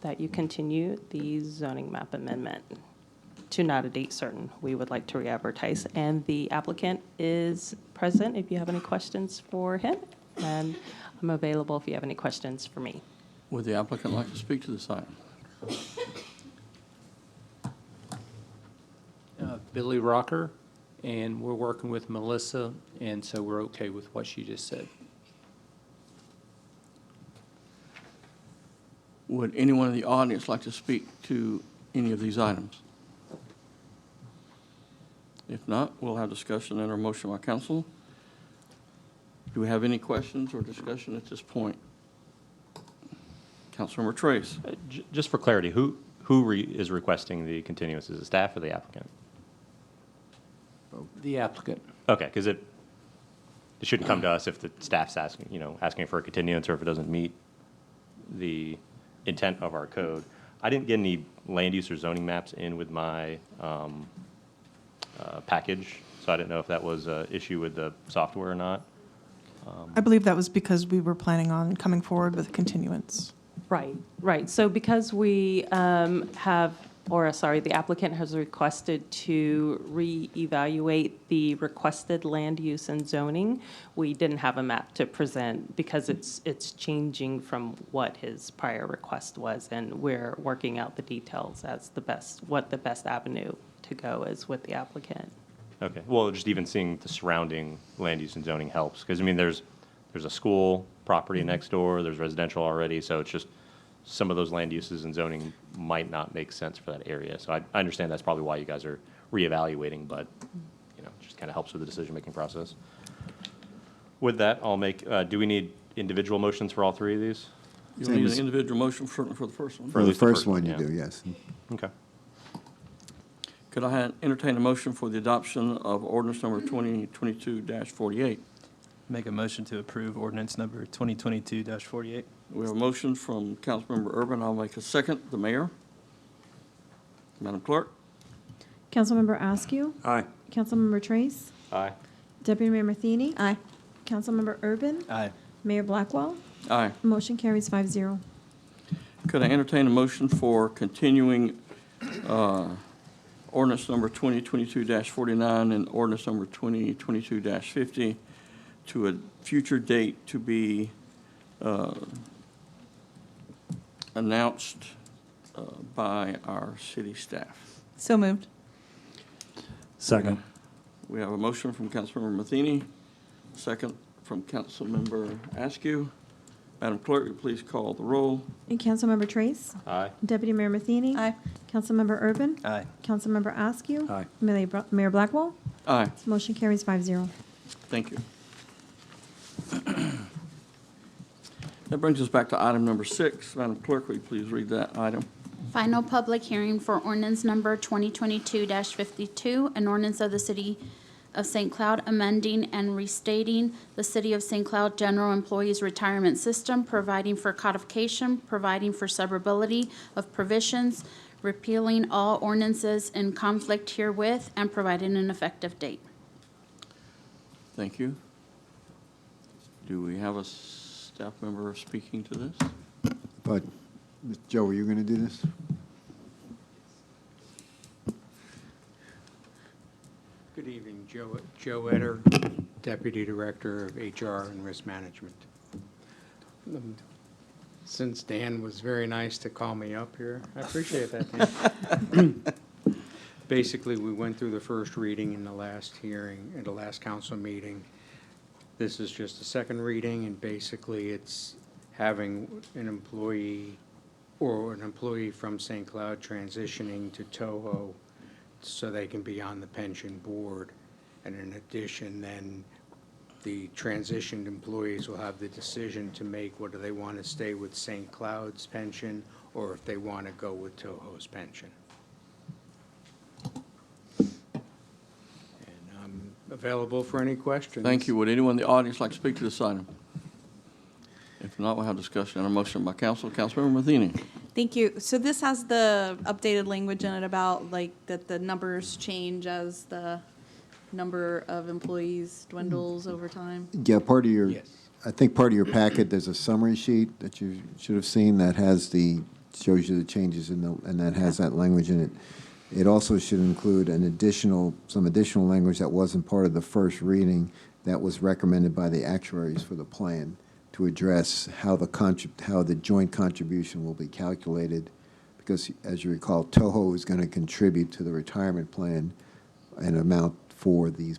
that you continue the zoning map amendment to not a date certain. We would like to re-advertise. And the applicant is present if you have any questions for him. And I'm available if you have any questions for me. Would the applicant like to speak to this item? Billy Rocker, and we're working with Melissa, and so we're okay with what she just said. Would anyone in the audience like to speak to any of these items? If not, we'll have discussion and a motion by council. Do we have any questions or discussion at this point? Councilmember Trace. Just for clarity, who is requesting the continuance? Is it staff or the applicant? The applicant. Okay, because did it shouldn't come to us if the staff's asking for a continuance or if it doesn't meet the intent of our code. I didn't get any land use or zoning maps in with my package, so I didn't know if that was an issue with the software or not. I believe that was because we were planning on coming forward with a continuance. Right, right. So because we the applicant has requested to reevaluate the requested land use and zoning, we didn't have a map to present because it's changing from what his prior request was, and we're working out the details as what the best avenue to go is with the applicant. Okay, well, just even seeing the surrounding land use and zoning helps, because, I mean, there's a school property next door, there's residential already, so it's just, some of those land uses and zoning might not make sense for that area. So I understand that's probably why you guys are reevaluating, but, just kind of helps with the decision-making process. With that, I'll make, do we need individual motions for all three of these? You need an individual motion for the first one? For For at the least first one, you yeah. do, yes. Okay. Could I entertain a motion for the adoption of ordinance number 2022-48? Make a motion to approve ordinance number 2022-48. We have a motion from Councilmember Urban. I'll make a second. The mayor. Madam Clerk? Councilmember Askew. Aye. Councilmember Trace. Aye. Deputy Mayor Matheny. Aye. Councilmember Urban. Aye. Mayor Blackwell. Aye. Motion carries 5-0. Could I entertain a motion for continuing ordinance number 2022-49 and ordinance number 2022-50 to a future date to be announced by our city staff? So moved. Second. We have a motion from Councilmember Matheny, second from Councilmember Askew. Madam Clerk, will you please call the roll? And Councilmember Trace. Aye. Deputy Mayor Matheny. Aye. Councilmember Urban. Aye. Councilmember Askew. Aye. Mayor Blackwell. Aye. Motion carries 5-0. Thank you. That brings us back to item number 6. Madam Clerk, will you please read that item? Final public hearing for ordinance number 2022-52, an ordinance of the City of St. Cloud amending and restating the City of St. Cloud General Employees Retirement System, providing for codification, providing for severability of provisions, repealing all ordinances in conflict herewith, and providing an effective date. Thank you. Do we have a staff member speaking to this? But, Joe, are you going to do this? Good evening, Joe Etter, Deputy Director of HR and Risk Management. Since Dan was very nice to call me up here, I appreciate that, Dan. Basically, we went through the first reading in the last hearing, in the last council meeting. This is just a second reading, and basically it's having an employee or an employee from St. Cloud transitioning to Toho so they can be on the pension board. And in addition, then the transitioned employees will have the decision to make whether they want to stay with St. Cloud's pension or if they want to go with Toho's pension. And I'm available for any questions. Thank you. Would anyone in the audience like to speak to this item? If not, we'll have discussion and a motion by council. Councilmember Matheny. Thank you. So this has the updated language in it about that the numbers change as the number of employees dwindles over time. Yeah, part of your, Yes. I think part of your packet, there's a summary sheet that you should have seen that has shows you the changes and that has that language in it. It also should include some additional language that wasn't part of the first reading that was recommended by the actuaries for the plan to address how the joint contribution will be calculated, because as you recall, Toho is going to contribute to the retirement plan an amount for the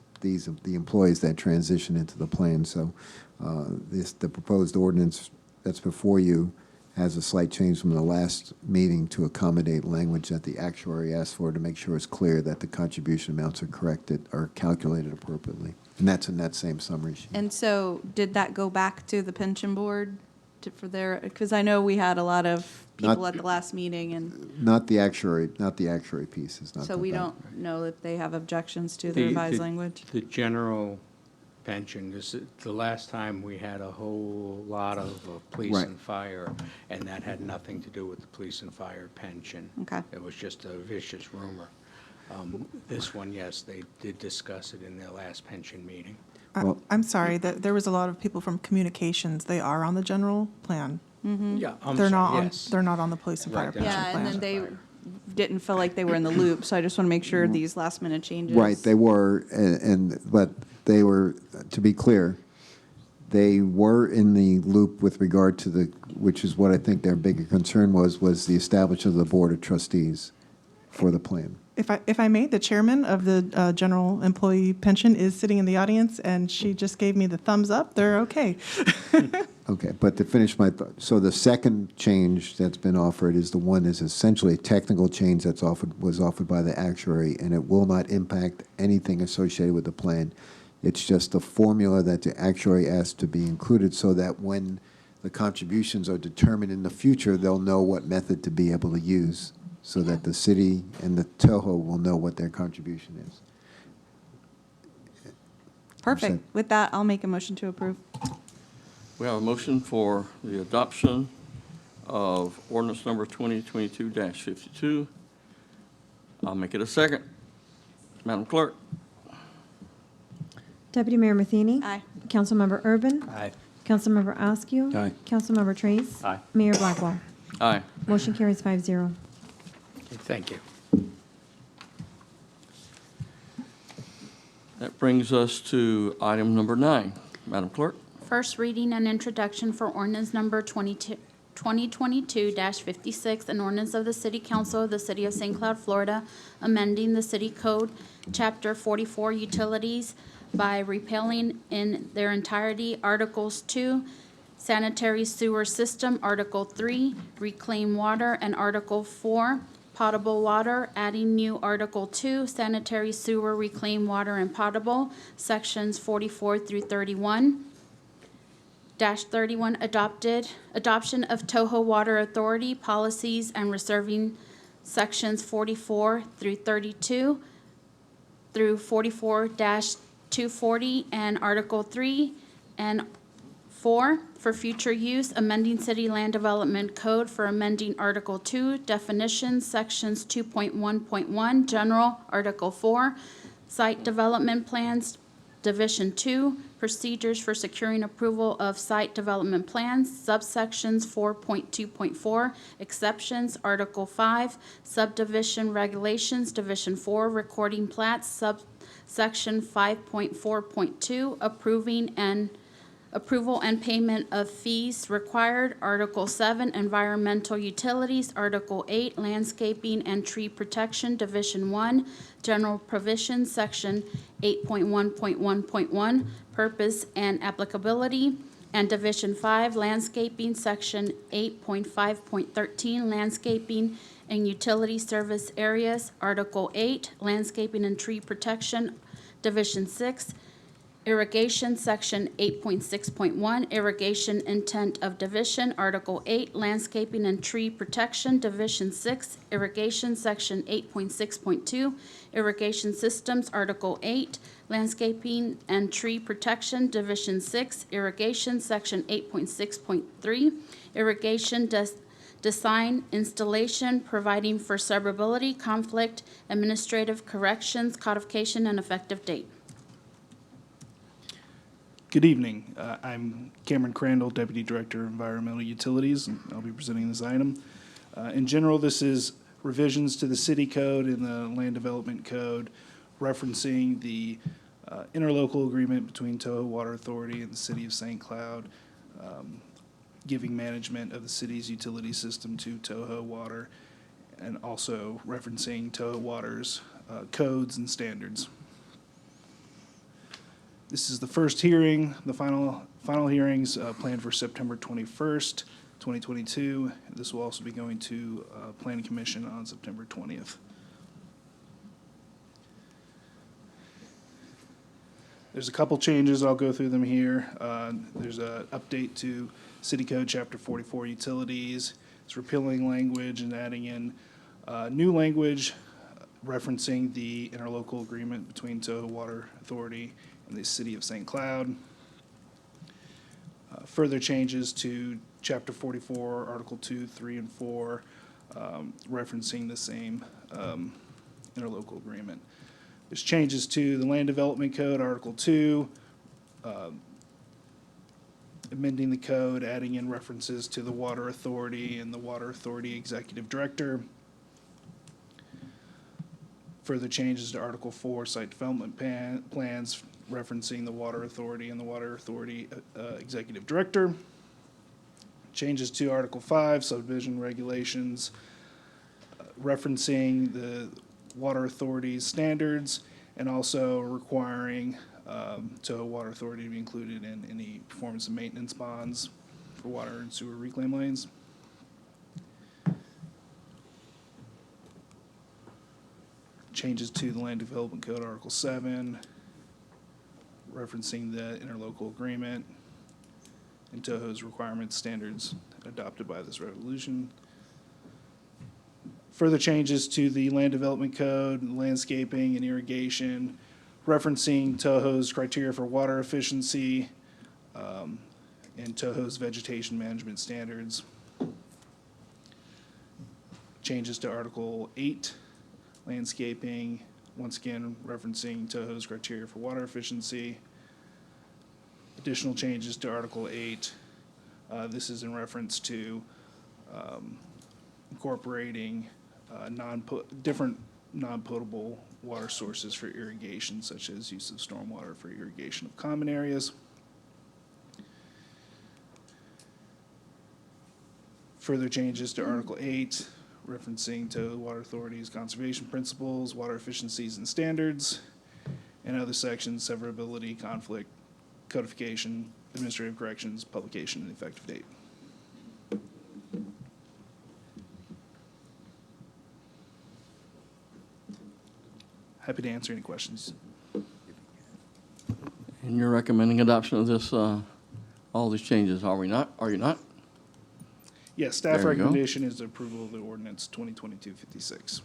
employees that transition into the plan. So the proposed ordinance that's before you has a slight change from the last meeting to accommodate language that the actuary asked for to make sure it's clear that the contribution amounts are corrected or calculated appropriately. And that's in that same summary sheet. And so did that go back to the pension board for their, because I know we had a lot of people at the last meeting and Not the actuary piece is not. so we that. don't know if they have objections to the revised language. The general pension. The last time we had a whole lot of police Right. and fire, and that had nothing to do with the police and fire pension. Okay. It was just a vicious rumor. This one, yes, they did discuss it in their last pension meeting. I'm sorry, that there was a lot of people from communications. They are on the general plan. Yeah, I'm They're sorry, not on, yes. they're not on the police and fire Right, pension Yeah, plan. and then they didn't feel like they were in the loop, so I just want to make sure these last minute changes. Right, they were, but they were, to be clear, they were in the loop with regard to which is what I think their bigger concern was the establishment of the Board of Trustees for the plan. If I may, the chairman of the general employee pension is sitting in the audience, and she just gave me the thumbs up. They're okay. Okay, but to finish my thought, so the second change that's been offered is the one that's essentially a technical change was offered by the actuary, and it will not impact anything associated with the plan. It's just the formula that the actuary asked to be included so that when the contributions are determined in the future, they'll know what method to be able to use so that the city and the TOHO will know what their contribution is. Perfect. With that, I'll make a motion to approve. We have a motion for the adoption of ordinance number 2022-52. I'll make it a second. Madam Clerk? Deputy Mayor Matheny? Aye. Councilmember Urban? Aye. Councilmember Askew? Aye. Councilmember Trace? Aye. Mayor Blackwell? Aye. Motion carries 5-0. Thank you. That brings us to item number 9. Madam Clerk? First reading and introduction for ordinance number 2022-56, an ordinance of the City Council of the City of St. Cloud, Florida, amending the City Code, Chapter 44, Utilities, by repealing in their entirety Articles 2, Sanitary Sewer System, Article 3, Reclaim Water, and Article 4, Potable Water, adding new Article 2, Sanitary Sewer, Reclaim Water, and Potable, Sections 44 through 31. -31 adoption of Toho Water Authority policies and reserving sections 44 through 32 through 44-240 and Article 3 and 4 for future use, amending City Land Development Code for amending Article 2, definitions, sections 2.1.1, general, Article 4, site development plans, Division 2, procedures for securing approval of site development plans, subsections 4.2.4, exceptions, Article 5, subdivision regulations, Division 4, recording plats, subsection 5.4.2, approval and payment of fees required, Article 7, environmental utilities, Article 8, landscaping and tree protection, Division 1, general provisions, Section 8.1.1.1, purpose and applicability, and Division 5, landscaping, Section 8.5.13, landscaping and utility service areas, Article 8, landscaping and tree protection, Division 6, irrigation, Section 8.6.1, irrigation intent of division, Article 8, landscaping and tree protection, Division 6, irrigation, Section 8.6.2, irrigation systems, Article 8, landscaping and tree protection, Division 6, irrigation, Section 8.6.3, irrigation design, installation, providing for suburbility, conflict, administrative corrections, codification, and effective date. Good evening. I'm Cameron Crandall, Deputy Director of Environmental Utilities, and I'll be presenting this item. In general, this is revisions to the City Code and the Land Development Code referencing the interlocal agreement between Toho Water Authority and the City of St. Cloud, giving management of the city's utility system to Toho Water, and also referencing Toho Water's codes and standards. This is the first hearing. The final hearings planned for September 21st, 2022. This will also be going to Planning Commission on September 20th. There's a couple changes. I'll go through them here. There's an update to City Code Chapter 44 Utilities. It's repealing language and adding in new language referencing the interlocal agreement between Toho Water Authority and the City of St. Cloud. Further changes to Chapter 44, Article 2, 3, and 4, referencing the same interlocal agreement. There's changes to the Land Development Code, Article 2, amending the code, adding in references to the Water Authority and the Water Authority Executive Director. Further changes to Article 4, Site Development Plans, referencing the Water Authority and the Water Authority Executive Director. Changes to Article 5, Subdivision Regulations, referencing the Water Authority's standards and also requiring Toho Water Authority to be included in any performance and maintenance bonds for water and sewer reclaim lanes. Changes to the Land Development Code, Article 7, referencing the interlocal agreement and Toho's requirements, standards adopted by this resolution. Further changes to the Land Development Code, landscaping and irrigation, referencing Toho's criteria for water efficiency and Toho's vegetation management standards. Changes to Article 8, landscaping, once again referencing Toho's criteria for water efficiency. Additional changes to Article 8. This is in reference to incorporating different non-potable water sources for irrigation, such as use of stormwater for irrigation of common areas. Further changes to Article 8, referencing to the Water Authority's conservation principles, water efficiencies and standards, and other sections, severability, conflict, codification, administrative corrections, publication, and effective date. Happy to answer any questions. And you're recommending adoption of this, all these changes, are we not? Are you not? Yes, staff There you go. recommendation is approval of the ordinance 2022-56.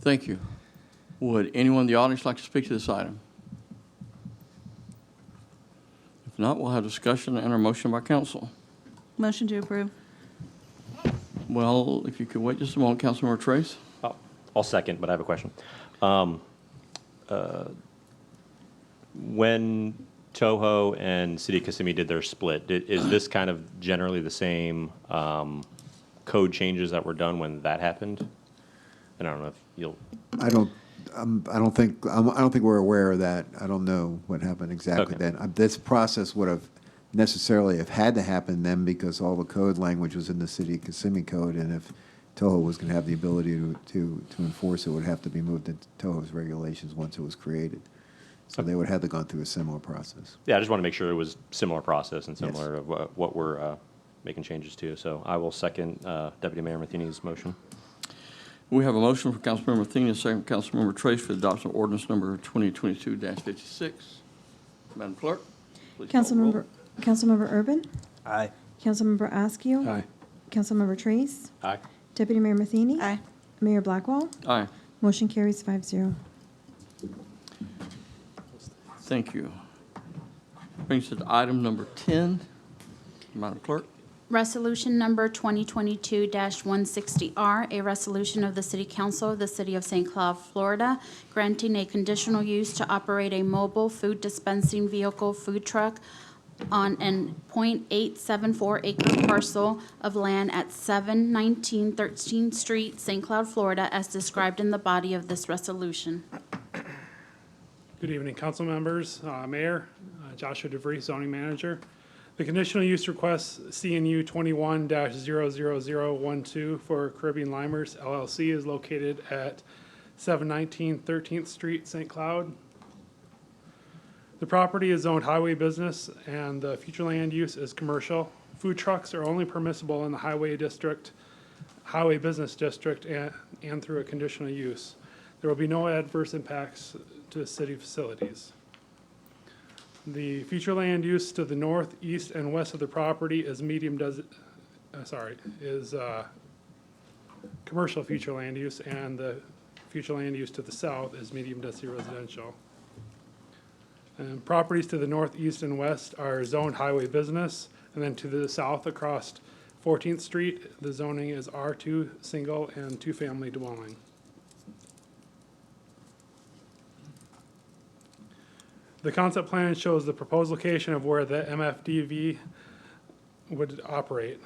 Thank you. Would anyone in the audience like to speak to this item? If not, we'll have discussion and a motion by council. Motion to approve. Well, if you could wait just a moment, Councilmember Trace. I'll second, but I have a question. When Toho and City of Kissimmee did their split, is this kind of generally the same code changes that were done when that happened? And I don't know if you'll. I don't think we're aware of that. I don't know what happened exactly Okay. then. This process would have necessarily have had to happen then because all the code language was in the City of Kissimmee code, and if Toho was going to have the ability to enforce it, would have to be moved into Toho's regulations once it was created. So they would have to gone through a similar process. Yeah, I just want to make sure it was similar process and Yes. similar of what we're making changes to. So I will second Deputy Mayor Matheny's motion. We have a motion for Councilmember Matheny, a second from Councilmember Trace for the adoption of ordinance number 2022-56. Madam Clerk, please call the roll. Councilmember Urban? Aye. Councilmember Askew? Aye. Councilmember Trace? Aye. Deputy Mayor Matheny? Aye. Mayor Blackwell? Aye. Motion carries 5-0. Thank you. Brings us to item number 10. Madam Clerk. Resolution number 2022-160R, a resolution of the City Council of the City of St. Cloud, Florida, granting a conditional use to operate a mobile food dispensing vehicle food truck on an .874 acre parcel of land at 719 13th Street, St. Cloud, Florida, as described in the body of this resolution. Good evening, council members, Mayor, Joshua DeVries, zoning manager. The conditional use request CNU 21-00012 for Caribbean Limers LLC is located at 719 13th Street, St. Cloud. The property is zoned highway business and the future land use is commercial. Food trucks are only permissible in the highway district, highway business district, and through a conditional use. There will be no adverse impacts to city facilities. The future land use to the north, east, and west of the property is commercial future land use, and the future land use to the south is medium-density residential. And properties to the north, east, and west are zoned highway business, and then to the south across 14th Street, the zoning is R2 single and two-family dwelling. The concept plan shows the proposed location of where the MFDV would operate,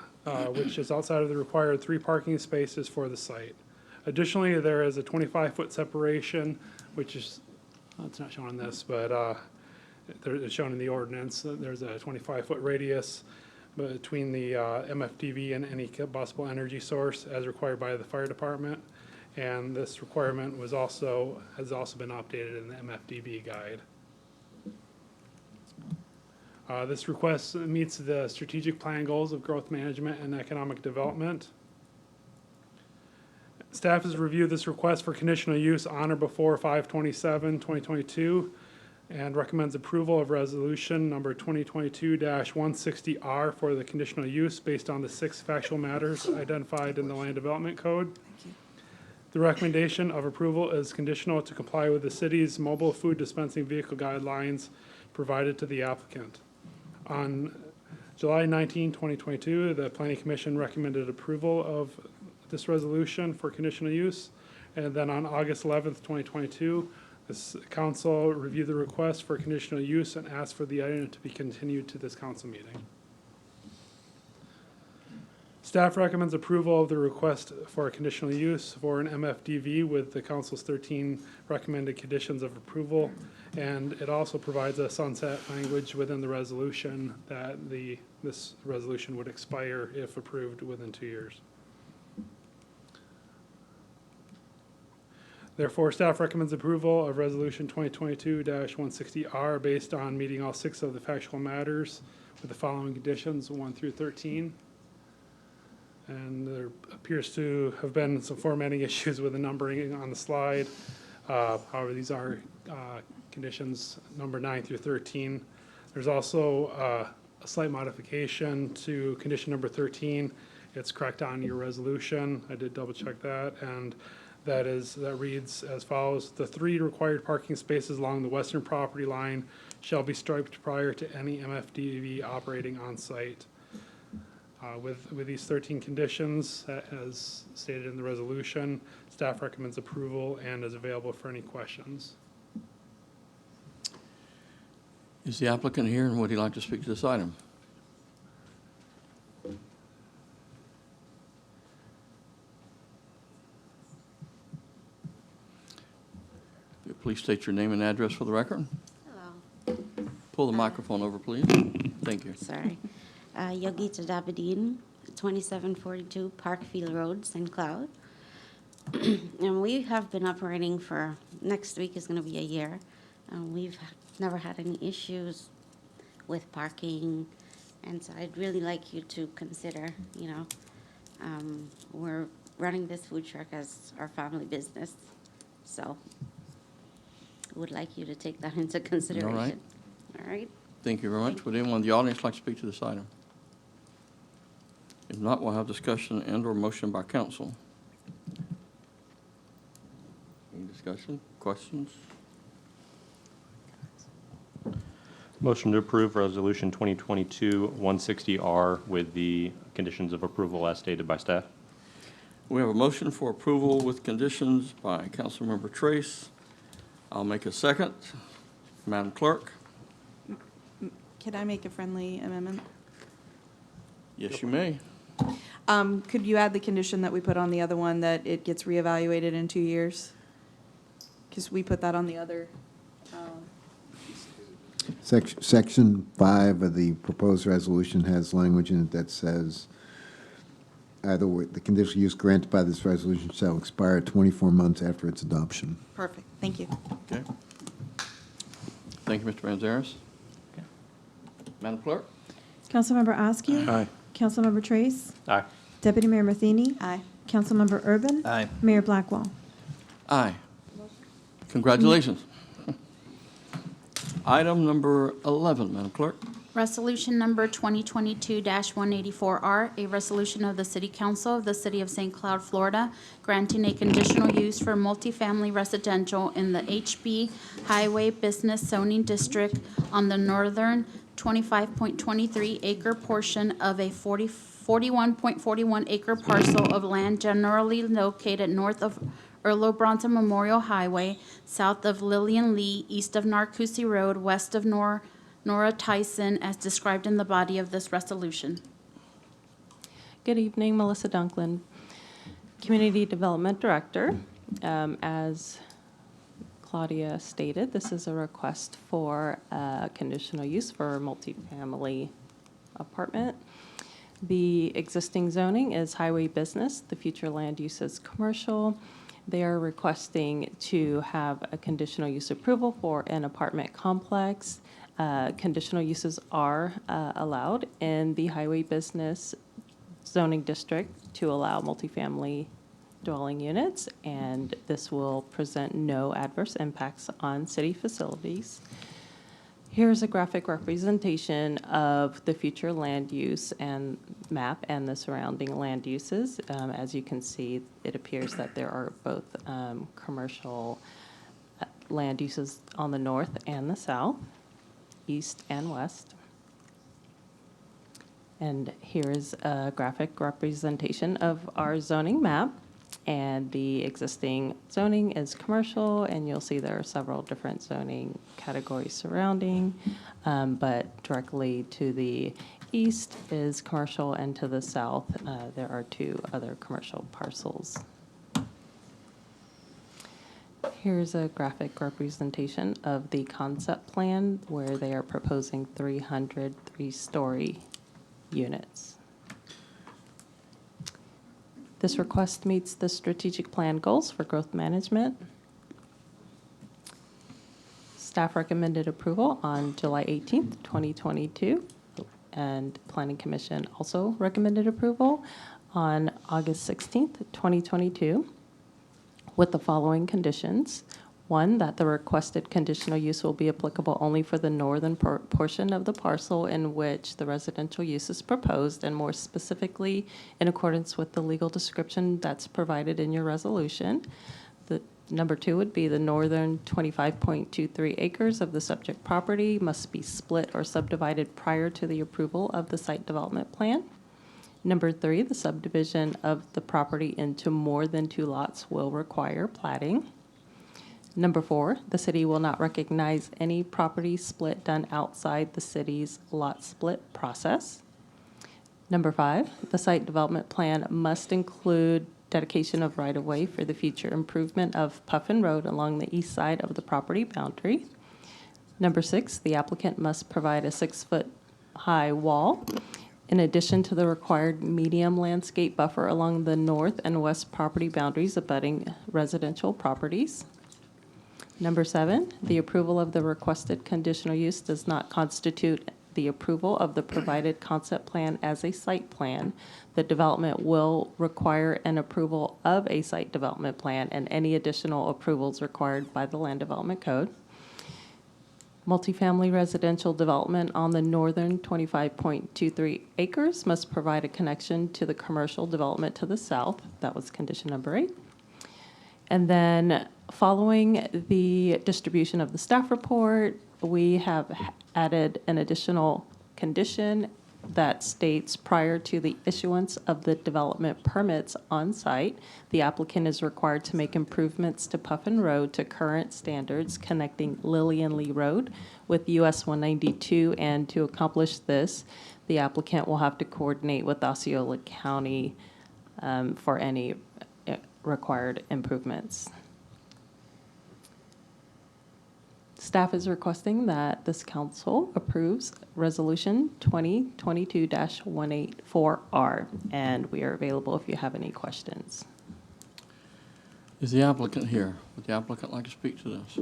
which is outside of the required 3 parking spaces for the site. Additionally, there is a 25-foot separation, which is, it's not shown on this, but it's shown in the ordinance. There's a 25-foot radius between the MFDV and any combustible energy source as required by the fire department. And this requirement has also been updated in the MFDV guide. This request meets the strategic plan goals of growth management and economic development. Staff has reviewed this request for conditional use on or before 5/27/2022 and recommends approval of resolution number 2022-160R for the conditional use based on the 6 factual matters identified in the Land Development Code. The recommendation of approval is conditional to comply with the city's mobile food dispensing vehicle guidelines provided to the applicant. On July 19, 2022, the Planning Commission recommended approval of this resolution for conditional use. And then on August 11th, 2022, this council reviewed the request for conditional use and asked for the item to be continued to this council meeting. Staff recommends approval of the request for a conditional use for an MFDV with the council's 13 recommended conditions of approval. And it also provides a sunset language within the resolution that this resolution would expire if approved within 2 years. Therefore, staff recommends approval of resolution 2022-160R based on meeting all 6 of the factual matters with the following conditions, 1 through 13. And there appears to have been some formatting issues with the numbering on the slide. However, these are conditions number 9 through 13. There's also a slight modification to condition number 13. It's correct on your resolution. I did double check that, and that reads as follows: the 3 required parking spaces along the western property line shall be striped prior to any MFDV operating on site. With these 13 conditions, as stated in the resolution, staff recommends approval and is available for any questions. Is the applicant here, and would he like to speak to this item? Please state your name and address for the record. Hello. Pull the microphone over, please. Thank you. Sorry. Yogita Dabadin, 2742 Parkfield Road, St. Cloud. And we have been operating for, next week is going to be a year. We've never had any issues with parking. And so I'd really like you to consider, we're running this food truck as our family business. So would like you to take that into consideration. All right. Thank you very much. Would anyone in the audience like to speak to this item? If not, we'll have discussion and/or motion by council. Any discussion, questions? Motion to approve Resolution 2022-160R with the conditions of approval as stated by staff. We have a motion for approval with conditions by Councilmember Trace. I'll make a second. Madam Clerk? Could I make a friendly amendment? Yes, you may. Could you add the condition that we put on the other one, that it gets reevaluated in 2 years? Because we put that on the other. Section 5 of the proposed resolution has language in it that says, either way, the conditional use granted by this resolution shall expire 24 months after its adoption. Perfect. Thank you. Okay. Thank you, Mr. Manzares. Okay. Madam Clerk? Councilmember Askew? Aye. Councilmember Trace? Aye. Deputy Mayor Matheny? Aye. Councilmember Urban? Aye. Mayor Blackwell? Aye. Congratulations. Item number 11, Madam Clerk. Resolution number 2022-184R, a resolution of the City Council of the City of St. Cloud, Florida, granting a conditional use for multifamily residential in the HB Highway Business Zoning District on the northern 25.23 acre portion of a 41.41 acre parcel of land generally located north of Earl Bronson Memorial Highway, south of Lillian Lee, east of Narcousie Road, west of Nora Tyson, as described in the body of this resolution. Good evening, Melissa Dunklin, Community Development Director. As Claudia stated, this is a request for conditional use for a multifamily apartment. The existing zoning is highway business. The future land use is commercial. They are requesting to have a conditional use approval for an apartment complex. Conditional uses are allowed in the highway business zoning district to allow multifamily dwelling units, and this will present no adverse impacts on city facilities. Here's a graphic representation of the future land use and map and the surrounding land uses. As you can see, it appears that there are both commercial land uses on the north and the south, east and west. And here is a graphic representation of our zoning map. And the existing zoning is commercial, and you'll see there are several different zoning categories surrounding, but directly to the east is commercial, and to the south there are two other commercial parcels. Here's a graphic representation of the concept plan where they are proposing 300 three-story units. This request meets the strategic plan goals for growth management. Staff recommended approval on July 18th, 2022, and Planning Commission also recommended approval on August 16th, 2022, with the following conditions. One, that the requested conditional use will be applicable only for the northern portion of the parcel in which the residential use is proposed, and more specifically in accordance with the legal description that's provided in your resolution. The number two would be the northern 25.23 acres of the subject property must be split or subdivided prior to the approval of the site development plan. Number three, the subdivision of the property into more than 2 lots will require platting. Number four, the city will not recognize any property split done outside the city's lot split process. Number five, the site development plan must include dedication of right-of-way for the future improvement of Puffin Road along the east side of the property boundary. Number six, the applicant must provide a 6-foot-high wall in addition to the required medium landscape buffer along the north and west property boundaries abutting residential properties. Number seven, the approval of the requested conditional use does not constitute the approval of the provided concept plan as a site plan. The development will require an approval of a site development plan and any additional approvals required by the Land Development Code. Multifamily residential development on the northern 25.23 acres must provide a connection to the commercial development to the south. That was condition number 8. And then following the distribution of the staff report, we have added an additional condition that states prior to the issuance of the development permits on site, the applicant is required to make improvements to Puffin Road to current standards connecting Lillian Lee Road with US 192. And to accomplish this, the applicant will have to coordinate with Osceola County for any required improvements. Staff is requesting that this council approves Resolution 2022-184R, and we are available if you have any questions. Is the applicant here? Would the applicant like to speak to this?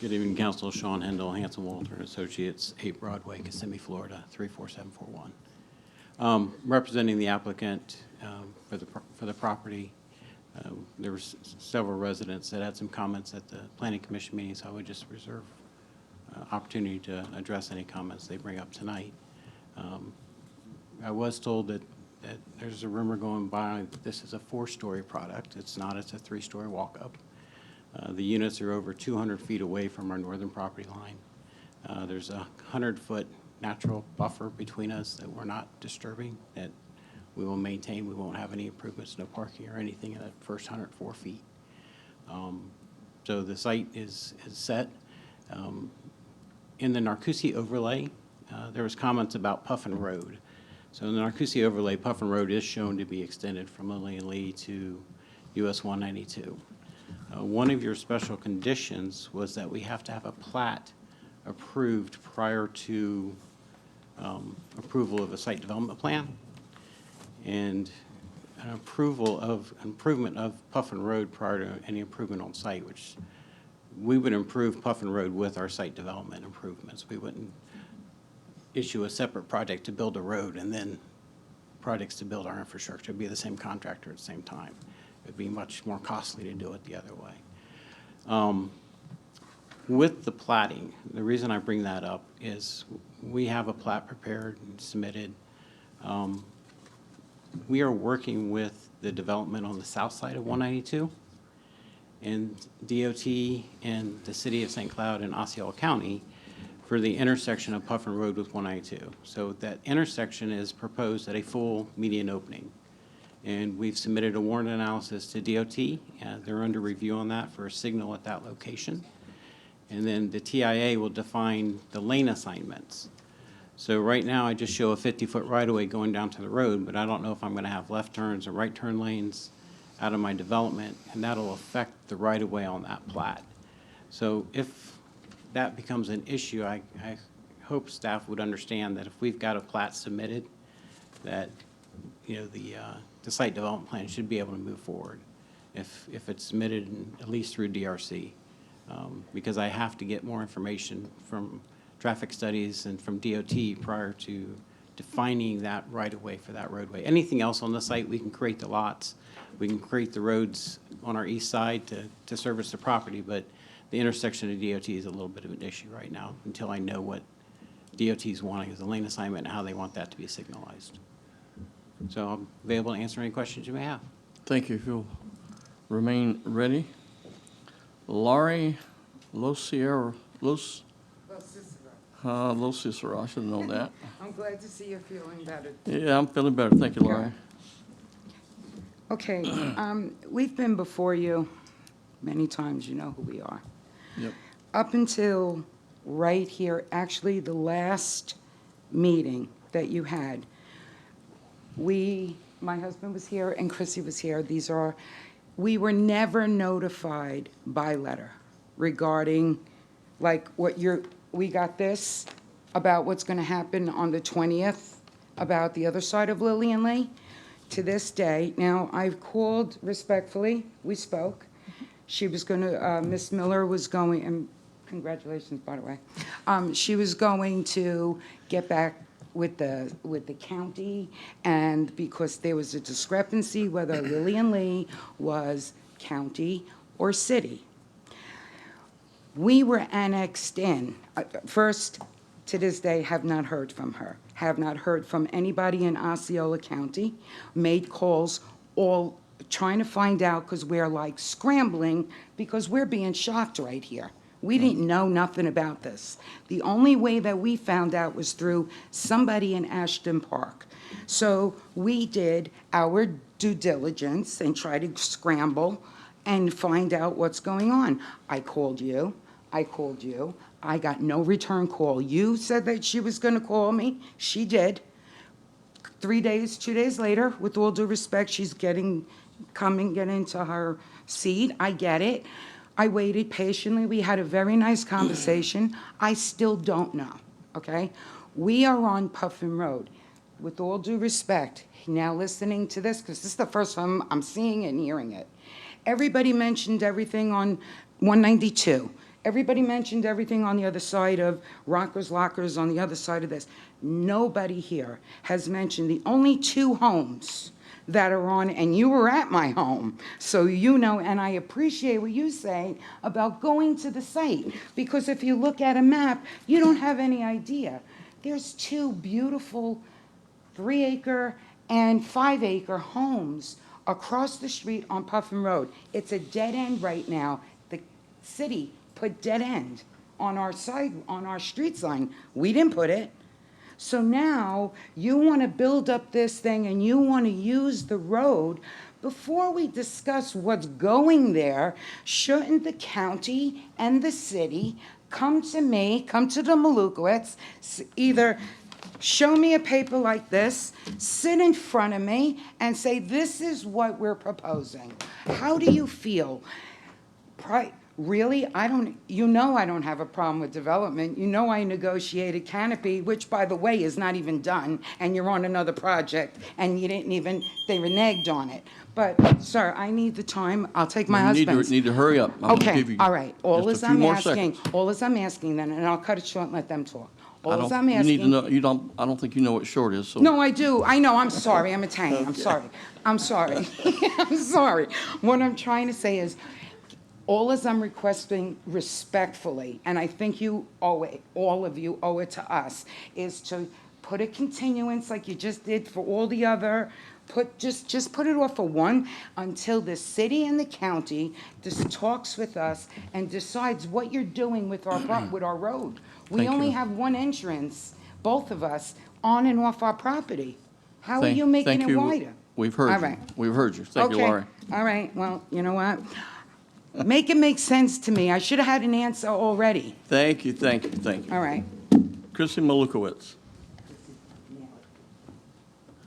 Good evening, Council. Sean Hendel, Hanson Walter and Associates, 8 Broadway, Kissimmee, Florida, 34741. Representing the applicant for the property. There were several residents that had some comments at the planning commission meeting, so I would just reserve opportunity to address any comments they bring up tonight. I was told that there's a rumor going by that this is a 4-story product. It's not, it's a 3-story walk-up. The units are over 200 feet away from our northern property line. There's a 100-foot natural buffer between us that we're not disturbing, that we will maintain. We won't have any improvements, no parking or anything in that first 104 feet. So the site is set. In the Narcousie overlay, there was comments about Puffin Road. So in the Narcousie overlay, Puffin Road is shown to be extended from Lillian Lee to US 192. One of your special conditions was that we have to have a plat approved prior to approval of a site development plan. And an approval of improvement of Puffin Road prior to any improvement on site, which we would improve Puffin Road with our site development improvements. We wouldn't issue a separate project to build a road and then projects to build our infrastructure. It'd be the same contractor at the same time. It'd be much more costly to do it the other way. With the platting, the reason I bring that up is we have a plat prepared and submitted. We are working with the development on the south side of 192, and DOT and the city of St. Cloud and Osceola County for the intersection of Puffin Road with 192. So that intersection is proposed at a full median opening. And we've submitted a warrant analysis to DOT. They're under review on that for a signal at that location. And then the TIA will define the lane assignments. So right now, I just show a 50-foot right-of-way going down to the road, but I don't know if I'm going to have left turns or right turn lanes out of my development, and that'll affect the right-of-way on that plat. So if that becomes an issue, I hope staff would understand that if we've got a plat submitted, that the site development plan should be able to move forward if it's submitted at least through DRC, because I have to get more information from traffic studies and from DOT prior to defining that right-of-way for that roadway. Anything else on the site, we can create the lots, we can create the roads on our east side to service the property, but the intersection of DOT is a little bit of an issue right now until I know what DOT is wanting as a lane assignment and how they want that to be signalized. So I'm available to answer any questions you may have. Thank you. If you'll remain ready. Laurie Locicero, I should have known that. I'm glad to see you're feeling better. Yeah, I'm feeling better. Thank you, Laurie. Okay, we've been before you many times. You know who we are. Yep. Up until right here, actually the last meeting that you had, my husband was here and Chrissy was here. We were never notified by letter regarding like we got this about what's going to happen on the 20th about the other side of Lillian Lee to this day. Now, I've called respectfully. We spoke. She was going to, Miss Miller was going, and congratulations, by the way. She was going to get back with the county, and because there was a discrepancy whether Lillian Lee was county or city. We were annexed in. First, to this day, have not heard from her. Have not heard from anybody in Osceola County. Made calls, all trying to find out because we're like scrambling because we're being shocked right here. We didn't know nothing about this. The only way that we found out was through somebody in Ashton Park. So we did our due diligence and tried to scramble and find out what's going on. I called you. I got no return call. You said that she was going to call me. She did. 2 days later, with all due respect, she's getting into her seat. I get it. I waited patiently. We had a very nice conversation. I still don't know, okay? We are on Puffin Road. With all due respect, now listening to this, because this is the first time I'm seeing and hearing it. Everybody mentioned everything on 192. Everybody mentioned everything on the other side of Rockers Lockers, on the other side of this. Nobody here has mentioned the only 2 homes that are on, and you were at my home, so you know, and I appreciate what you say about going to the site, because if you look at a map, you don't have any idea. There's 2 beautiful 3-acre and 5-acre homes across the street on Puffin Road. It's a dead end right now. The city put dead end on our side, on our street sign. We didn't put it. So now you want to build up this thing and you want to use the road. Before we discuss what's going there, shouldn't the county and the city come to me, come to the Malukowitz, either show me a paper like this, sit in front of me, and say, this is what we're proposing. How do you feel? Really? You know I don't have a problem with development. You know I negotiated Canopy, which, by the way, is not even done, and you're on another project, and you didn't even, they reneged on it. But, sir, I need the time. I'll take my husband's. You need to hurry up. I'm gonna Okay, give you all right. just a few more seconds. All as I'm asking then, and I'll cut it short and let them talk. I All as don't- I'm You need to asking. know, I don't think you know what short is, so. No, I do. I know. I'm sorry. I'm Italian. I'm sorry. I'm sorry. I'm sorry. What I'm trying to say is, all as I'm requesting respectfully, and I think you owe it, all of you owe it to us, is to put a continuance like you just did for all the other, just put it off for one until the city and the county just talks with us and decides what you're doing with our road. We Thank only you. have one entrance, both of us, on and off our property. How are you Thank making it you. wider? We've heard All you. right. We've heard you. Thank you, Okay. Laurie. All right, well, you know what? Make it make sense to me. I should have had an answer already. Thank you, thank you, thank you. All right. Chrissy Malukowitz.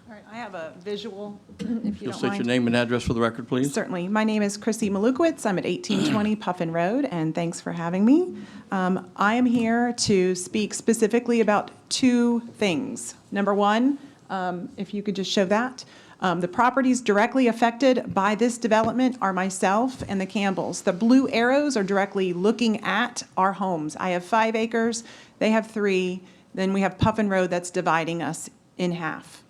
All right, I have a visual, if you You'll don't mind. state your name and address for the record, please. Certainly. My name is Chrissy Malukowitz. I'm at 1820 Puffin Road, and thanks for having me. I am here to speak specifically about 2 things. Number 1, if you could just show that. The properties directly affected by this development are myself and the Campbells. The blue arrows are directly looking at our homes. I have 5 acres, they have 3, then we have Puffin Road that's dividing us in half.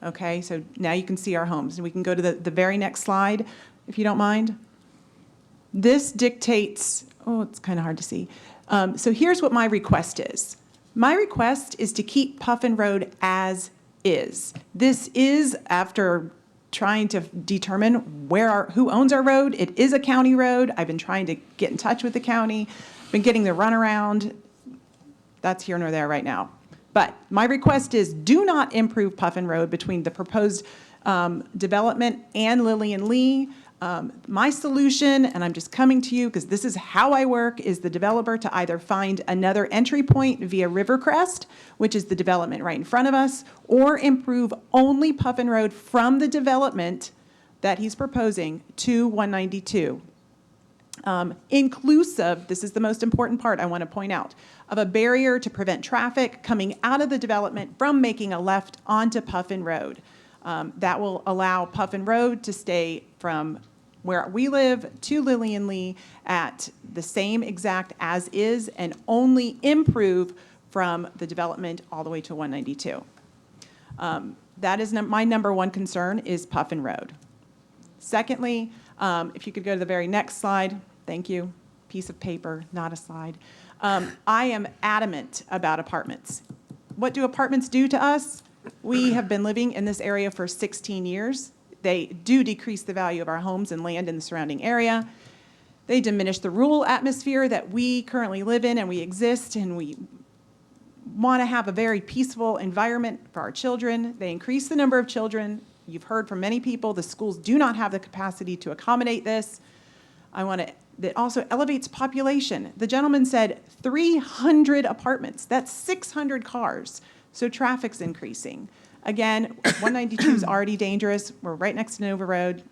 Okay, so now you can see our homes. And we can go to the very next slide, if you don't mind. This dictates, oh, it's kind of hard to see. So here's what my request is. My request is to keep Puffin Road as is. This is, after trying to determine who owns our road, it is a county road. I've been trying to get in touch with the county, been getting the runaround. That's here nor there right now. But my request is, do not improve Puffin Road between the proposed development and Lillian Lee. My solution, and I'm just coming to you because this is how I work, is the developer to either find another entry point via Rivercrest, which is the development right in front of us, or improve only Puffin Road from the development that he's proposing to 192. Inclusive, this is the most important part I want to point out, of a barrier to prevent traffic coming out of the development from making a left onto Puffin Road. That will allow Puffin Road to stay from where we live to Lillian Lee at the same exact as is, and only improve from the development all the way to 192. That is my number 1 concern, is Puffin Road. Secondly, if you could go to the very next slide, thank you. Piece of paper, not a slide. I am adamant about apartments. What do apartments do to us? We have been living in this area for 16 years. They do decrease the value of our homes and land in the surrounding area. They diminish the rural atmosphere that we currently live in and we exist, and we want to have a very peaceful environment for our children. They increase the number of children. You've heard from many people, the schools do not have the capacity to accommodate this. That also elevates population. The gentleman said 300 apartments, that's 600 cars. So traffic's increasing. Again, 192 is already dangerous. We're right next to Nova Road.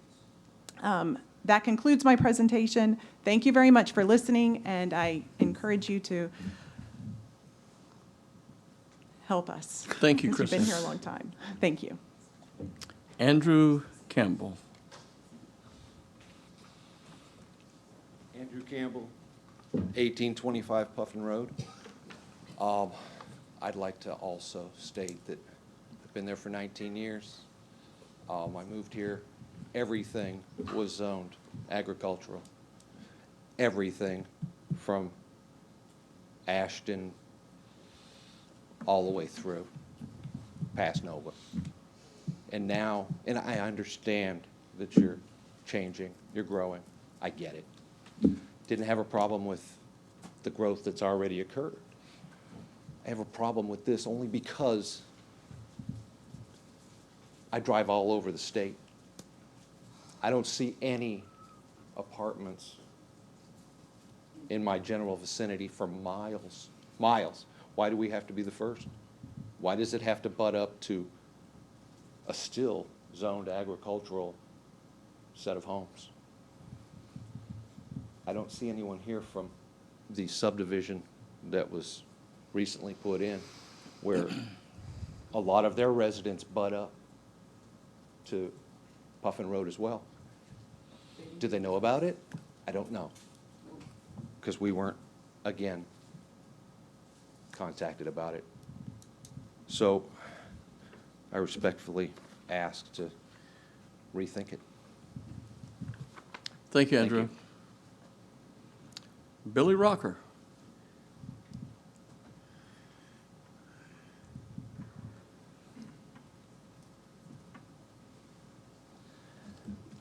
That concludes my presentation. Thank you very much for listening, and I encourage you to help us. Thank you, Since you've been Kristen. here a long time. Thank you. Andrew Campbell. Andrew Campbell, 1825 Puffin Road. I'd like to also state that I've been there for 19 years. I moved here, everything was zoned agricultural. Everything from Ashton all the way through, past Nova. And now, and I understand that you're changing, you're growing, I get it. Didn't have a problem with the growth that's already occurred. I have a problem with this only because I drive all over the state. I don't see any apartments in my general vicinity for miles, miles. Why do we have to be the first? Why does it have to butt up to a still zoned agricultural set of homes? I don't see anyone here from the subdivision that was recently put in where a lot of their residents butt up to Puffin Road as well. Do they know about it? I don't know. Because we weren't, again, contacted about it. So I respectfully ask to rethink it. Thank you, Andrew. Billy Rocker.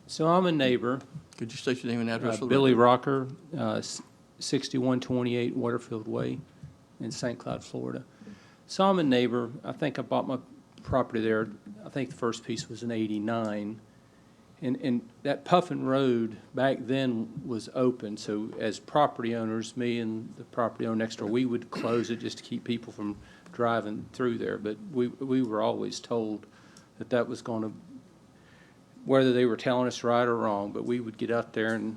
So I'm a neighbor. Could you state your name and address for the Billy record? Rocker, 6128 Waterfield Way in St. Cloud, Florida. So I'm a neighbor. I think I bought my property there. I think the first piece was in '89. And that Puffin Road back then was open. So as property owners, me and the property owner next door, we would close it just to keep people from driving through there. But we were always told that that was going to, whether they were telling us right or wrong, but we would get out there and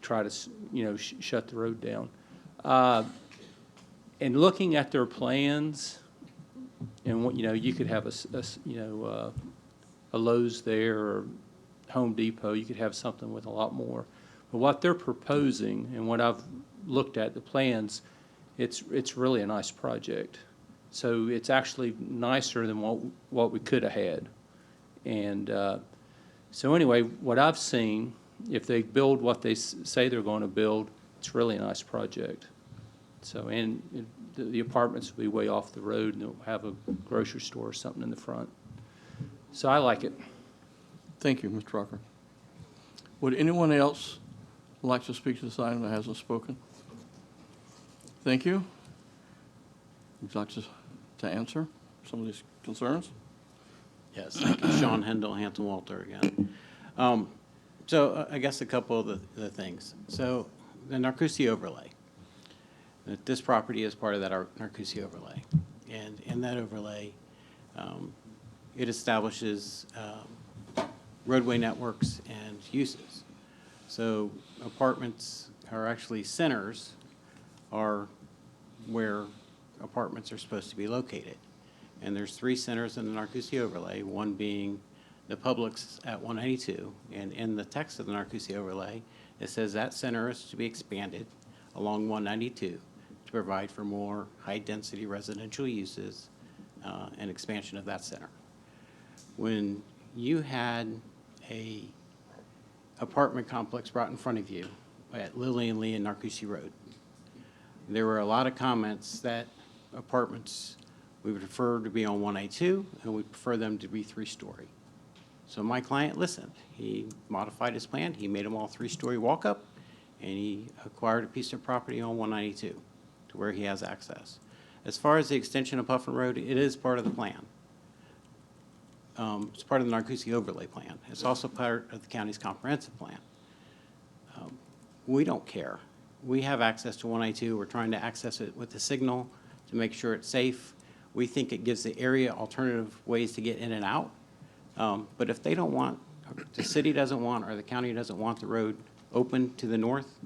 try to, shut the road down. And looking at their plans, and what, you could have a Lowe's there or Home Depot, you could have something with a lot more. But what they're proposing and what I've looked at, the plans, it's really a nice project. So it's actually nicer than what we could have had. And so anyway, what I've seen, if they build what they say they're going to build, it's really a nice project. So, and the apartments will be way off the road, and they'll have a grocery store or something in the front. So I like it. Thank you, Mr. Rocker. Would anyone else like to speak to this item that hasn't spoken? Thank you. Would you like to answer some of these concerns? Yes, thank you. Sean Hendel, Hampton Walter again. So I guess a couple of the things. So the Narcoossee overlay. This property is part of that Narcoossee overlay. And in that overlay, it establishes roadway networks and uses. So apartments are actually centers are where apartments are supposed to be located. And there's 3 centers in the Narcoossee overlay, one being the Publix at 192. And in the text of the Narcoossee overlay, it says that center is to be expanded along 192 to provide for more high-density residential uses and expansion of that center. When you had a apartment complex brought in front of you at Lily and Lee and Narcoossee Road, there were a lot of comments that apartments we would prefer to be on 192, and we prefer them to be 3-story. So my client listened. He modified his plan. He made them all 3-story walk-up, and he acquired a piece of property on 192 to where he has access. As far as the extension of Puffin Road, it is part of the plan. It's part of the Narcoossee overlay plan. It's also part of the county's comprehensive plan. We don't care. We have access to 192. We're trying to access it with the signal to make sure it's safe. We think it gives the area alternative ways to get in and out. But if they don't want, the city doesn't want, or the county doesn't want the road open to the north,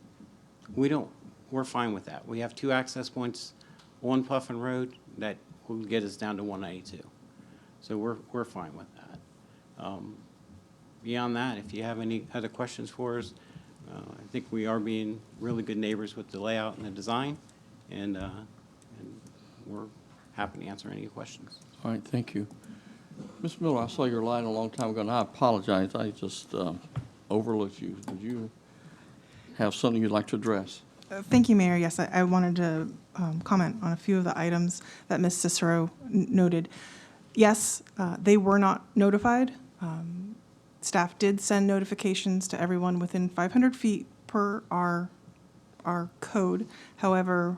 we're fine with that. We have 2 access points on Puffin Road that will get us down to 192. So we're fine with that. Beyond that, if you have any other questions for us, I think we are being really good neighbors with the layout and the design, and we're happy to answer any questions. All right, thank you. Ms. Miller, I saw your line a long time ago, and I apologize. I just overlooked you. Did you have something you'd like to address? Thank you, Mayor. Yes, I wanted to comment on a few of the items that Ms. Cicero noted. Yes, they were not notified. Staff did send notifications to everyone within 500 feet per our code. However,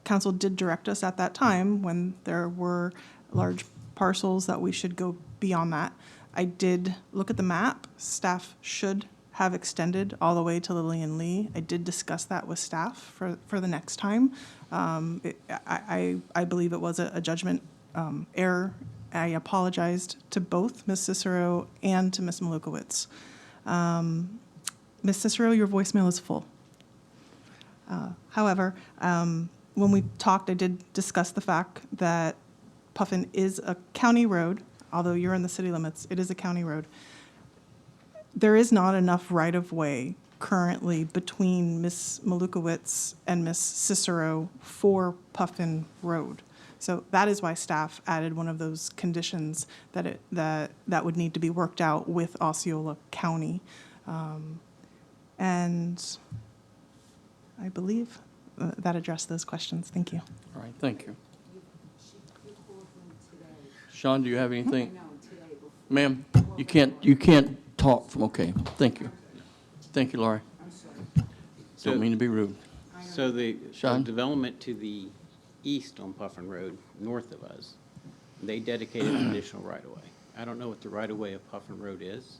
council did direct us at that time when there were large parcels that we should go beyond that. I did look at the map. Staff should have extended all the way to Lillian Lee. I did discuss that with staff for the next time. I believe it was a judgment error. I apologized to both Ms. Cicero and to Ms. Malukowicz. Ms. Cicero, your voicemail is full. However, when we talked, I did discuss the fact that Puffin is a county road. Although you're in the city limits, it is a county road. There is not enough right-of-way currently between Ms. Malukowicz and Ms. Cicero for Puffin Road. So that is why staff added one of those conditions that that would need to be worked out with Osceola County. And I believe that addressed those questions. Thank you. All right, thank you. Sean, do you have anything? Ma'am, you can't talk from, okay, thank you. Thank you, Laurie. Don't mean to be rude. So the Sean? development to the east on Puffin Road, north of us, they dedicated an additional right-of-way. I don't know what the right-of-way of Puffin Road is,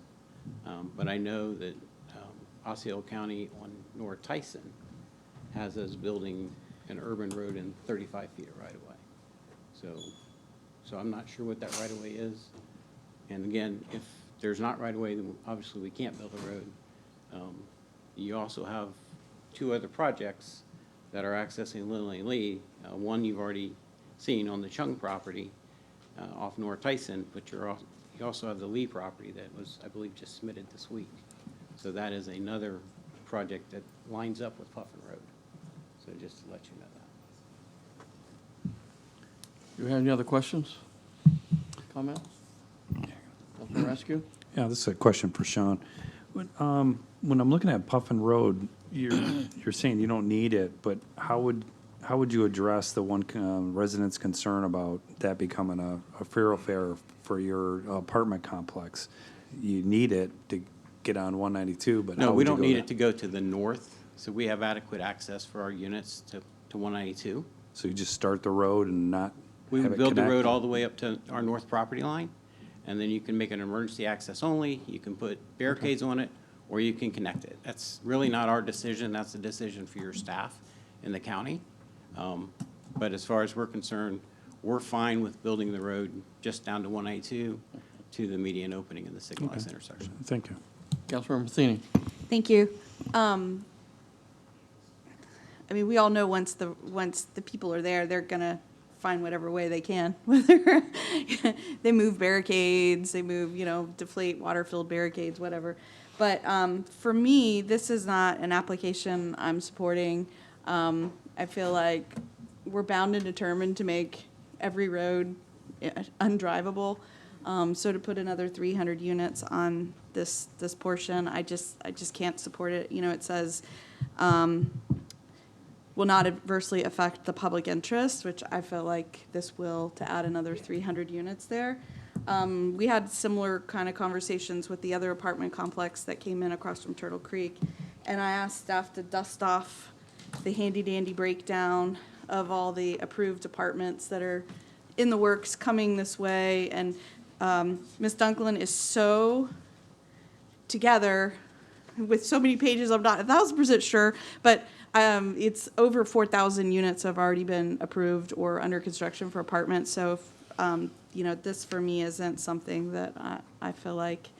but I know that Osceola County on North Tyson has us building an urban road in 35 feet of right-of-way. So I'm not sure what that right-of-way is. And again, if there's not right-of-way, then obviously we can't build a road. You also have two other projects that are accessing Lillian Lee. One you've already seen on the Chung property off North Tyson, but you also have the Lee property that was, I believe, just submitted this week. So that is another project that lines up with Puffin Road. So just to let you know that. Do you have any other questions? Comments? Councilman Rescue? Yeah, this is a question for Sean. When I'm looking at Puffin Road, you're saying you don't need it, but how would you address the one resident's concern about that becoming a thoroughfare for your apartment complex? You need it to get on 192, but No, how we would you don't go need there? it to go to the north, so we have adequate access for our units to 192. So you just start the road and not We have would it build the road connect? all the way up to our north property line, and then you can make an emergency access only, you can put barricades on it, or you can connect it. That's really not our decision, that's a decision for your staff in the county. But as far as we're concerned, we're fine with building the road just down to 192 to the median opening in the signalized intersection. Thank you. Councilmember Matheny? Thank you. I mean, we all know once the people are there, they're gonna find whatever way they can. Whether they move barricades, they move, deflate water-filled barricades, whatever. But for me, this is not an application I'm supporting. I feel like we're bound and determined to make every road undrivable. So to put another 300 units on this portion, I just can't support it. It says will not adversely affect the public interest, which I feel like this will, to add another 300 units there. We had similar kind of conversations with the other apartment complex that came in across from Turtle Creek, and I asked staff to dust off the handy-dandy breakdown of all the approved apartments that are in the works coming this way. And Ms. Dunklin is so together with so many pages, I'm not 1,000% sure, but it's over 4,000 units have already been approved or under construction for apartments. So, this for me isn't something that I feel like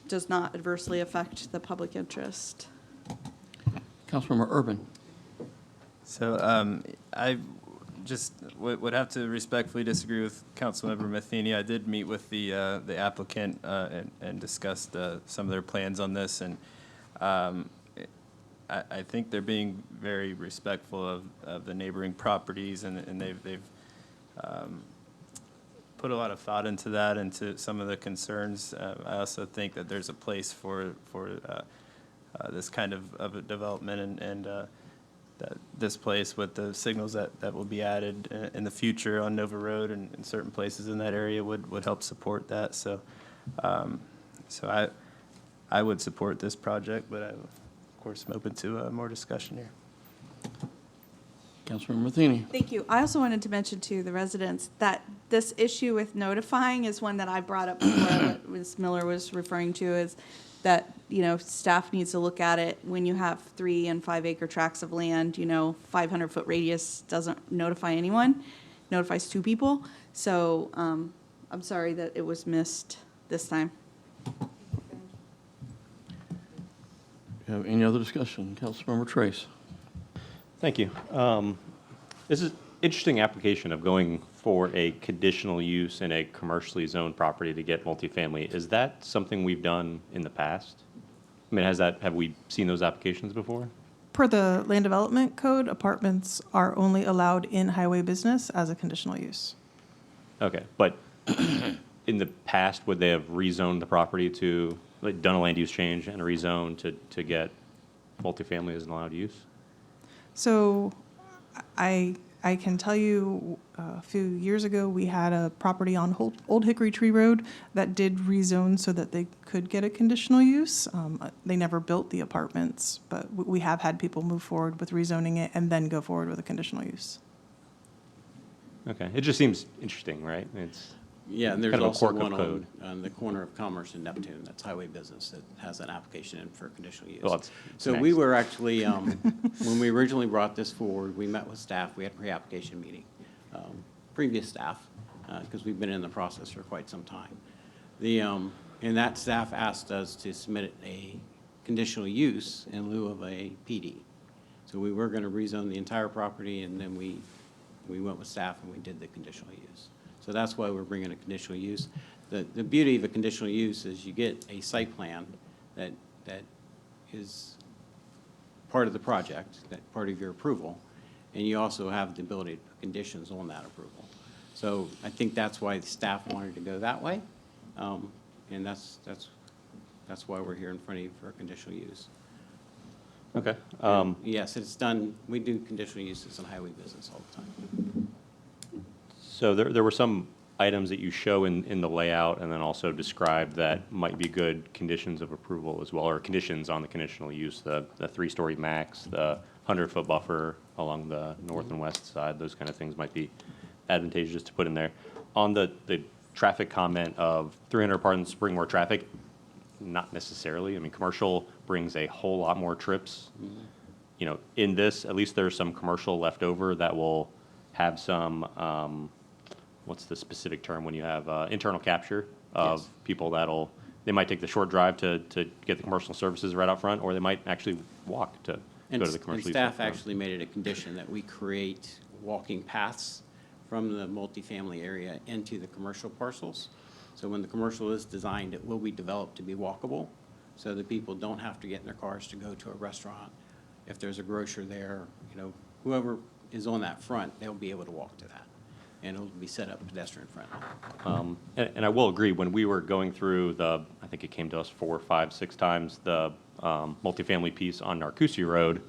does not adversely affect the public interest. Councilmember Urban? So I just would have to respectfully disagree with Councilmember Matheny. I did meet with the applicant and discussed some of their plans on this, and I think they're being very respectful of the neighboring properties, and they've put a lot of thought into that, into some of the concerns. I also think that there's a place for this kind of a development and that this place with the signals that will be added in the future on Nova Road and in certain places in that area would help support that. So, so I would support this project, but I, of course, am open to more discussion here. Councilmember Matheny. Thank you. I also wanted to mention to the residents that this issue with notifying is one that I brought up before, what Ms. Miller was referring to, is that, you know, staff needs to look at it when you have 3 and 5 acre tracts of land, 500-foot radius doesn't notify anyone, notifies 2 people. So I'm sorry that it was missed this time. Have any other discussion? Councilmember Trace. Thank you. This is interesting application of going for a conditional use in a commercially zoned property to get multifamily. Is that something we've done in the past? I mean, have we seen those applications before? Per the Land Development Code, apartments are only allowed in highway business as a conditional use. Okay, but in the past, would they have rezoned the property to, like, done a land use change and a rezone to get multifamily as an allowed use? So I can tell you a few years ago, we had a property on Old Hickory Tree Road that did rezone so that they could get a conditional use. They never built the apartments, but we have had people move forward with rezoning it and then go forward with a conditional use. Okay, it just seems interesting, right? It's Yeah, and there's kind of a also quirk of one code. on the corner of Commerce and Neptune, that's highway business, that has an application in for conditional use. Well, it's So next. we were actually, when we originally brought this forward, we met with staff, we had a pre-application meeting, previous staff, because we've been in the process for quite some time. And that staff asked us to submit a conditional use in lieu of a PD. So we were going to rezone the entire property, and then we went with staff and we did the conditional use. So that's why we're bringing a conditional use. The beauty of a conditional use is you get a site plan that is part of the project, that part of your approval, and you also have the ability to put conditions on that approval. So I think that's why the staff wanted to go that way, and that's why we're here in front of you for a conditional use. Okay. Yes, it's done, we do conditional uses in highway business all the time. So there were some items that you show in the layout and then also describe that might be good conditions of approval as well, or conditions on the conditional use, the 3-story max, the 100-foot buffer along the north and west side, those kind of things might be advantageous to put in there. On the traffic comment of 300 apartments bring more traffic, not necessarily. I mean, commercial brings a whole lot more trips. You know, in this, at least there's some commercial left over that will have some, what's the specific term when you have internal capture of Yes. people they might take the short drive to get the commercial services right out front, or they might actually walk to go to the commercial use. And staff actually made it a condition that we create walking paths from the multifamily area into the commercial parcels. So when the commercial is designed, it will be developed to be walkable, so that people don't have to get in their cars to go to a restaurant. If there's a grocer there, whoever is on that front, they'll be able to walk to that, and it'll be set up pedestrian friendly. And I will agree, when we were going through I think it came to us 4, 5, 6 times, the multifamily piece on Narcoossee Road,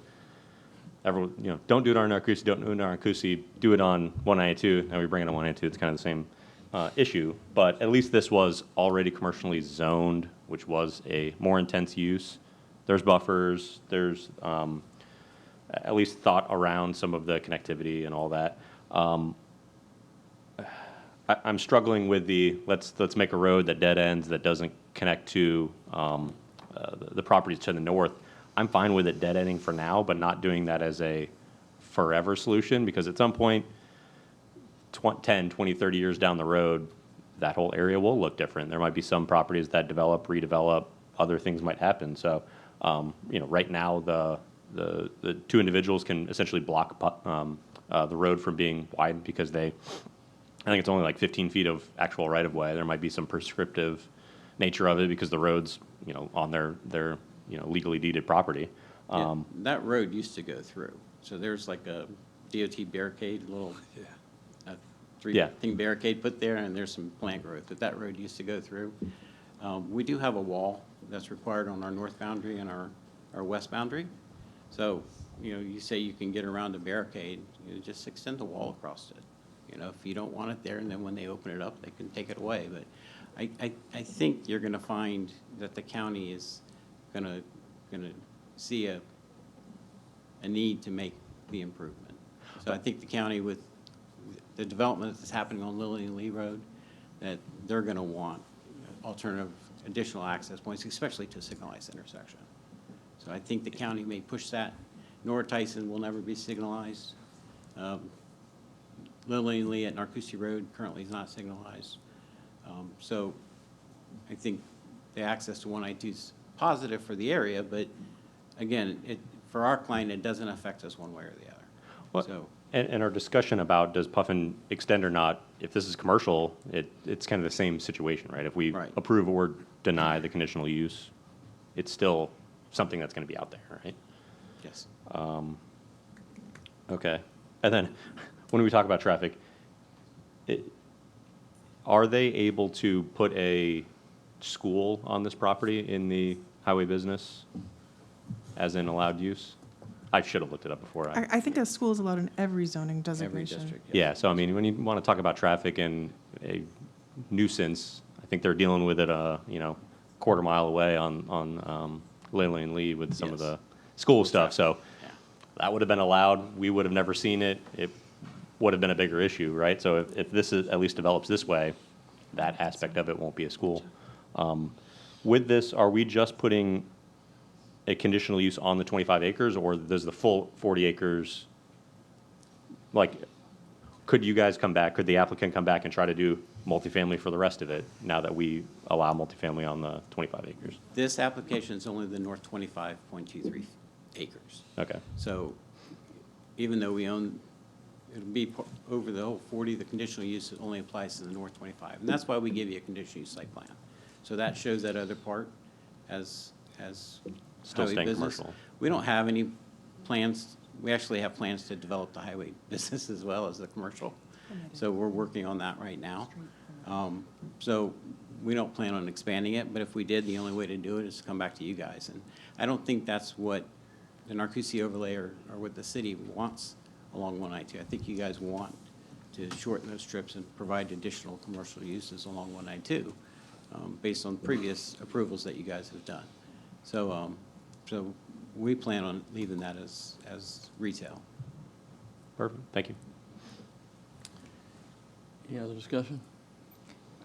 everyone, don't do it on Narcoossee, don't do it on Narcoossee, do it on 192. Now we bring it on 192, it's kind of the same issue. But at least this was already commercially zoned, which was a more intense use. There's buffers, there's at least thought around some of the connectivity and all that. I'm struggling with let's make a road that dead ends, that doesn't connect to the properties to the north. I'm fine with it dead ending for now, but not doing that as a forever solution, because at some point, 10, 20, 30 years down the road, that whole area will look different. There might be some properties that develop, redevelop, other things might happen. So, right now, the 2 individuals can essentially block the road from being wide because I think it's only like 15 feet of actual right-of-way. There might be some prescriptive nature of it because the road's, on their legally deeded property. Yeah, that road used to go through, so there's like a DOT barricade, little three thing barricade put there, and there's some plant growth that that road used to go through. We do have a wall that's required on our north boundary and our west boundary. So, you say you can get around a barricade, just extend the wall across it. If you don't want it there, and then when they open it up, they can take it away. But I think you're gonna find that the county is gonna see a need to make the improvement. So I think the county, with the development that's happening on Lillian Lee Road, that they're gonna want alternative additional access points, especially to a signalized intersection. So I think the county may push that. North Tyson will never be signalized. Lillian Lee at Narcousie Road currently is not signalized. So I think the access to 192 is positive for the area, but again, for our client, it doesn't affect us one way or the other. Well, and our discussion about does Puffin extend or not, if this is commercial, it's kind of the same situation, right? If we approve or deny the conditional use, it's still something that's going to be out there, right? Yes. Okay. And then when we talk about traffic, are they able to put a school on this property in the highway business as in allowed use? I should have looked it up before. I think a school is allowed in every zoning designation. Every district. Yeah, so I mean, when you want to talk about traffic and a nuisance, I think they're dealing with it, quarter mile away on Lillian Lee with some of the school stuff. So that would have been allowed. We would have never seen it. It would have been a bigger issue, right? So if this is, at least develops this way, that aspect of it won't be a school. With this, are we just putting a conditional use on the 25 acres, or does the full 40 acres, could you guys come back, could the applicant come back and try to do multifamily for the rest of it, now that we allow multifamily on the 25 acres? This application is only the north 25.23 acres. Okay. So even though we own, it'll be over the whole 40, the conditional use only applies to the north 25. And that's why we give you a conditional use site plan. So that shows that other part as Still highway staying business. commercial. We don't have any plans. We actually have plans to develop the highway business as well as the commercial. So we're working on that right now. So we don't plan on expanding it, but if we did, the only way to do it is to come back to you guys. And I don't think that's what the Narcousie overlay or what the city wants along 192. I think you guys want to shorten those trips and provide additional commercial uses along 192 based on previous approvals that you guys have done. So, so we plan on leaving that as retail. Perfect. Thank you. Any other discussion?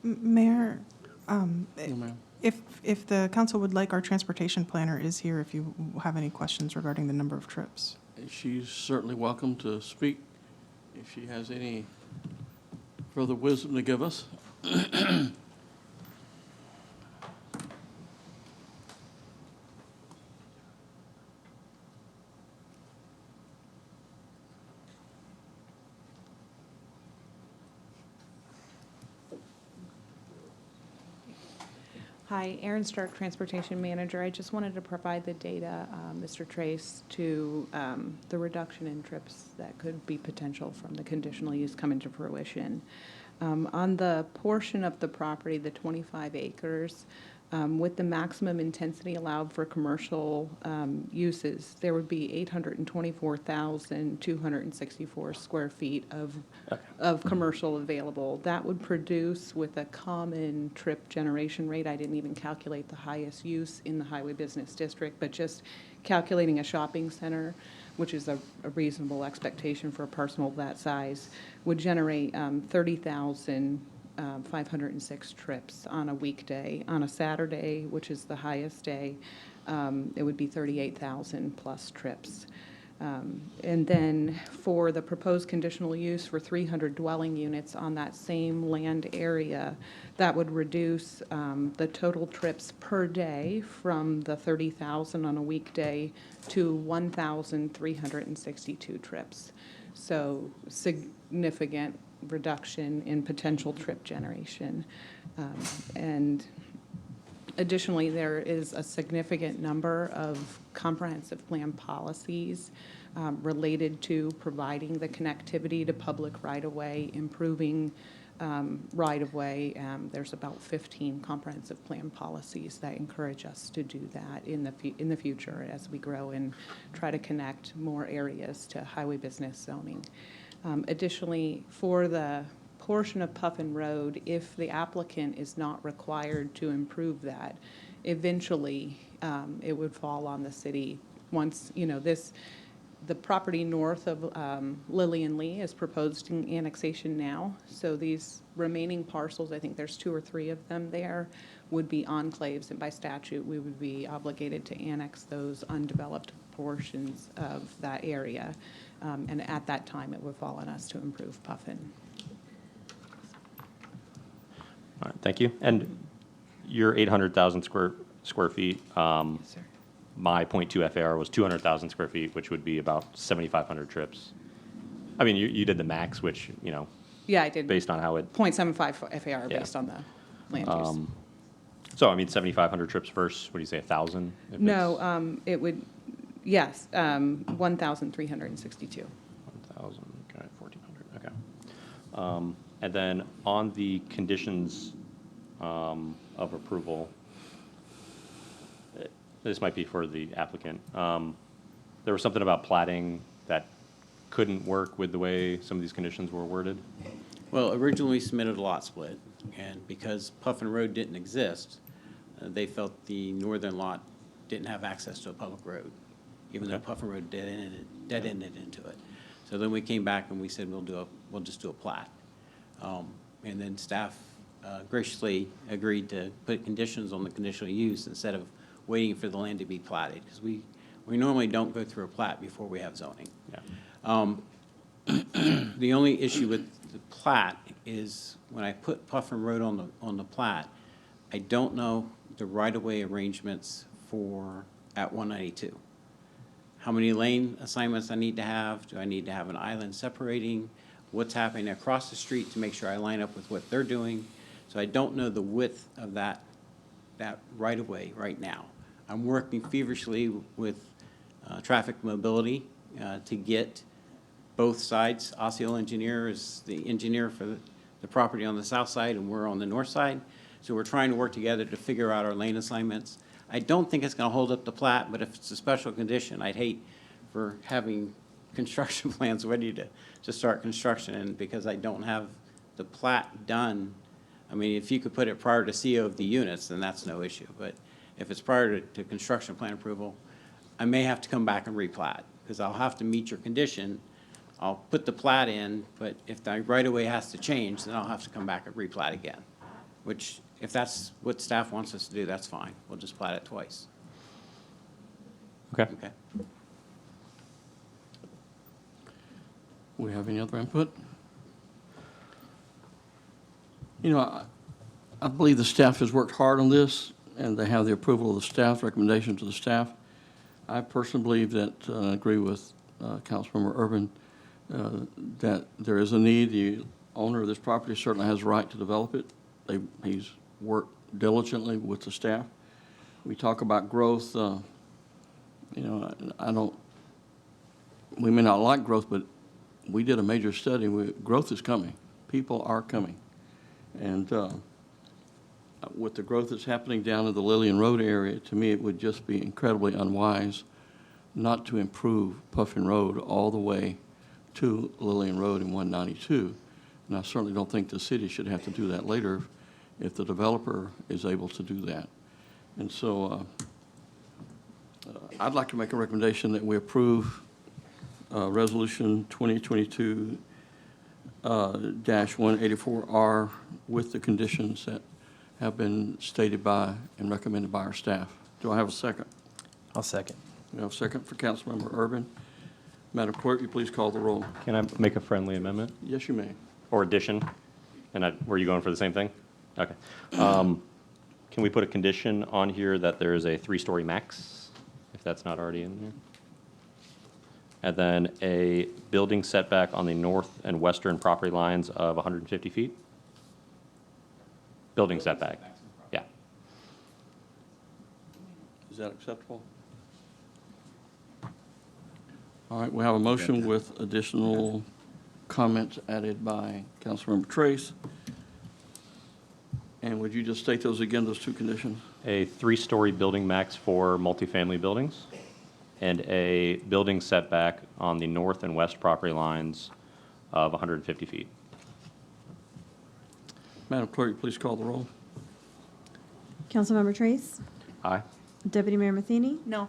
Mayor, No, ma'am. if the council would like, our transportation planner is here if you have any questions regarding the number of trips. She's certainly welcome to speak if she has any further wisdom to give us. Hi, Erin Stark, Transportation Manager. I just wanted to provide the data, Mr. Trace, to the reduction in trips that could be potential from the conditional use coming to fruition. On the portion of the property, the 25 acres, with the maximum intensity allowed for commercial uses, there would be 824,264 square feet of commercial available. That would produce, with a common trip generation rate, I didn't even calculate the highest use in the highway business district, but just calculating a shopping center, which is a reasonable expectation for a parcel of that size, would generate 30,506 trips on a weekday. On a Saturday, which is the highest day, it would be 38,000 plus trips. And then for the proposed conditional use for 300 dwelling units on that same land area, that would reduce the total trips per day from the 30,000 on a weekday to 1,362 trips. So significant reduction in potential trip generation. And Additionally, there is a significant number of comprehensive plan policies related to providing the connectivity to public right-of-way, improving right-of-way. There's about 15 comprehensive plan policies that encourage us to do that in the future as we grow and try to connect more areas to highway business zoning. Additionally, for the portion of Puffin Road, if the applicant is not required to improve that, eventually it would fall on the city. Once, the property north of Lillian Lee is proposed in annexation now. So these remaining parcels, I think there's 2 or 3 of them there, would be enclaves, and by statute, we would be obligated to annex those undeveloped portions of that area. And at that time, it would fall on us to improve Puffin. All right, thank you. And your 800,000 square feet, my .2 FAR was 200,000 square feet, which would be about 7,500 trips. I mean, you did the max, which, Yeah, I did. based on how it, 0.75 FAR Yeah. based on the land use. so I mean, 7,500 trips versus, what do you say, 1,000? No, it would, yes, 1,362. 1,000, okay, 1,400, okay. And then on the conditions of approval, this might be for the applicant. There was something about plating that couldn't work with the way some of these conditions were worded? Well, originally we submitted a lot split, and because Puffin Road didn't exist, they felt the northern lot didn't have access to a public road, even though Puffin Road dead-ended into it. So then we came back and we said, we'll just do a plat. And then staff graciously agreed to put conditions on the conditional use instead of waiting for the land to be platted, because we normally don't go through a plat before we have zoning. The only issue with the plat is when I put Puffin Road on the plat, I don't know the right-of-way arrangements for at 192. How many lane assignments I need to have? Do I need to have an island separating? What's happening across the street to make sure I line up with what they're doing? So I don't know the width of that right-of-way right now. I'm working feverishly with traffic mobility to get both sides. Osceola Engineer is the engineer for the property on the south side, and we're on the north side. So we're trying to work together to figure out our lane assignments. I don't think it's going to hold up the plat, but if it's a special condition, I'd hate for having construction plans ready to start construction, and because I don't have the plat done. I mean, if you could put it prior to CO of the units, then that's no issue. But if it's prior to construction plan approval, I may have to come back and replat, because I'll have to meet your condition. I'll put the plat in, but if the right-of-way has to change, then I'll have to come back and replat again, which, if that's what staff wants us to do, that's fine. We'll just plat it twice. Okay. Okay. We have any other input? I believe the staff has worked hard on this, and they have the approval of the staff, recommendation to the staff. I personally believe that, agree with Councilmember Urban, that there is a need. The owner of this property certainly has a right to develop it. He's worked diligently with the staff. We talk about growth, we may not like growth, but we did a major study. Growth is coming. People are coming. And with the growth that's happening down in the Lillian Road area, to me, it would just be incredibly unwise not to improve Puffin Road all the way to Lillian Road and 192. And I certainly don't think the city should have to do that later if the developer is able to do that. And so I'd like to make a recommendation that we approve Resolution 2022-184R with the conditions that have been stated by and recommended by our staff. Do I have a second? I'll second. We have a second for Councilmember Urban. Madam Clerk, will you please call the roll? Can I make a friendly amendment? Yes, you may. Or addition? And were you going for the same thing? Okay. Can we put a condition on here that there is a 3-story max, if that's not already in here? And then a building setback on the north and western property lines of 150 feet? Building setback, yeah. that acceptable? All right, we have a motion with additional comments added by Councilmember Trace. And would you just state those again, those two conditions? A 3-story building max for multifamily buildings, and a building setback on the north and west property lines of 150 feet. Madam Clerk, please call the roll. Councilmember Trace, Aye. Deputy Mayor Matheny, No.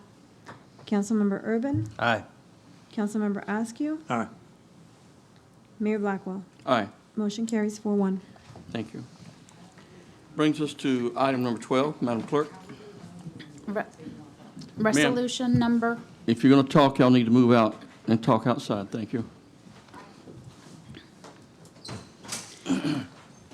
Councilmember Urban, Aye. Councilmember Askew, Aye. Mayor Blackwell. Aye. Motion carries 4-1. Thank you. Brings us to item number 12. Madam Clerk, Resolution number, if you're going to talk, y'all need to move out and talk outside. Thank you.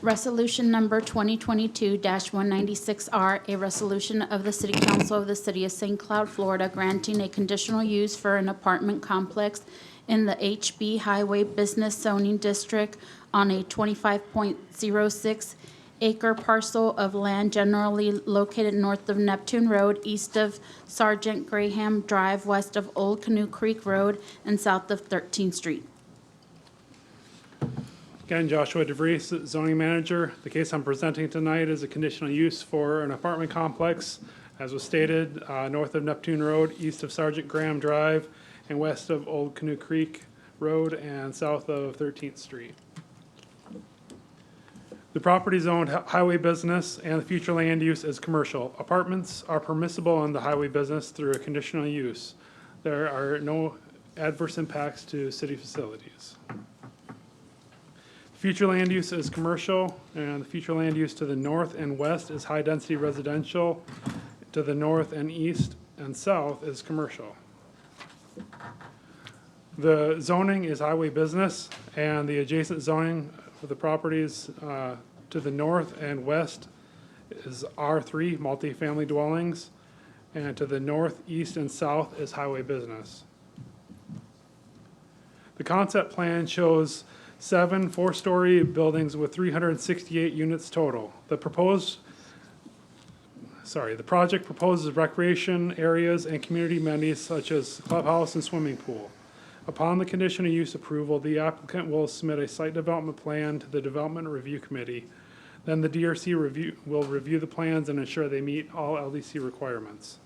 Resolution number 2022-196R, a resolution of the City Council of the City of St. Cloud, Florida, granting a conditional use for an apartment complex in the HB Highway Business Zoning District on a 25.06 acre parcel of land generally located north of Neptune Road, east of Sergeant Graham Drive, west of Old Canoe Creek Road, and south of 13th Street. Again, Joshua DeVries, zoning manager. The case I'm presenting tonight is a conditional use for an apartment complex, as was stated, north of Neptune Road, east of Sergeant Graham Drive, and west of Old Canoe Creek Road, and south of 13th Street. The property is owned highway business, and the future land use is commercial. Apartments are permissible in the highway business through a conditional use. There are no adverse impacts to city facilities. Future land use is commercial, and the future land use to the north and west is high-density residential. To the north and east and south is commercial. The zoning is highway business, and the adjacent zoning for the properties to the north and west is R3, multifamily dwellings, and to the north, east, and south is highway business. The concept plan shows 7 4-story buildings with 368 units total. The project proposes recreation areas and community amenities such as clubhouse and swimming pool. Upon the conditional use approval, the applicant will submit a site development plan to the Development Review Committee. Then the DRC will review the plans and ensure they meet all LDC requirements.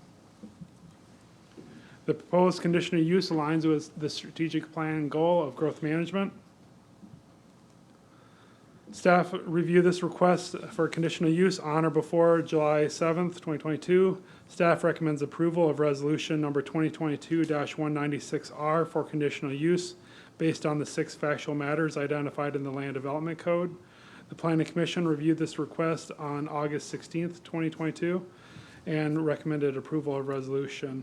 The proposed conditional use aligns with the strategic plan goal of growth management. Staff review this request for conditional use on or before July 7th, 2022. Staff recommends approval of resolution number 2022-196R for conditional use based on the 6 factual matters identified in the Land Development Code. The Planning Commission reviewed this request on August 16th, 2022, and recommended approval of resolution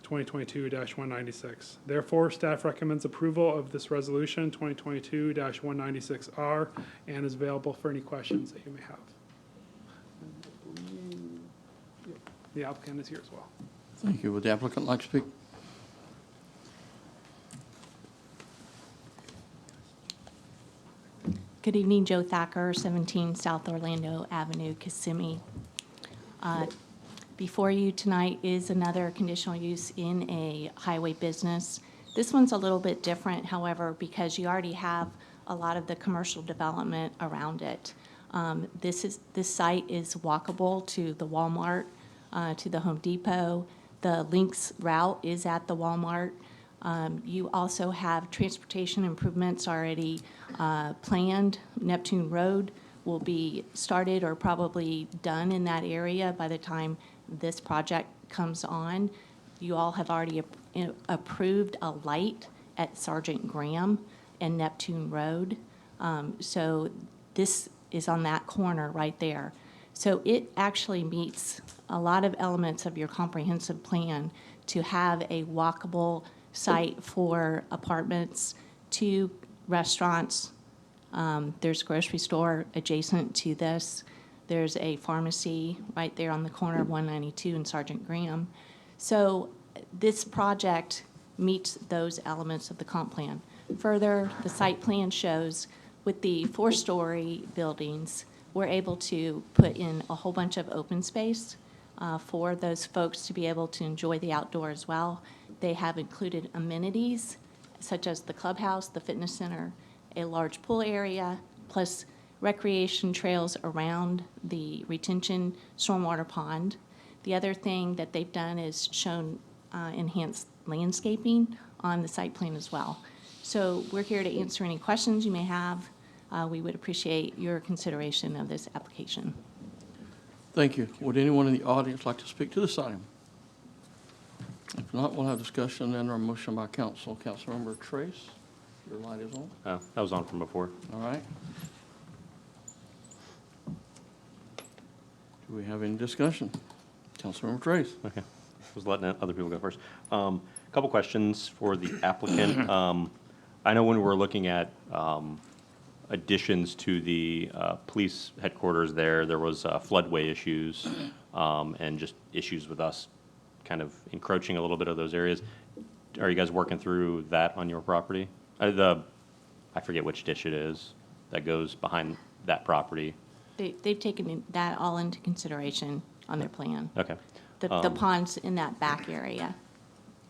2022-196. Therefore, staff recommends approval of this resolution, 2022-196R, and is available for any questions that you may have. The applicant is here as well. Thank you. Would the applicant like to speak? Good evening, Joe Thacker, 17 South Orlando Avenue, Kissimmee. Before you tonight is another conditional use in a highway business. This one's a little bit different, however, because you already have a lot of the commercial development around it. This site is walkable to the Walmart, to the Home Depot. The Lynx route is at the Walmart. You also have transportation improvements already planned. Neptune Road will be started or probably done in that area by the time this project comes on. You all have already approved a light at Sergeant Graham and Neptune Road. So this is on that corner right there. So it actually meets a lot of elements of your comprehensive plan to have a walkable site for apartments, 2 restaurants. There's a grocery store adjacent to this. There's a pharmacy right there on the corner of 192 and Sergeant Graham. So this project meets those elements of the comp plan. Further, the site plan shows with the 4-story buildings, we're able to put in a whole bunch of open space for those folks to be able to enjoy the outdoor as well. They have included amenities such as the clubhouse, the fitness center, a large pool area, plus recreation trails around the retention stormwater pond. The other thing that they've done is shown enhanced landscaping on the site plan as well. So we're here to answer any questions you may have. We would appreciate your consideration of this application. Thank you. Would anyone in the audience like to speak to this item? If not, we'll have discussion and a motion by council. Councilmember Trace, your light is on. That was on from before. All right. Do we have any discussion? Councilmember Trace. Okay. I was letting other people go first. Couple questions for the applicant. I know when we were looking at additions to the police headquarters there was floodway issues and just issues with us kind of encroaching a little bit of those areas. Are you guys working through that on your property? I forget which ditch it is that goes behind that property. They've taken that all into consideration on their plan. Okay. The ponds in that back area,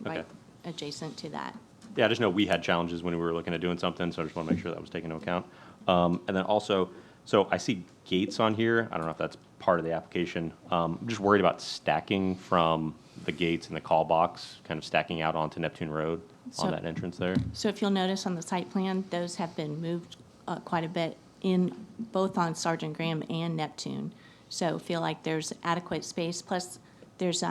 right Okay. adjacent to that. Yeah, I just know we had challenges when we were looking at doing something, so I just want to make sure that was taken into account. And then also, so I see gates on here. I don't know if that's part of the application. I'm just worried about stacking from the gates in the call box, kind of stacking out onto Neptune Road So- on that entrance there. So if you'll notice on the site plan, those have been moved quite a bit in both on Sergeant Graham and Neptune. So feel like there's adequate space. Plus, there's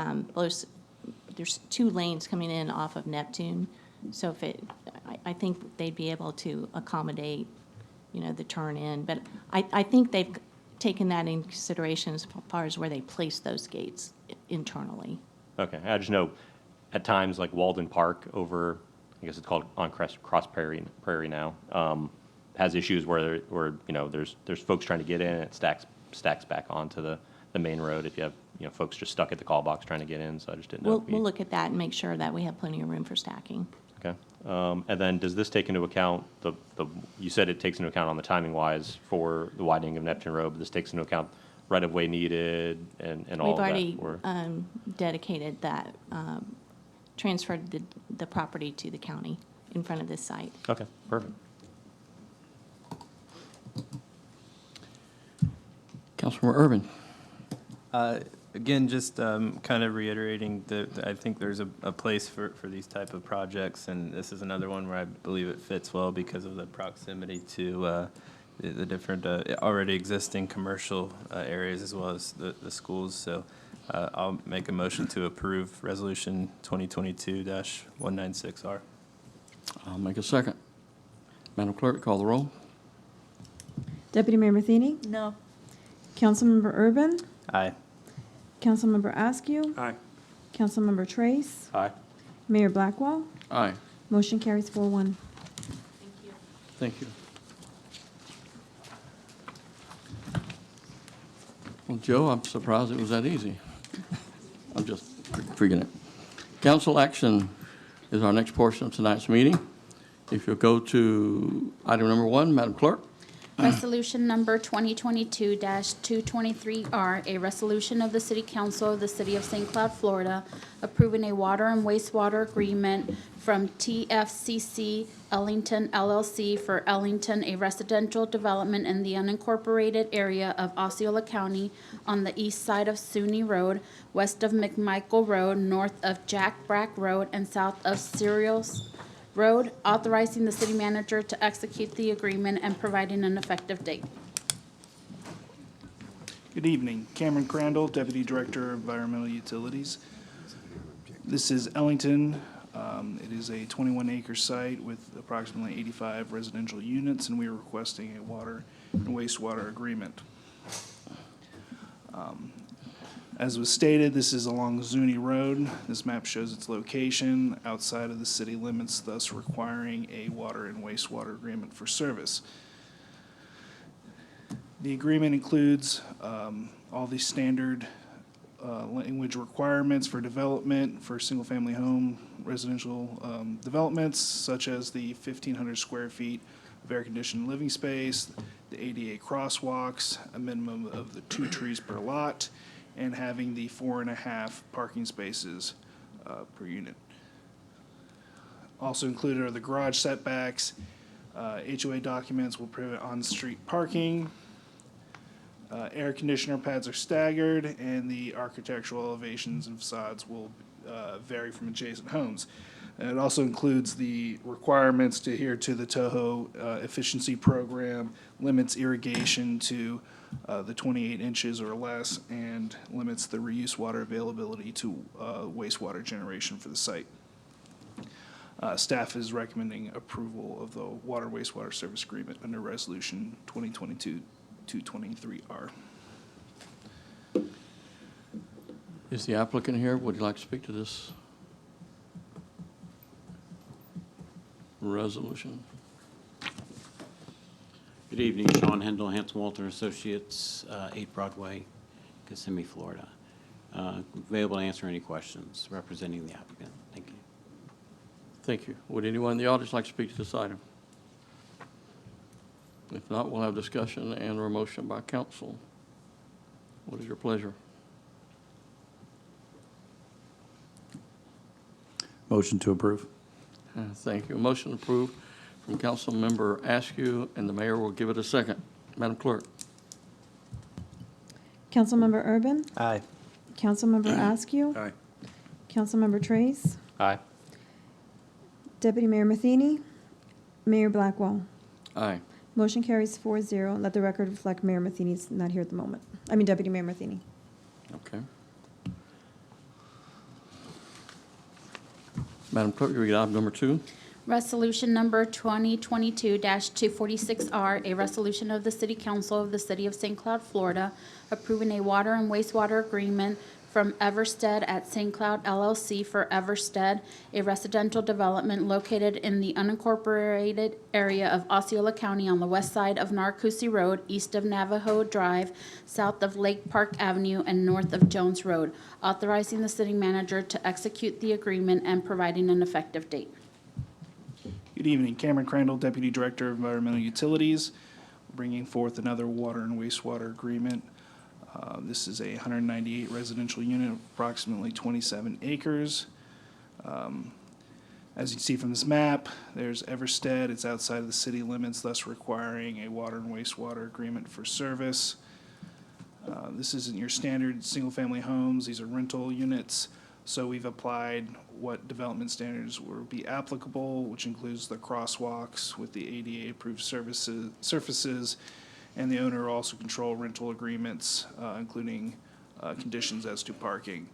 two lanes coming in off of Neptune. So I think they'd be able to accommodate, the turn in. But I think they've taken that into consideration as far as where they place those gates internally. Okay, I just know at times like Walden Park over, I guess it's called on Cross Prairie now, has issues where there's folks trying to get in and it stacks back onto the main road if you have folks just stuck at the call box trying to get in. So I just didn't know. We'll look at that and make sure that we have plenty of room for stacking. Okay, and then does this take into account you said it takes into account on the timing wise for the widening of Neptune Road, but this takes into account right of way needed and all of that? We've already dedicated that, transferred the property to the county in front of this site. Okay, perfect. Councilmember Urban. Again, just kind of reiterating that I think there's a place for these type of projects, and this is another one where I believe it fits well because of the proximity to the different already existing commercial areas as well as the schools. So I'll make a motion to approve Resolution 2022-196R. I'll make a second. Madam Clerk, call the roll. Deputy Mayor Matheny? No. Councilmember Urban? Aye. Councilmember Askew? Aye. Councilmember Trace? Aye. Mayor Blackwell? Aye. Motion carries 4-1. Thank you. Well, Joe, I'm surprised it was that easy. I'm just freaking it. Council action is our next portion of tonight's meeting. If you'll go to item number 1, Madam Clerk. Resolution number 2022-223R, a resolution of the City Council of the City of St. Cloud, Florida, approving a water and wastewater agreement from TFCC Ellington LLC for Ellington, a residential development in the unincorporated area of Osceola County on the east side of SUNY Road, west of McMichael Road, north of Jack Brack Road, and south of Cereals Road, authorizing the city manager to execute the agreement and providing an effective date. Good evening. Cameron Crandall, Deputy Director of Environmental Utilities. This is Ellington. It is a 21-acre site with approximately 85 residential units, and we are requesting a water and wastewater agreement. As was stated, this is along Zuni Road. This map shows its location outside of the city limits, thus requiring a water and wastewater agreement for service. The agreement includes all the standard language requirements for development for single-family home residential developments, such as the 1,500 square feet of air-conditioned living space, the ADA crosswalks, a minimum of the 2 trees per lot, and having the 4.5 parking spaces per unit. Also included are the garage setbacks. HOA documents will prohibit on-street parking. Air conditioner pads are staggered, and the architectural elevations and facades will vary from adjacent homes. And it also includes the requirements to adhere to the Toho efficiency program, limits irrigation to the 28 inches or less, and limits the reuse water availability to wastewater generation for the site. Staff is recommending approval of the water wastewater service agreement under Resolution 2022-223R. Is the applicant here? Would you like to speak to this resolution? Good evening, Sean Hendel, Hanson Walter Associates, 8 Broadway, Kissimmee, Florida. Available to answer any questions representing the applicant. Thank you. Thank you. Would anyone in the audience like to speak to this item? If not, we'll have discussion and a motion by council. What is your pleasure? Motion to approve. Thank you. A motion approved from Councilmember Askew, and the mayor will give it a second. Madam Clerk. Councilmember Urban? Aye. Councilmember Askew? Aye. Councilmember Trace? Aye. Deputy Mayor Matheny? Mayor Blackwell? Aye. Motion carries 4-0. Let the record reflect Mayor Matheny's not here at the moment. I mean, Deputy Mayor Matheny. Okay. Madam Clerk, you read item number 2. Resolution number 2022-246R, a resolution of the City Council of the City of St. Cloud, Florida, approving a water and wastewater agreement from Everstead at St. Cloud LLC for Everstead, a residential development located in the unincorporated area of Osceola County on the west side of Narcousie Road, east of Navajo Drive, south of Lake Park Avenue, and north of Jones Road, authorizing the city manager to execute the agreement and providing an effective date. Good evening. Cameron Crandall, Deputy Director of Environmental Utilities, bringing forth another water and wastewater agreement. This is a 198 residential unit, approximately 27 acres. As you can see from this map, there's Everstead. It's outside of the city limits, thus requiring a water and wastewater agreement for service. This isn't your standard single-family homes. These are rental units. So we've applied what development standards will be applicable, which includes the crosswalks with the ADA-approved surfaces, and the owner will also control rental agreements, including conditions as to parking.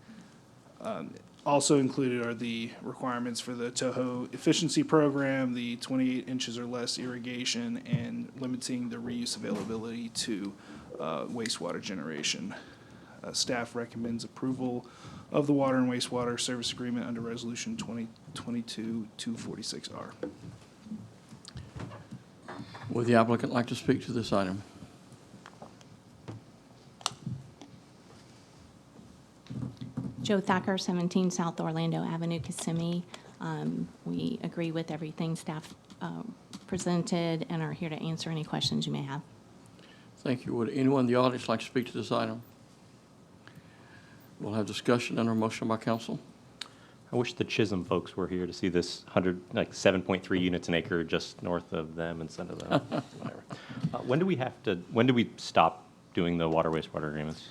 Also included are the requirements for the Toho efficiency program, the 28 inches or less irrigation, and limiting the reuse availability to wastewater generation. Staff recommends approval of the water and wastewater service agreement under Resolution 2022-246R. Would the applicant like to speak to this item? Joe Thacker, 17 South Orlando Avenue, Kissimmee. We agree with everything staff presented and are here to answer any questions you may have. Thank you. Would anyone in the audience like to speak to this item? We'll have discussion and a motion by council. I wish the Chisholm folks were here to see this 7.3 units an acre just north of them instead of them. Whatever. When do we stop doing the water wastewater agreements?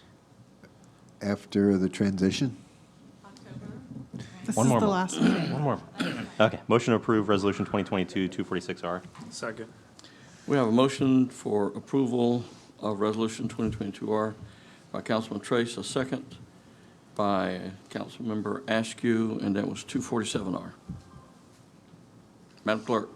After the transition? This One is more the month. last meeting. One more. Okay. Motion to approve Resolution 2022-246R. Second. We have a motion for approval of Resolution 2022R by Councilman Trace, a second by Councilmember Askew, and that was 247R. Madam Clerk.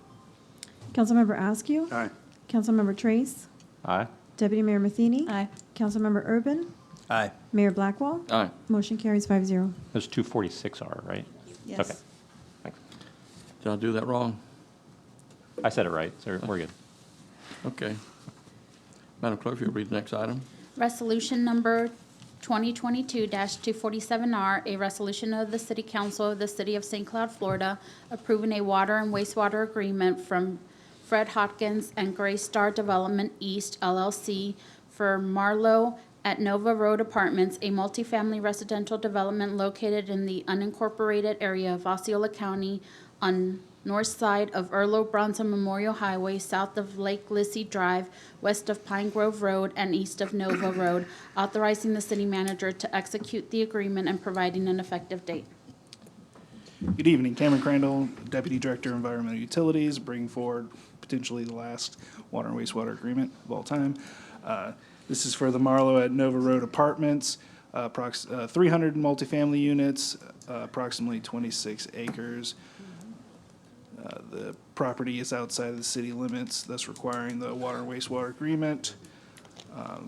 Councilmember Askew? Aye. Councilmember Trace? Aye. Deputy Mayor Matheny? Aye. Councilmember Urban? Aye. Mayor Blackwell? Aye. Motion carries 5-0. That's 246R, right? Yes. Okay. Thanks. Did I do that wrong? I said it right, so we're good. Okay. Madam Clerk, if you'll read the next item. Resolution number 2022-247R, a resolution of the City Council of the City of St. Cloud, Florida, approving a water and wastewater agreement from Fred Hotkins and Gray Star Development East LLC for Marlowe at Nova Road Apartments, a multifamily residential development located in the unincorporated area of Osceola County on north side of Earlo Bronson Memorial Highway, south of Lake Lissy Drive, west of Pine Grove Road, and east of Nova Road, authorizing the city manager to execute the agreement and providing an effective date. Good evening, Cameron Crandall, Deputy Director, Environmental Utilities, bringing forward potentially the last water and wastewater agreement of all time. This is for the Marlowe at Nova Road Apartments, 300 multifamily units, approximately 26 acres. The property is outside of the city limits, thus requiring the water and wastewater agreement.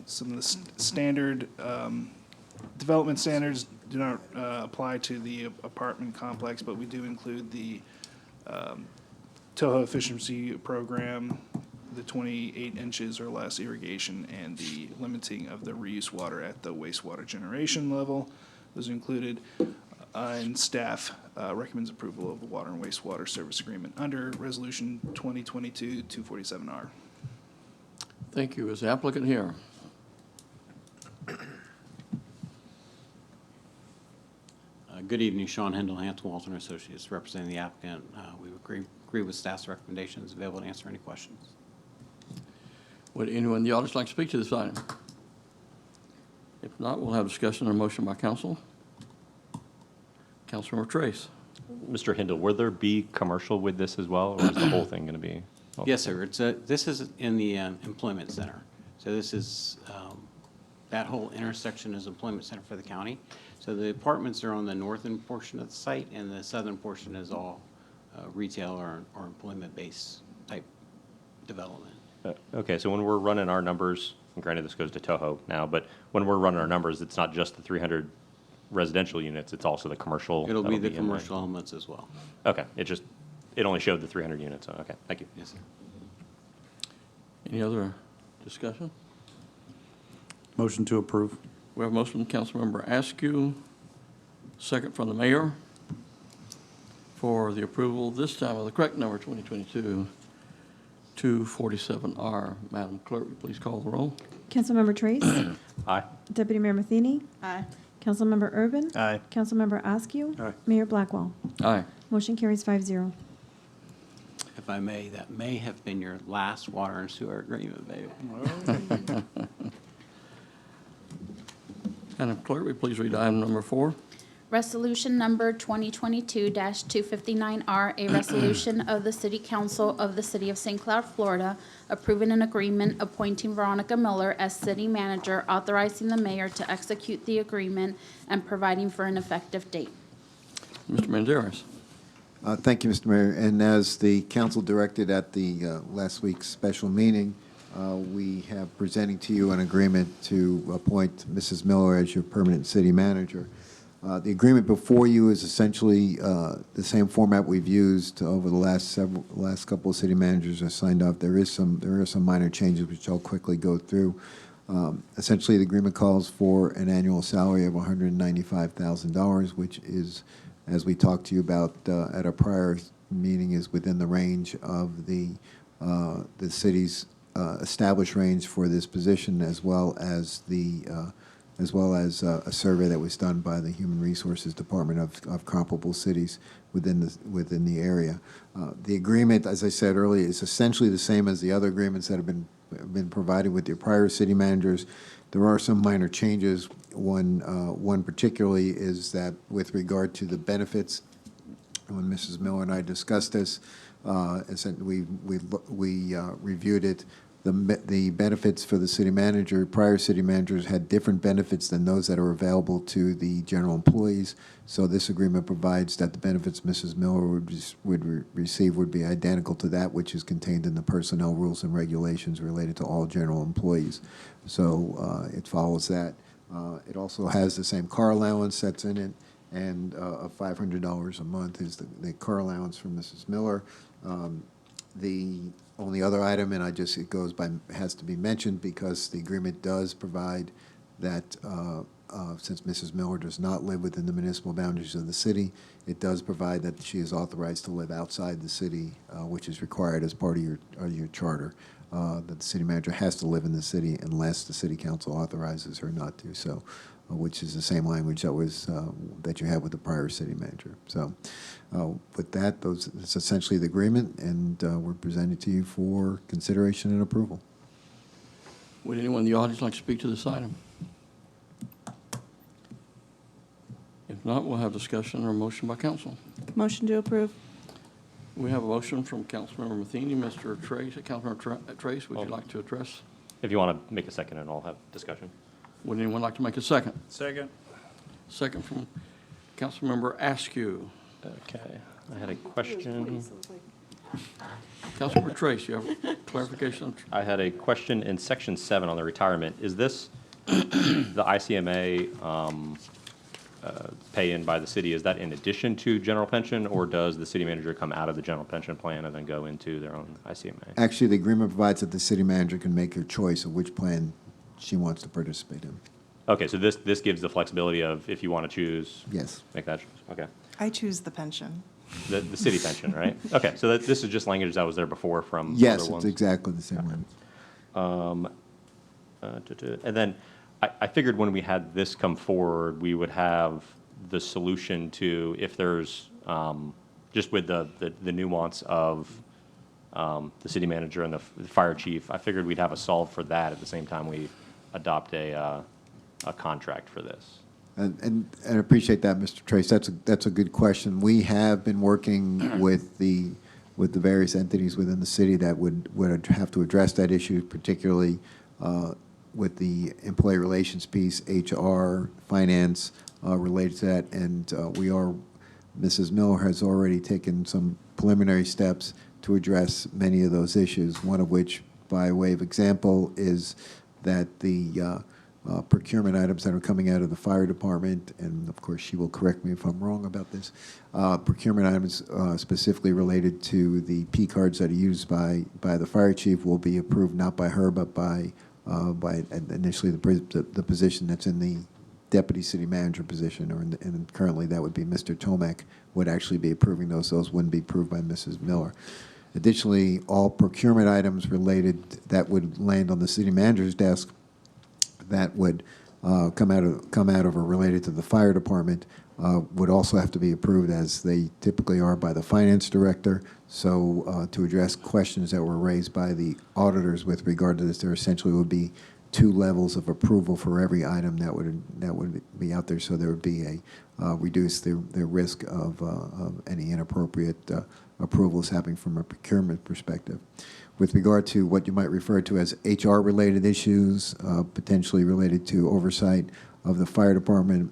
Some of the standard development standards do not apply to the apartment complex, but we do include the Toho efficiency program, the 28 inches or less irrigation, and the limiting of the reuse water at the wastewater generation level. Those are included, and staff recommends approval of the water and wastewater service agreement under Resolution 2022-247R. Thank you. Is the applicant here? Good evening, Sean Hendel, Hampton Walton Associates, representing the applicant. We agree with staff's recommendations, available to answer any questions. Would anyone in the audience like to speak to this item? If not, we'll have discussion on a motion by council. Councilmember Trace. Mr. Hindle, will there be commercial with this as well, or is the whole thing going to be? Yes, sir. This is in the employment center. So this is, that whole intersection is employment center for the county. So the apartments are on the northern portion of the site, and the southern portion is all retail or employment-based type development. Okay, so when we're running our numbers, and granted this goes to Toho now, but when we're running our numbers, it's not just the 300 residential units, it's also the commercial. It'll be the in there. commercial elements as well. Okay, it only showed the 300 units. Okay, thank you. Yes, sir. Any other discussion? Motion to approve. We have a motion from Councilmember Askew, second from the mayor, for the approval this time of the correct number 2022-247R. Madam Clerk, will you please call the roll? Councilmember Trace. Aye. Deputy Mayor Matheny. Aye. Councilmember Urban. Aye. Councilmember Askew. Aye. Mayor Blackwell. Aye. Motion carries 5-0. If I may, that may have been your last water and sewer agreement, babe. Madam Clerk, will you please read item number 4? Resolution number 2022-259R, a resolution of the City Council of the City of St. Cloud, Florida, approving an agreement appointing Veronica Miller as city manager, authorizing the mayor to execute the agreement, and providing for an effective date. Mr. Manzares. Thank you, Mr. Mayor. And as the council directed at the last week's special meeting, we have presenting to you an agreement to appoint Mrs. Miller as your permanent city manager. The agreement before you is essentially the same format we've used over the last couple of city managers are signed off. There are some minor changes which I'll quickly go through. Essentially, the agreement calls for an annual salary of $195,000, which is, as we talked to you about at our prior meeting, is within the range of the city's established range for this position, as well as a survey that was done by the Human Resources Department of comparable cities within the area. The agreement, as I said earlier, is essentially the same as the other agreements that have been provided with your prior city managers. There are some minor changes. One particularly is that with regard to the benefits, when Mrs. Miller and I discussed this, we reviewed it. The benefits for the city manager, prior city managers had different benefits than those that are available to the general employees. So this agreement provides that the benefits Mrs. Miller would receive would be identical to that which is contained in the personnel rules and regulations related to all general employees. So it follows that. It also has the same car allowance that's in it, and of $500 a month is the car allowance for Mrs. Miller. The only other item, and has to be mentioned because the agreement does provide that since Mrs. Miller does not live within the municipal boundaries of the city, it does provide that she is authorized to live outside the city, which is required as part of your charter. That the city manager has to live in the city unless the city council authorizes her not to. So, which is the same language that was that you had with the prior city manager. So, with that, that's essentially the agreement, and we're presenting to you for consideration and approval. Would anyone in the audience like to speak to this item? If not, we'll have discussion or a motion by council. Motion to approve. We have a motion from Councilmember Matheny. Mr. Trace, Councilmember Trace, would you like to address? If you want to make a second, and I'll have discussion. Would anyone like to make a second? Second. Second from Councilmember Askew. Okay, I had a question. Councilmember Trace, you have clarification? I had a question in section 7 on the retirement. Is this the ICMA pay-in by the city? Is that in addition to general pension, or does the city manager come out of the general pension plan and then go into their own ICMA? Actually, the agreement provides that the city manager can make her choice of which plan she wants to participate in. Okay, so this gives the flexibility of if you want to choose. Yes. Make that choice. Okay. I choose the pension. The city pension, right? Okay, so this is just language that was there before from Yes, other ones? it's exactly the same one. And then I figured when we had this come forward, we would have the solution to if there's, just with the nuance of the city manager and the fire chief, I figured we'd have a solve for that at the same time we adopt a contract for this. And I appreciate that, Mr. Trace. That's a good question. We have been working with the various entities within the city that would have to address that issue, particularly with the employee relations piece, HR, finance related to that. And Mrs. Miller has already taken some preliminary steps to address many of those issues, one of which, by way of example, is that the procurement items that are coming out of the fire department, and of course she will correct me if I'm wrong about this, procurement items specifically related to the P cards that are used by the fire chief will be approved not by her but by initially the position that's in the deputy city manager position, and currently that would be Mr. Tomac would actually be approving those. Those wouldn't be approved by Mrs. Miller. Additionally, all procurement items related that would land on the city manager's desk that would come out of or related to the fire department would also have to be approved, as they typically are, by the finance director. So to address questions that were raised by the auditors with regard to this, there essentially would be 2 levels of approval for every item that would be out there. So there would be a reduce the risk of any inappropriate approvals happening from a procurement perspective. With regard to what you might refer to as HR-related issues, potentially related to oversight of the fire department,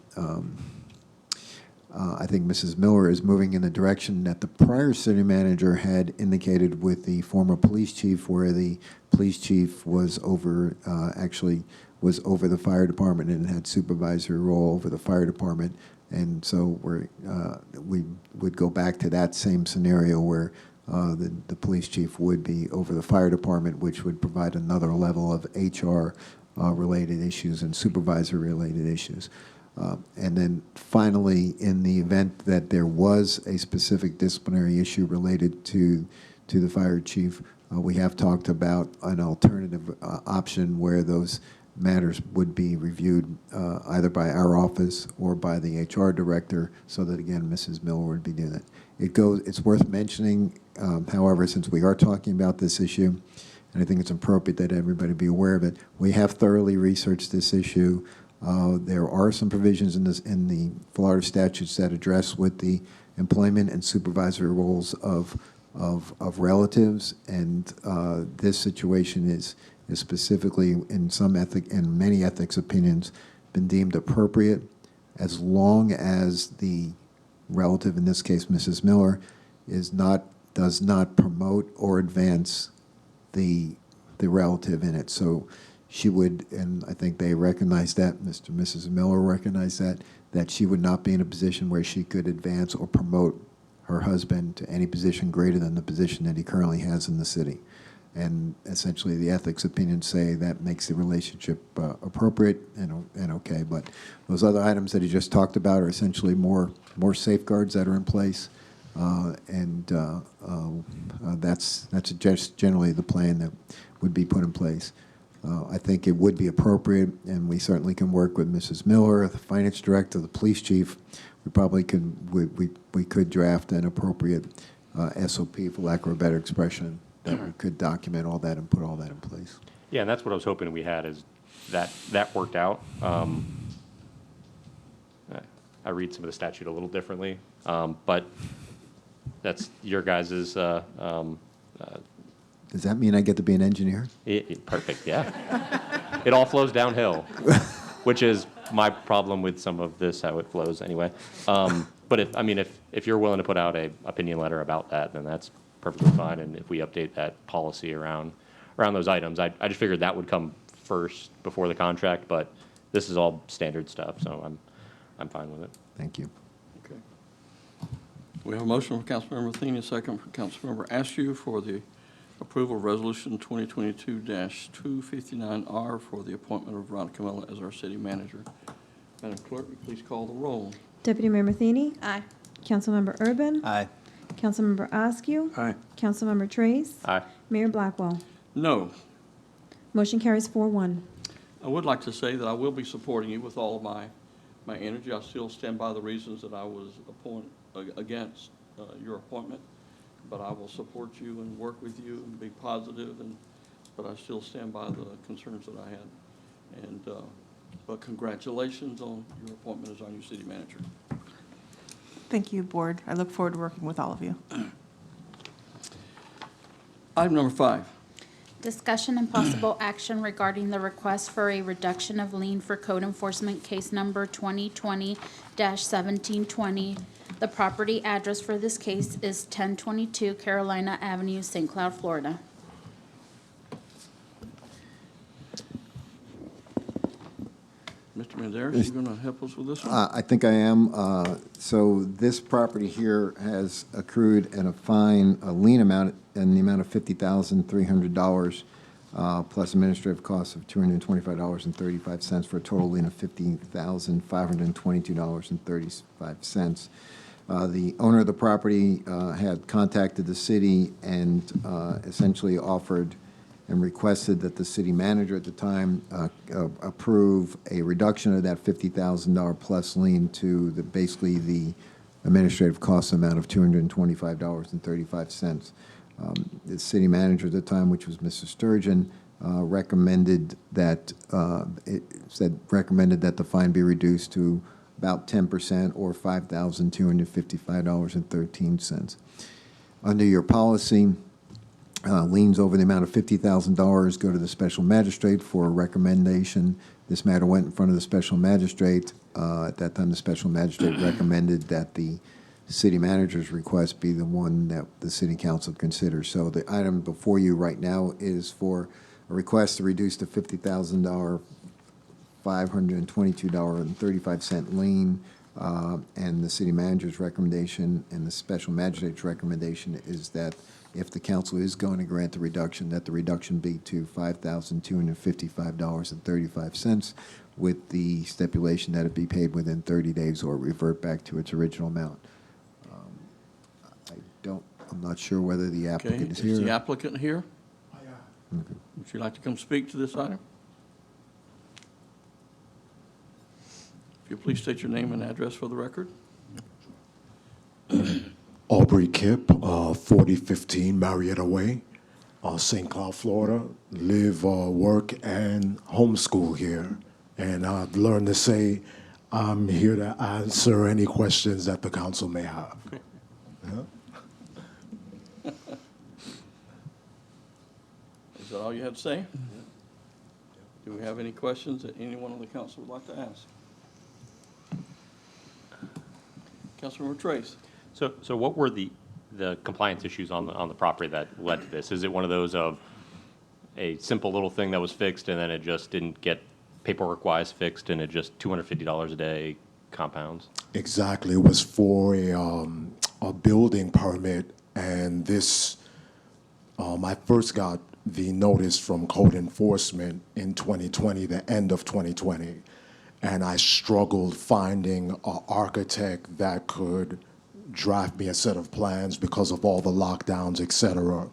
I think Mrs. Miller is moving in the direction that the prior city manager had indicated with the former police chief, where the police chief was over the fire department and had supervisory role over the fire department. And so we would go back to that same scenario where the police chief would be over the fire department, which would provide another level of HR related issues and supervisor related issues. And then finally, in the event that there was a specific disciplinary issue related to the fire chief, we have talked about an alternative option where those matters would be reviewed either by our office or by the HR director, so that, again, Mrs. Miller would be doing that. It's worth mentioning, however, since we are talking about this issue, and I think it's appropriate that everybody be aware of it, we have thoroughly researched this issue. There are some provisions in the Florida statutes that address with the employment and supervisory roles of relatives, and this situation is specifically in many ethics opinions been deemed appropriate, as long as the relative, in this case Mrs. Miller, does not promote or advance the relative in it. So she would, and I think they recognize that, Mr. and Mrs. Miller recognize that she would not be in a position where she could advance or promote her husband to any position greater than the position that he currently has in the city. and essentially the ethics opinions say that makes the relationship appropriate and okay. But those other items that he just talked about are essentially more safeguards that are in place, that's just generally the plan that would be put in place. I think it would be appropriate, and we certainly can work with Mrs. Miller, the finance director, the police chief. We probably could we could draft an appropriate SOP, for lack of a better expression, that we could document all that and put all that in place. Yeah, and that's what I was hoping we had, is that worked out. I read some of the statute a little differently, but that's your guys's. Does that mean I get to be an engineer? Perfect, yeah. It all flows downhill, which is my problem with some of this, how it flows anyway. But if you're willing to put out a opinion letter about that, then that's perfectly fine. And if we update that policy around those items, I just figured that would come first before the contract, but this is all standard stuff, so I'm fine with it. Thank you. Okay. We have a motion from Councilmember Athena, second from Councilmember Askew for the approval of Resolution 2022-259R for the appointment of Veronica Miller as our city manager. Madam Clerk, please call the roll. Deputy Mayor Matheny? Aye. Councilmember Urban? Aye. Councilmember Askew? Aye. Councilmember Trace? Aye. Mayor Blackwell? No. Motion carries 4-1. I would like to say that I will be supporting you with all of my energy. I still stand by the reasons that I was against your appointment, but I will support you and work with you and be positive, but I still stand by the concerns that I had. But congratulations on your appointment as our new city manager. Thank you, Board. I look forward to working with all of you. Item number 5. Discussion and possible action regarding the request for a reduction of lien for code enforcement case number 2020-1720. The property address for this case is 1022 Carolina Avenue, St. Cloud, Florida. Mr. Manzares, you going to help us with this one? I think I am. So this property here has accrued a lien amount in the amount of $50,300 plus administrative costs of $225.35 for a total lien of $50,522.35. The owner of the property had contacted the city and essentially offered and requested that the city manager at the time approve a reduction of that $50,000 plus lien to basically the administrative cost amount of $225.35. The city manager at the time, which was Mr. Sturgeon, recommended that the fine be reduced to about 10% or $5,255.13. Under your policy, liens over the amount of $50,000 go to the special magistrate for a recommendation. This matter went in front of the special magistrate. At that time, the special magistrate recommended that the city manager's request be the one that the city council considers. So the item before you right now is for a request to reduce the $50,000 $522.35 lien, and the city manager's recommendation and the special magistrate's recommendation is that if the council is going to grant the reduction, that the reduction be to $5,255.35 with the stipulation that it be paid within 30 days or revert back to its original amount. I'm not sure whether the applicant is here. Is the applicant here? Okay. Would you like to come speak to this item? If you please state your name and address for the record. Aubrey Kipp, 4015 Marietta Way, St. Cloud, Florida. Live, work, and homeschool here. And I've learned to say I'm here to answer any questions that the council may have. Okay. Yeah. Is that all you had to say? Do we have any questions that anyone on the council would like to ask? Councilmember Trace. So what were the compliance issues on the property that led to this? Is it one of those of a simple little thing that was fixed and then it just didn't get paperwork-wise fixed and it just $250 a day compounds? Exactly. It was for a building permit, and this, I first got the notice from code enforcement in 2020, the end of 2020. And I struggled finding an architect that could draft me a set of plans because of all the lockdowns, et cetera.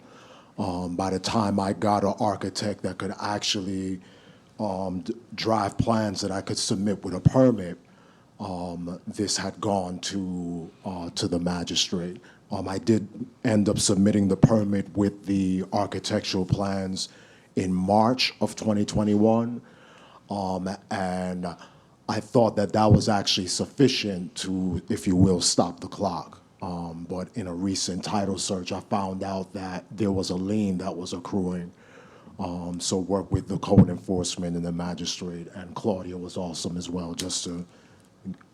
By the time I got an architect that could actually draft plans that I could submit with a permit, this had gone to the magistrate. I did end up submitting the permit with the architectural plans in March of 2021, and I thought that that was actually sufficient to, if you will, stop the clock. But in a recent title search, I found out that there was a lien that was accruing. So worked with the code enforcement and the magistrate, and Claudia was awesome as well, just to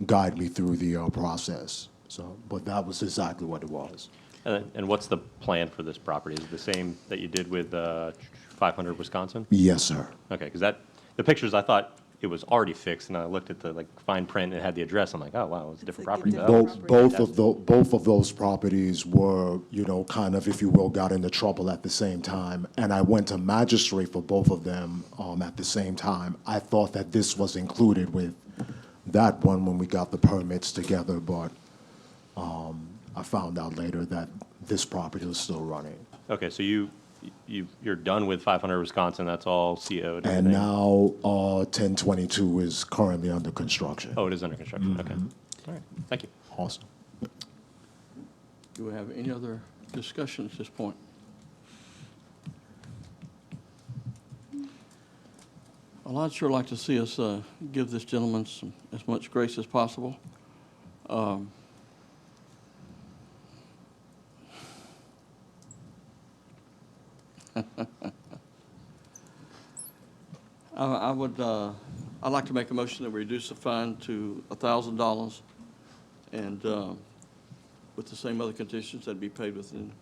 guide me through the process. So, but that was exactly what it was. And what's the plan for this property? Is it the same that you did with 500 Wisconsin? Yes, sir. Okay, because the pictures, I thought it was already fixed, and I looked at the fine print and it had the address. I'm like, oh wow, it's a different property. Both of those properties were, kind of, if you will, got into trouble at the same time. And I went to magistrate for both of them at the same time. I thought that this was included with that one when we got the permits together, but I found out later that this property was still running. Okay, so you're done with 500 Wisconsin. That's all CO'd. And now 1022 is currently under construction. Oh, it is under construction. Okay. All right. Thank you. Awesome. Do we have any other discussion at this point? Well, I'd sure like to see us give this gentleman as much grace as possible. I'd like to make a motion that we reduce the fine to $1,000, and with the same other conditions, that'd be paid within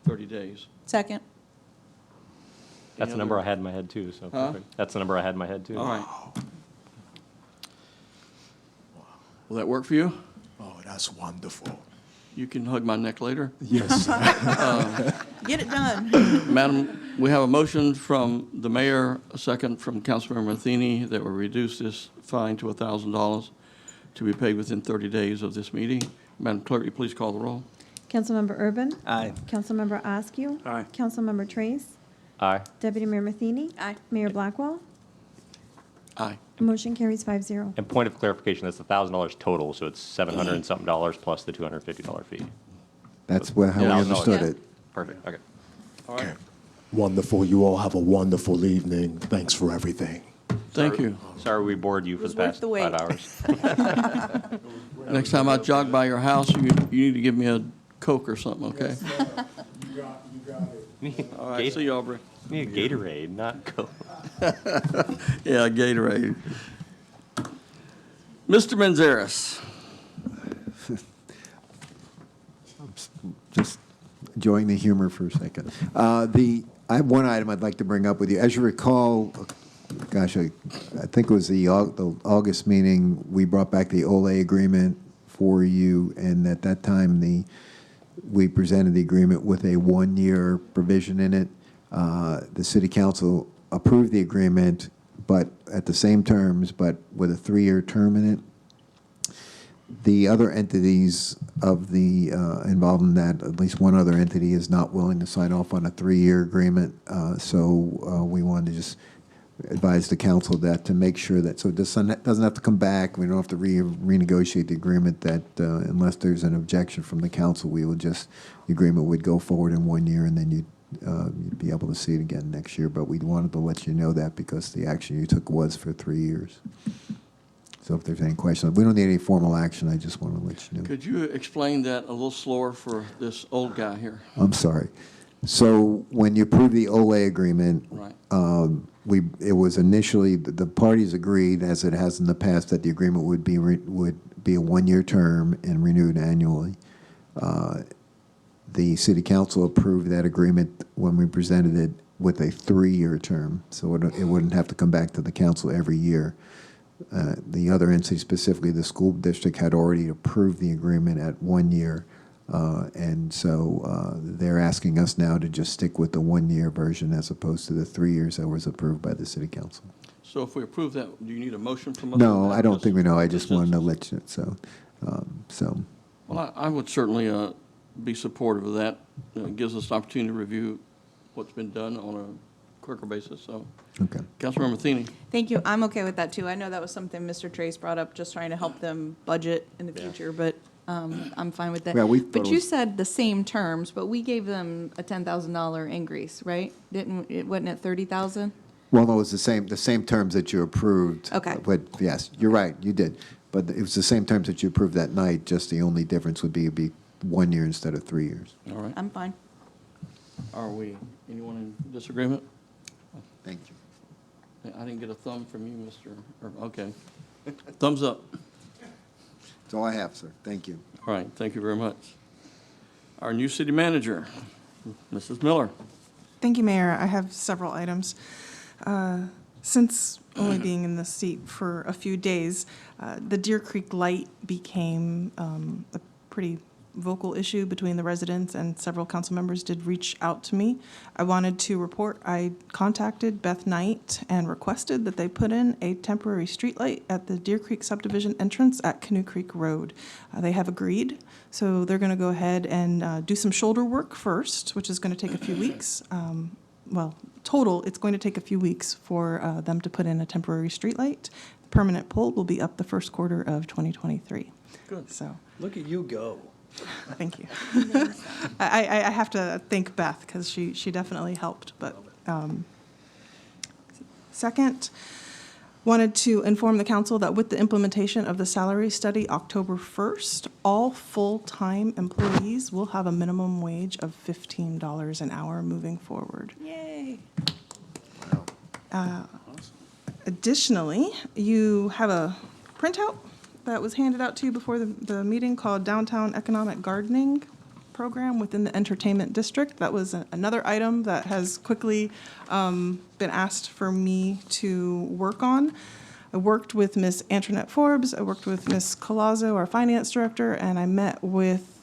30 days. Second. That's the number I had in my head too. So perfect. That's the number I had in my head too. All right. Will that work for you? Oh, that's wonderful. You can hug my neck later. Yes. Get it done. Madam, we have a motion from the mayor, a second from Councilmember Matheny, that will reduce this fine to $1,000 to be paid within 30 days of this meeting. Madam Clerk, will you please call the roll? Councilmember Urban. Aye. Councilmember Askew. Aye. Councilmember Trace. Aye. Deputy Mayor Matheny. Aye. Mayor Blackwell. Aye. Motion carries 5-0. And point of clarification, that's $1,000 total, so it's $700 and something plus the $250 fee. That's how we Yeah, understood yeah. it. Perfect. Okay. All right. Wonderful. You all have a wonderful evening. Thanks for everything. Thank you. Sorry we bored you for the past 5 hours. Next time I jog by your house, you need to give me a Coke or something, okay? You got it. All right, see you, Aubrey. Need a Gatorade, not Coke. Yeah, Gatorade. Mr. Manzares. Just enjoying the humor for a second. I have one item I'd like to bring up with you. As you recall, gosh, I think it was the August meeting, we brought back the OLE agreement for you, and at that time, we presented the agreement with a one-year provision in it. The city council approved the agreement, but at the same terms, but with a 3-year term in it. The other entities of the involved in that, at least one other entity, is not willing to sign off on a 3-year agreement. So we wanted to just advise the council that to make sure that, so it doesn't have to come back. We don't have to renegotiate the agreement, that unless there's an objection from the council, the agreement would go forward in 1 year, and then you'd be able to see it again next year. But we wanted to let you know that because the action you took was for 3 years. So if there's any questions, we don't need any formal action. I just want to let you know. Could you explain that a little slower for this old guy here? I'm sorry. So when you approved the OLE agreement, Right. it was initially, the parties agreed, as it has in the past, that the agreement would be a 1-year term and renewed annually. The city council approved that agreement when we presented it with a 3-year term, so it wouldn't have to come back to the council every year. The other entity, specifically the school district, had already approved the agreement at 1 year. And so they're asking us now to just stick with the 1-year version as opposed to the 3 years that was approved by the city council. So if we approve that, do you need a motion from us? No, on that? I don't Just- think we know. I just wanted to let you, so. Well, I would certainly be supportive of that. It gives us an opportunity to review what's been done on a quicker basis, so. Okay. Councilmember Matheny. Thank you. I'm okay with that too. I know that was something Mr. Trace brought up, just trying to help them budget in the future, but I'm fine with that. Yeah, we thought But it you was- said the same terms, but we gave them a $10,000 increase, right? It wasn't at 30,000? Well, no, it was the same terms that you approved. Okay. But yes, you're right, you did. But it was the same terms that you approved that night, just the only difference would be it'd be 1 year instead of 3 years. All right. I'm fine. Are we, anyone in disagreement? Thank you. I didn't get a thumb from you, okay. Thumbs up. That's all I have, sir. Thank you. All right, thank you very much. Our new city manager, Mrs. Miller. Thank you, Mayor. I have several items. Since only being in the seat for a few days, the Deer Creek Light became a pretty vocal issue between the residents, and several council members did reach out to me. I wanted to report I contacted Beth Knight and requested that they put in a temporary streetlight at the Deer Creek subdivision entrance at Canoe Creek Road. They have agreed, so they're going to go ahead and do some shoulder work first, which is going to take a few weeks. Well, total, it's going to take a few weeks for them to put in a temporary streetlight. The permanent pole will be up the first quarter of 2023. Good. So, Look at you go. thank you. I have to thank Beth because she definitely helped. But second, wanted to inform the council that with the implementation of the salary study October 1st, all full-time employees will have a minimum wage of $15 an hour moving forward. Yay. Additionally, you have a printout that was handed out to you before the meeting called Downtown Economic Gardening Program within the Entertainment District. That was another item that has quickly been asked for me to work on. I worked with Ms. Antoinette Forbes, I worked with Ms. Colazzo, our finance director, and I met with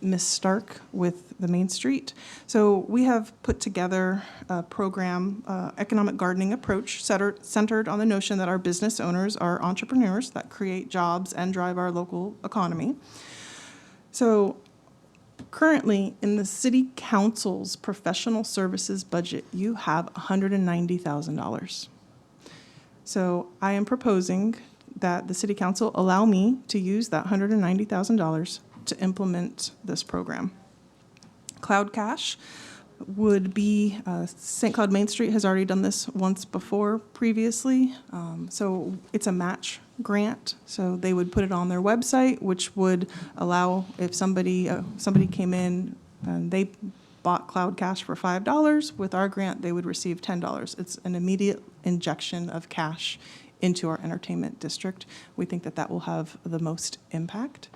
Ms. Stark with the Main Street. So we have put together a program, economic gardening approach, centered on the notion that our business owners are entrepreneurs that create jobs and drive our local economy. So currently, in the city council's professional services budget, you have $190,000. So I am proposing that the city council allow me to use that $190,000 to implement this program. Cloud Cash would be, St. Cloud Main Street has already done this once before previously. So it's a match grant. So they would put it on their website, which would allow if somebody came in and they bought Cloud Cash for $5, with our grant, they would receive $10. It's an immediate injection of cash into our entertainment district. We think that that will have the most impact.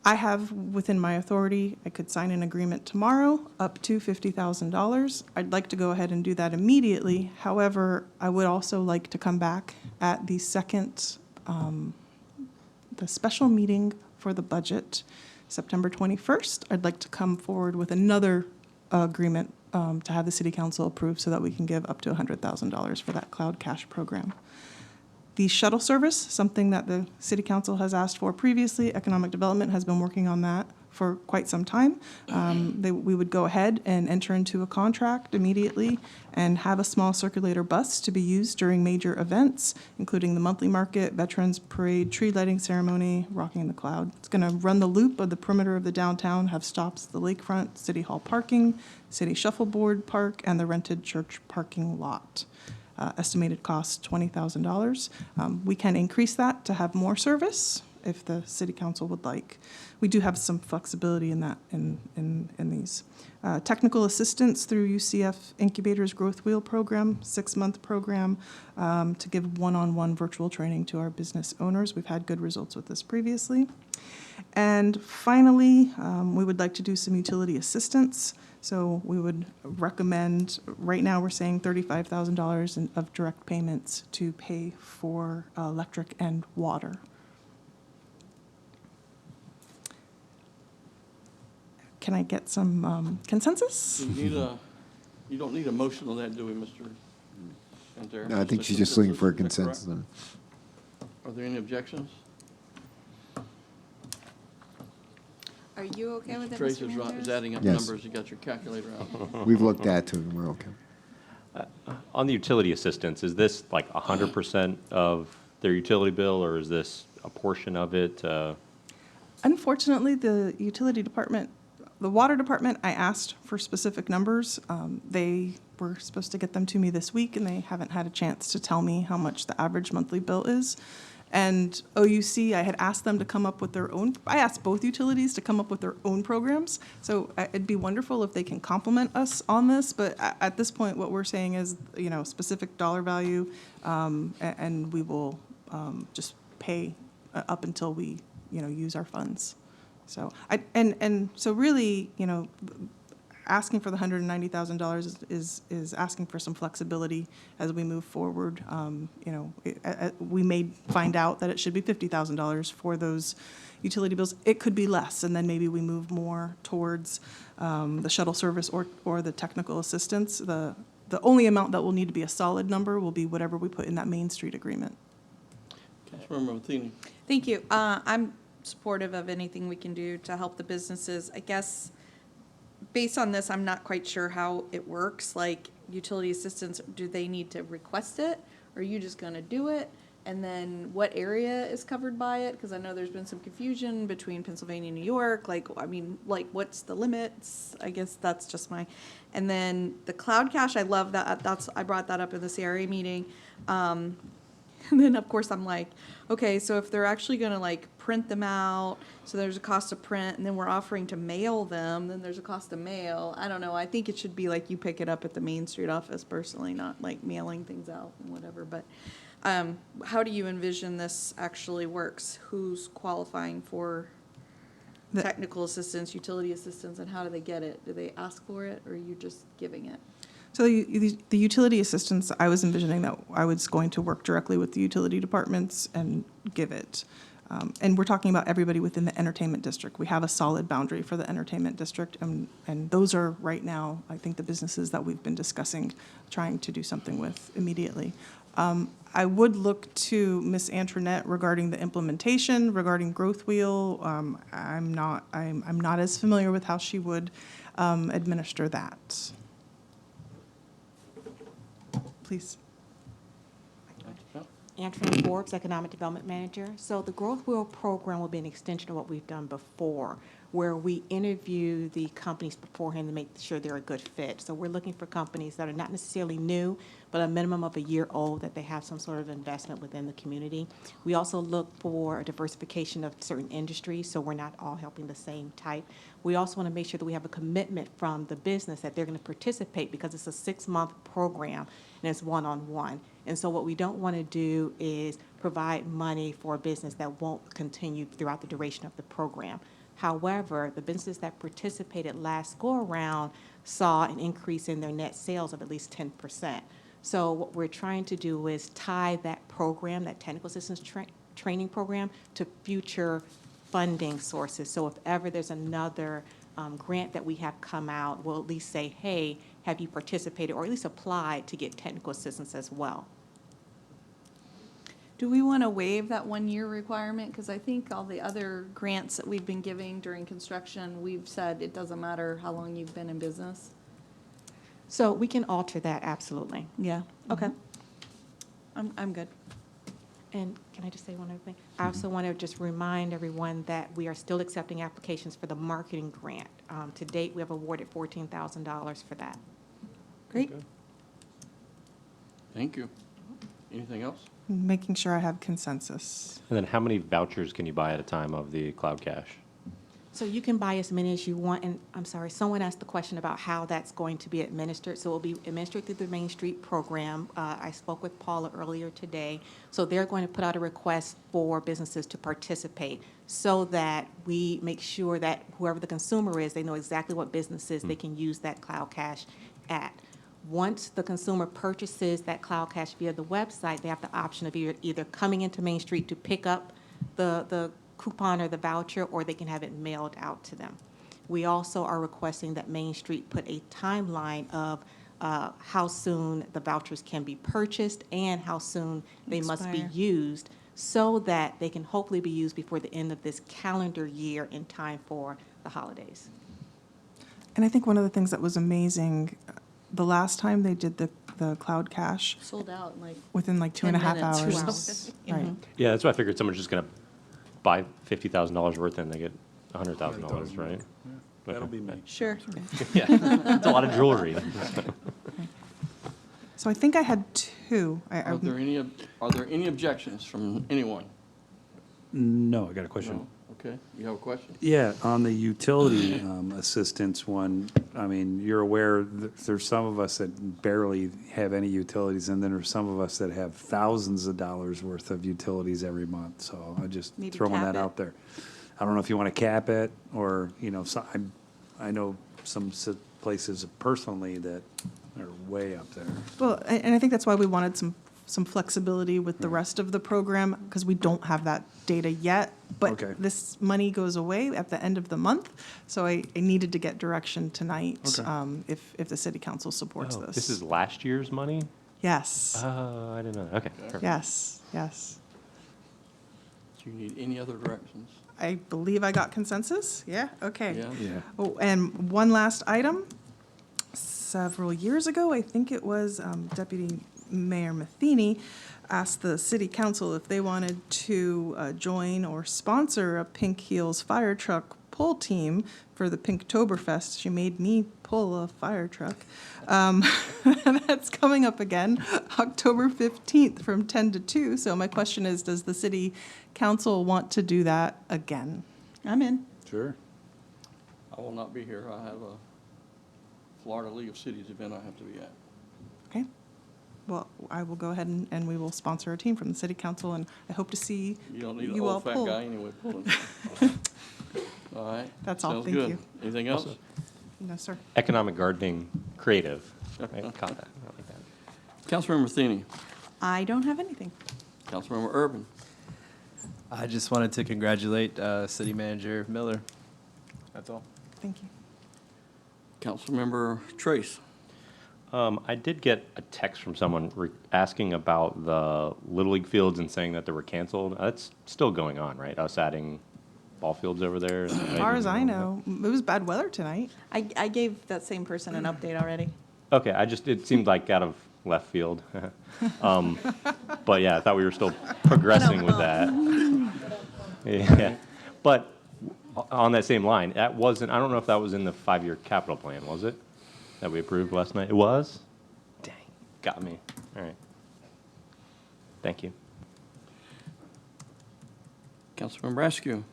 I have within my authority, I could sign an agreement tomorrow up to $50,000. I'd like to go ahead and do that immediately. However, I would also like to come back at the second, the special meeting for the budget, September 21st. I'd like to come forward with another agreement to have the city council approve so that we can give up to $100,000 for that Cloud Cash program. The shuttle service, something that the city council has asked for previously. Economic Development has been working on that for quite some time. We would go ahead and enter into a contract immediately and have a small circulator bus to be used during major events, including the monthly market, Veterans Parade, tree lighting ceremony, Rocking the Cloud. It's going to run the loop of the perimeter of the downtown, have stops at the lakefront, City Hall parking, City Shuffleboard Park, and the rented church parking lot. Estimated cost $20,000. We can increase that to have more service if the city council would like. We do have some flexibility in that in these. Technical assistance through UCF Incubator's Growth Wheel program, 6-month program to give one-on-one virtual training to our business owners. We've had good results with this previously. And finally, we would like to do some utility assistance. So we would recommend, right now we're saying $35,000 of direct payments to pay for electric and water. can I get some consensus? You don't need a motion on that, do we, Mr. Pantera? No, I think Just she's just looking for a is that correct? consensus on it. Are there any objections? Are you okay with it, Mr. Tracy's right, Manderis? is adding up Yes. numbers, you got your calculator out. We've looked at it, we're okay. On the utility assistance, is this like 100% of their utility bill, or is this a portion of it? Unfortunately, the utility department, the water department, I asked for specific numbers. They were supposed to get them to me this week, and they haven't had a chance to tell me how much the average monthly bill is. And OUC, I had asked them to come up with their own, I asked both utilities to come up with their own programs. So it'd be wonderful if they can complement us on this, but at this point, what we're saying is, specific dollar value, and we will just pay up until we, use our funds. So so really, asking for the $190,000 is asking for some flexibility as we move forward. We may find out that it should be $50,000 for those utility bills. It could be less, and then maybe we move more towards the shuttle service or the technical assistance. The only amount that will need to be a solid number will be whatever we put in that Main Street agreement. Councilmember Matheny. Thank you. I'm supportive of anything we can do to help the businesses. I guess, based on this, I'm not quite sure how it works. Like, utility assistance, do they need to request it? Or are you just gonna do it? And then what area is covered by it? Because I know there's been some confusion between Pennsylvania and New York. What's the limits? I guess that's just and then the cloud cache, I love that. I brought that up in the CRA meeting. And then, of course, I'm like, okay, so if they're actually going to print them out, so there's a cost of print, and then we're offering to mail them, then there's a cost of mail. I don't know. I think it should be you pick it up at the Main Street office personally, not mailing things out and whatever. But how do you envision this actually works? Who's qualifying for technical assistance, utility assistance, and how do they get it? Do they ask for it, or are you just giving it? So the utility assistance, I was envisioning that I was going to work directly with the utility departments and give it. And we're talking about everybody within the entertainment district. We have a solid boundary for the entertainment district, and those are right now, I think, the businesses that we've been discussing, trying to do something with immediately. I would look to Ms. Antoinette regarding the implementation, regarding Growth Wheel. I'm not as familiar with how she would administer that. Please. Antoinette Forbes, Economic Development Manager. So the Growth Wheel program will be an extension of what we've done before, where we interview the companies beforehand to make sure they're a good fit. So we're looking for companies that are not necessarily new, but a minimum of a year old, that they have some sort of investment within the community. We also look for a diversification of certain industries, so we're not all helping the same type. We also want to make sure that we have a commitment from the business that they're going to participate, because it's a 6-month program and it's one-on-one. And so what we don't want to do is provide money for a business that won't continue throughout the duration of the program. However, the businesses that participated last go-around saw an increase in their net sales of at least 10%. So what we're trying to do is tie that program, that technical assistance training program, to future funding sources. So if ever there's another grant that we have come out, we'll at least say, hey, have you participated or at least applied to get technical assistance as well? Do we want to waive that 1-year requirement? Because I think all the other grants that we've been giving during construction, we've said it doesn't matter how long you've been in business. So we can alter that, absolutely. Yeah, okay. I'm good. And can I just say one other thing? I also want to just remind everyone that we are still accepting applications for the marketing grant. To date, we have awarded $14,000 for that. Great. Thank you. Anything else? Making sure I have consensus. And then how many vouchers can you buy at a time of the cloud cache? So you can buy as many as you want, and I'm sorry, someone asked the question about how that's going to be administered. So it will be administered through the Main Street program. I spoke with Paula earlier today. So they're going to put out a request for businesses to participate so that we make sure that whoever the consumer is, they know exactly what businesses they can use that cloud cache at. Once the consumer purchases that cloud cache via the website, they have the option of either coming into Main Street to pick up the coupon or the voucher, or they can have it mailed out to them. We also are requesting that Main Street put a timeline of how soon the vouchers can be purchased and how soon they must be Expire. used, so that they can hopefully be used before the end of this calendar year in time for the holidays. And I think one of the things that was amazing, the last time they did the Cloud Cash, Sold out in like within like 10 2.5 minutes. hours. 2 hours. Right. Yeah, that's why I figured someone's just going to buy $50,000 worth and they get $100,000, right? That'll be me. Sure. Yeah, it's a lot of jewelry. So I think I had two. Are there any objections from anyone? No, I got a question. No? Okay, you have a question? Yeah, on the utility assistance one, I mean, you're aware there's some of us that barely have any utilities, and then there's some of us that have thousands of dollars worth of utilities every month. So I just Maybe throwing cap that it. out there. I don't know if you want to cap it, or, I know some places personally that are way up there. Well, and I think that's why we wanted some flexibility with the rest of the program, because we don't have that data yet. But Okay. this money goes away at the end of the month, so I needed to get direction tonight, Okay. if the city council supports Oh, this. this is last year's money? Yes, Oh, I didn't know. Okay, perfect. yes, yes. Do you need any other directions? I believe I got consensus? Yeah, okay. Yeah? Yeah. Oh, and one last item. Several years ago, I think it was Deputy Mayor Matheny asked the city council if they wanted to join or sponsor a Pink Heels fire truck pull team for the Pinktoberfest. She made me pull a fire truck. That's coming up again, October 15th from 10 to 2. So my question is, does the city council want to do that again? I'm in. Sure. I will not be here. I have a Florida League of Cities event I have to be at. Okay. Well, I will go ahead and we will sponsor a team from the city council, and I hope to see You don't need an you all old fat pull. guy anyway pulling. All right? That's all. Sounds Thank good. you. Anything else? No, sir. Economic gardening creative. Right? Caught that. I like that. Councilmember Thiene. I don't have anything. Councilmember Urban. I just wanted to congratulate City Manager Miller. That's all. Thank you. Councilmember Trace. I did get a text from someone asking about the Little League fields and saying that they were canceled. That's still going on, right? Us adding ball fields over there? As far as I know, it was bad weather tonight. I gave that same person an update already. Okay, it seemed like out of left field. But yeah, I thought we were still progressing with that. Yeah, but on that same line, I don't know if that was in the 5-year capital plan, was it? That we approved last night? It was? Dang, got me. All right. Thank you. Councilmember Askew.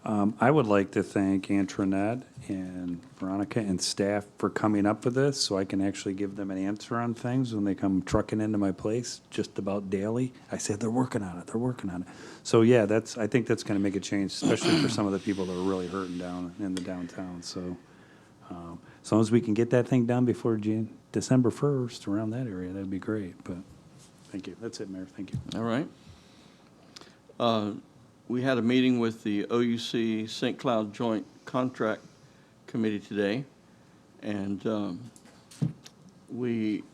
I would like to thank Antoinette and Veronica and staff for coming up with this, so I can actually give them an answer on things when they come trucking into my place just about daily. I said, they're working on it, they're working on it. So yeah, I think that's gonna make a change, especially for some of the people that are really hurting down in the downtown, so. As long as we can get that thing done before December 1st, around that area, that'd be great, but, thank you. That's it, Mayor, thank you. All right. We had a meeting with the OUC St. Cloud Joint Contract Committee today, and we,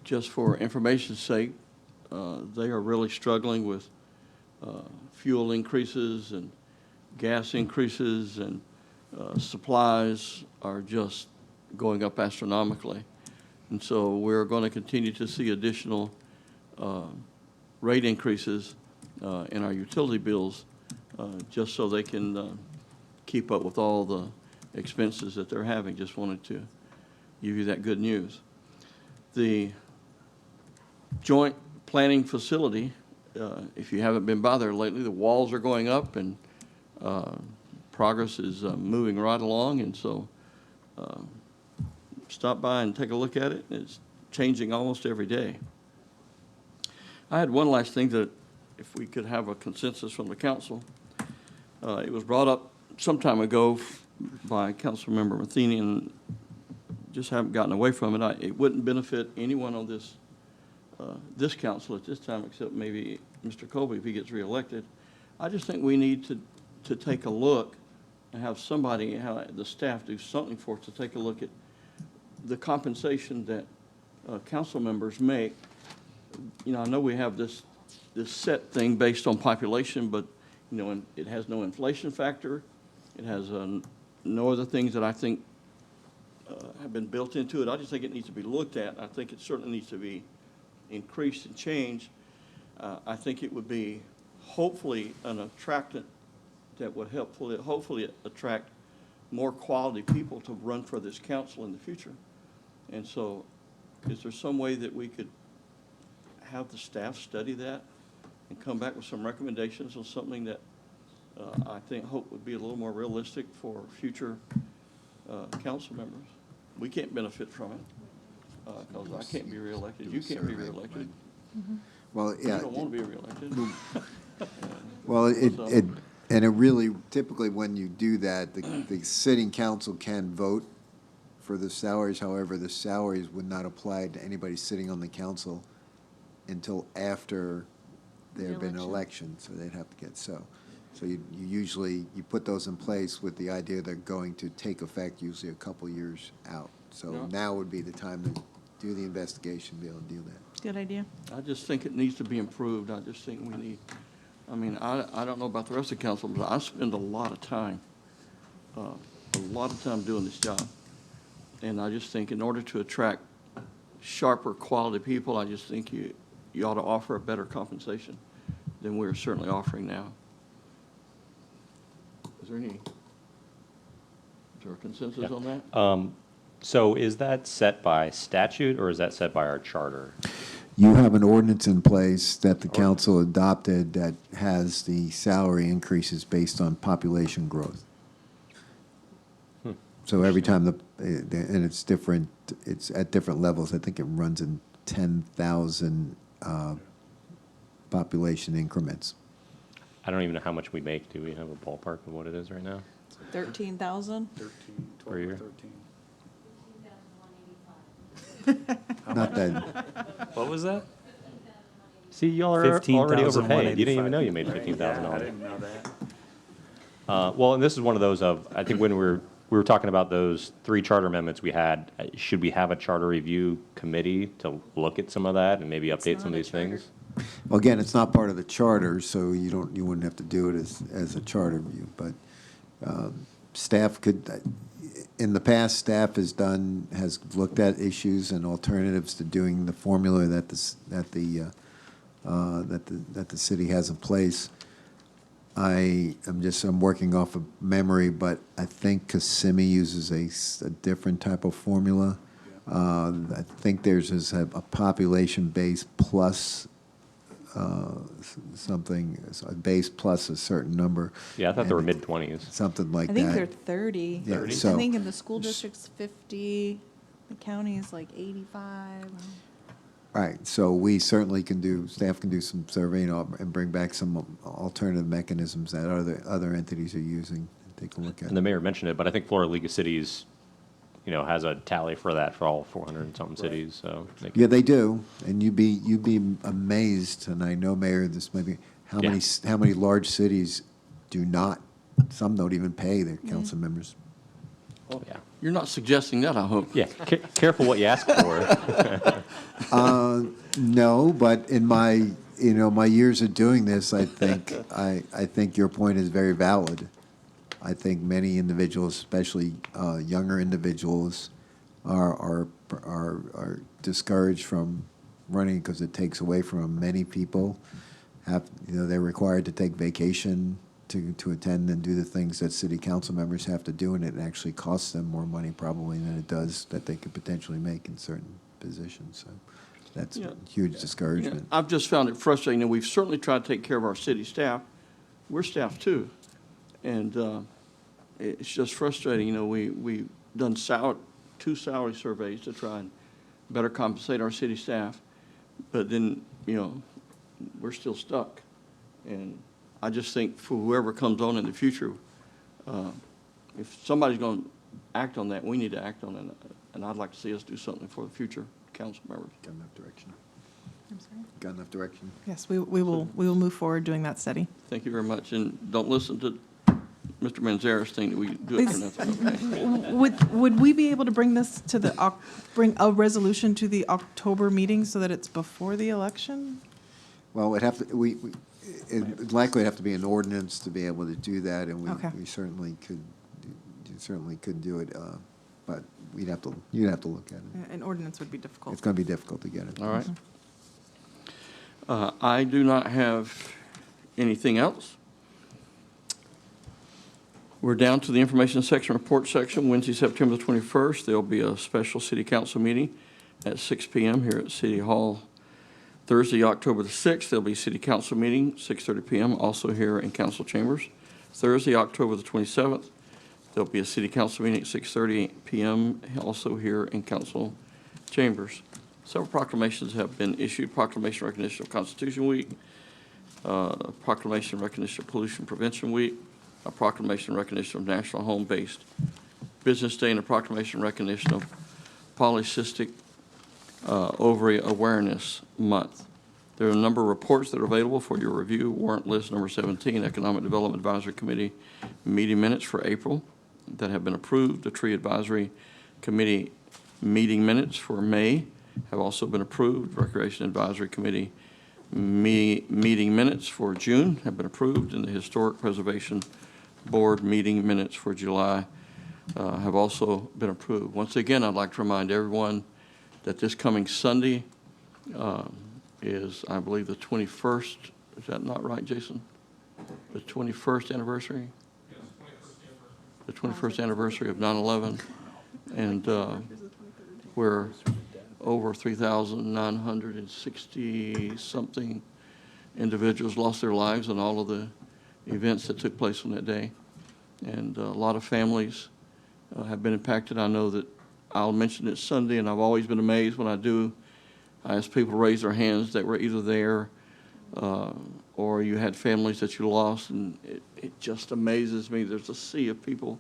just for information's sake, they are really struggling with fuel increases and gas increases, and supplies are just going up astronomically. And so we're going to continue to see additional rate increases in our utility bills, just so they can keep up with all the expenses that they're having. Just wanted to give you that good news. The joint planning facility, if you haven't been by there lately, the walls are going up and progress is moving right along, and so stop by and take a look at it. It's changing almost every day. I had one last thing that if we could have a consensus from the council. It was brought up some time ago by Councilmember Matheny, and just haven't gotten away from it. It wouldn't benefit anyone on this council at this time, except maybe Mr. Colby if he gets reelected. I just think we need to take a look and have somebody, have the staff do something for us to take a look at the compensation that council members make. You know, I know we have this set thing based on population, but, you know, and it has no inflation factor. It has no other things that I think have been built into it. I just think it needs to be looked at. I think it certainly needs to be increased and changed. I think it would be hopefully an attractant that would hopefully attract more quality people to run for this council in the future. And so, is there some way that we could have the staff study that and come back with some recommendations on something that I hope would be a little more realistic for future council members? We can't benefit from it because I can't be reelected. You can't be reelected. Well, yeah. You don't want to be reelected. Well, So- and it really, typically when you do that, the sitting council can vote for the salaries. However, the salaries would not apply to anybody sitting on the council until after there have been an election, so they'd have to get, so you usually, you put those in place with the idea they're going to take effect usually a couple years out. So Yeah. now would be the time to do the investigation, be able to do that. Good idea. I just think it needs to be improved. I just think we need, I mean, I don't know about the rest of the council, but I spend a lot of time doing this job. And I just think in order to attract sharper quality people, I just think you ought to offer a better compensation than we're certainly offering now. Is there a consensus Yeah. on that? So is that set by statute or is that set by our charter? You have an ordinance in place that the council adopted that has the salary increases based on population growth. So every time and it's different, it's at different levels. I think it runs in 10,000 population increments. I don't even know how much we make. Do we have a ballpark of what it is right now 13,000? per year? Not that, What was that? See, y'all are already overpaid. You didn't even 15,185. know you made $15,000. Yeah, I didn't know that. Well, and this is one of those of, I think when we were talking about those 3 charter amendments we had, should we have a charter review committee to look at some of that and maybe update some of these things? well, again, it's not part of the charter, so you wouldn't have to do it as a charter review, but staff could, in the past, staff has looked at issues and alternatives to doing the formula that the city has in place. I'm working off of memory, but I think Kissimmee uses a different type of formula. I think theirs is a population base plus something, a base plus a certain number. Yeah, I thought they were mid-20s. Something like I that. think they're 30. Yeah, 30? so- I think in the school district's 50, the county is like 85. Right, so we certainly staff can do some surveying and bring back some alternative mechanisms that other entities are using, take a look at. And the mayor mentioned it, but I think Florida League of Cities, has a tally for that for all 400 and something cities, so. Yeah, they do, and you'd be amazed, and I know, Mayor, this may be, how many large cities do not, some don't even pay their council members. Oh, yeah. You're not suggesting that, I hope. Yeah, careful what you ask for. No, but in my years of doing this, I think your point is very valid. I think many individuals, especially younger individuals, are discouraged from running because it takes away from them. Many people they're required to take vacation to attend and do the things that city council members have to do, and it actually costs them more money probably than it does that they could potentially make in certain positions. So that's a huge discouragement. I've just found it frustrating, and we've certainly tried to take care of our city staff. We're staff too. And it's just frustrating, we've done 2 salary surveys to try and better compensate our city staff, but then, we're still stuck. And I just think for whoever comes on in the future, if somebody's going to act on that, we need to act on it. And I'd like to see us do something for the future council members. Got enough direction? I'm sorry? Got enough direction? Yes, we will move forward doing that study. Thank you very much. And don't listen to Mr. Manzares think that we do it for nothing. Okay. Would we be able to bring this to the, bring a resolution to the October meeting so that it's before the election? Well, it'd have to, it'd likely have to be an ordinance to be able to do that, and Okay. we certainly could do it, but you'd have to look at it. An ordinance would be difficult. It's going to be difficult to get it. All right. I do not have anything else. We're down to the information section, report section. Wednesday, September the 21st, there'll be a special city council meeting at 6 p.m. here at City Hall. Thursday, October the 6th, there'll be city council meeting, 6:30 p.m., also here in council chambers. Thursday, October the 27th, there'll be a city council meeting at 6:30 p.m., also here in council chambers. Several proclamations have been issued. Proclamation recognition of Constitution Week, proclamation recognition of Pollution Prevention Week, a proclamation recognition of National Home-Based Business Day, and a proclamation recognition of Polycystic Ovary Awareness Month. There are a number of reports that are available for your review. Warrant list number 17, Economic Development Advisory Committee meeting minutes for April that have been approved. The Tree Advisory Committee meeting minutes for May have also been approved. Recreation Advisory Committee meeting minutes for June have been approved, and the Historic Preservation Board meeting minutes for July have also been approved. Once again, I'd like to remind everyone that this coming Sunday is, I believe, the 21st. Is that not right, Jason? The 21st anniversary? The 21st anniversary of 9/11. And we're over 3,960-something individuals lost their lives in all of the events that took place on that day. And a lot of families have been impacted. I know that I'll mention it Sunday, and I've always been amazed when I do. I ask people to raise their hands that were either there or you had families that you lost, and it just amazes me. There's a sea of people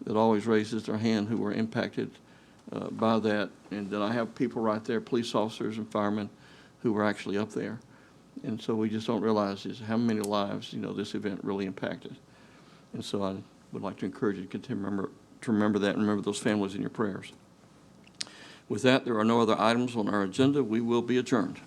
that always raises their hand who were impacted by that. And then I have people right there, police officers and firemen, who were actually up there. And so we just don't realize is how many lives, this event really impacted. And so I would like to encourage you to continue to remember that and remember those families in your prayers. With that, there are no other items on our agenda. We will be adjourned.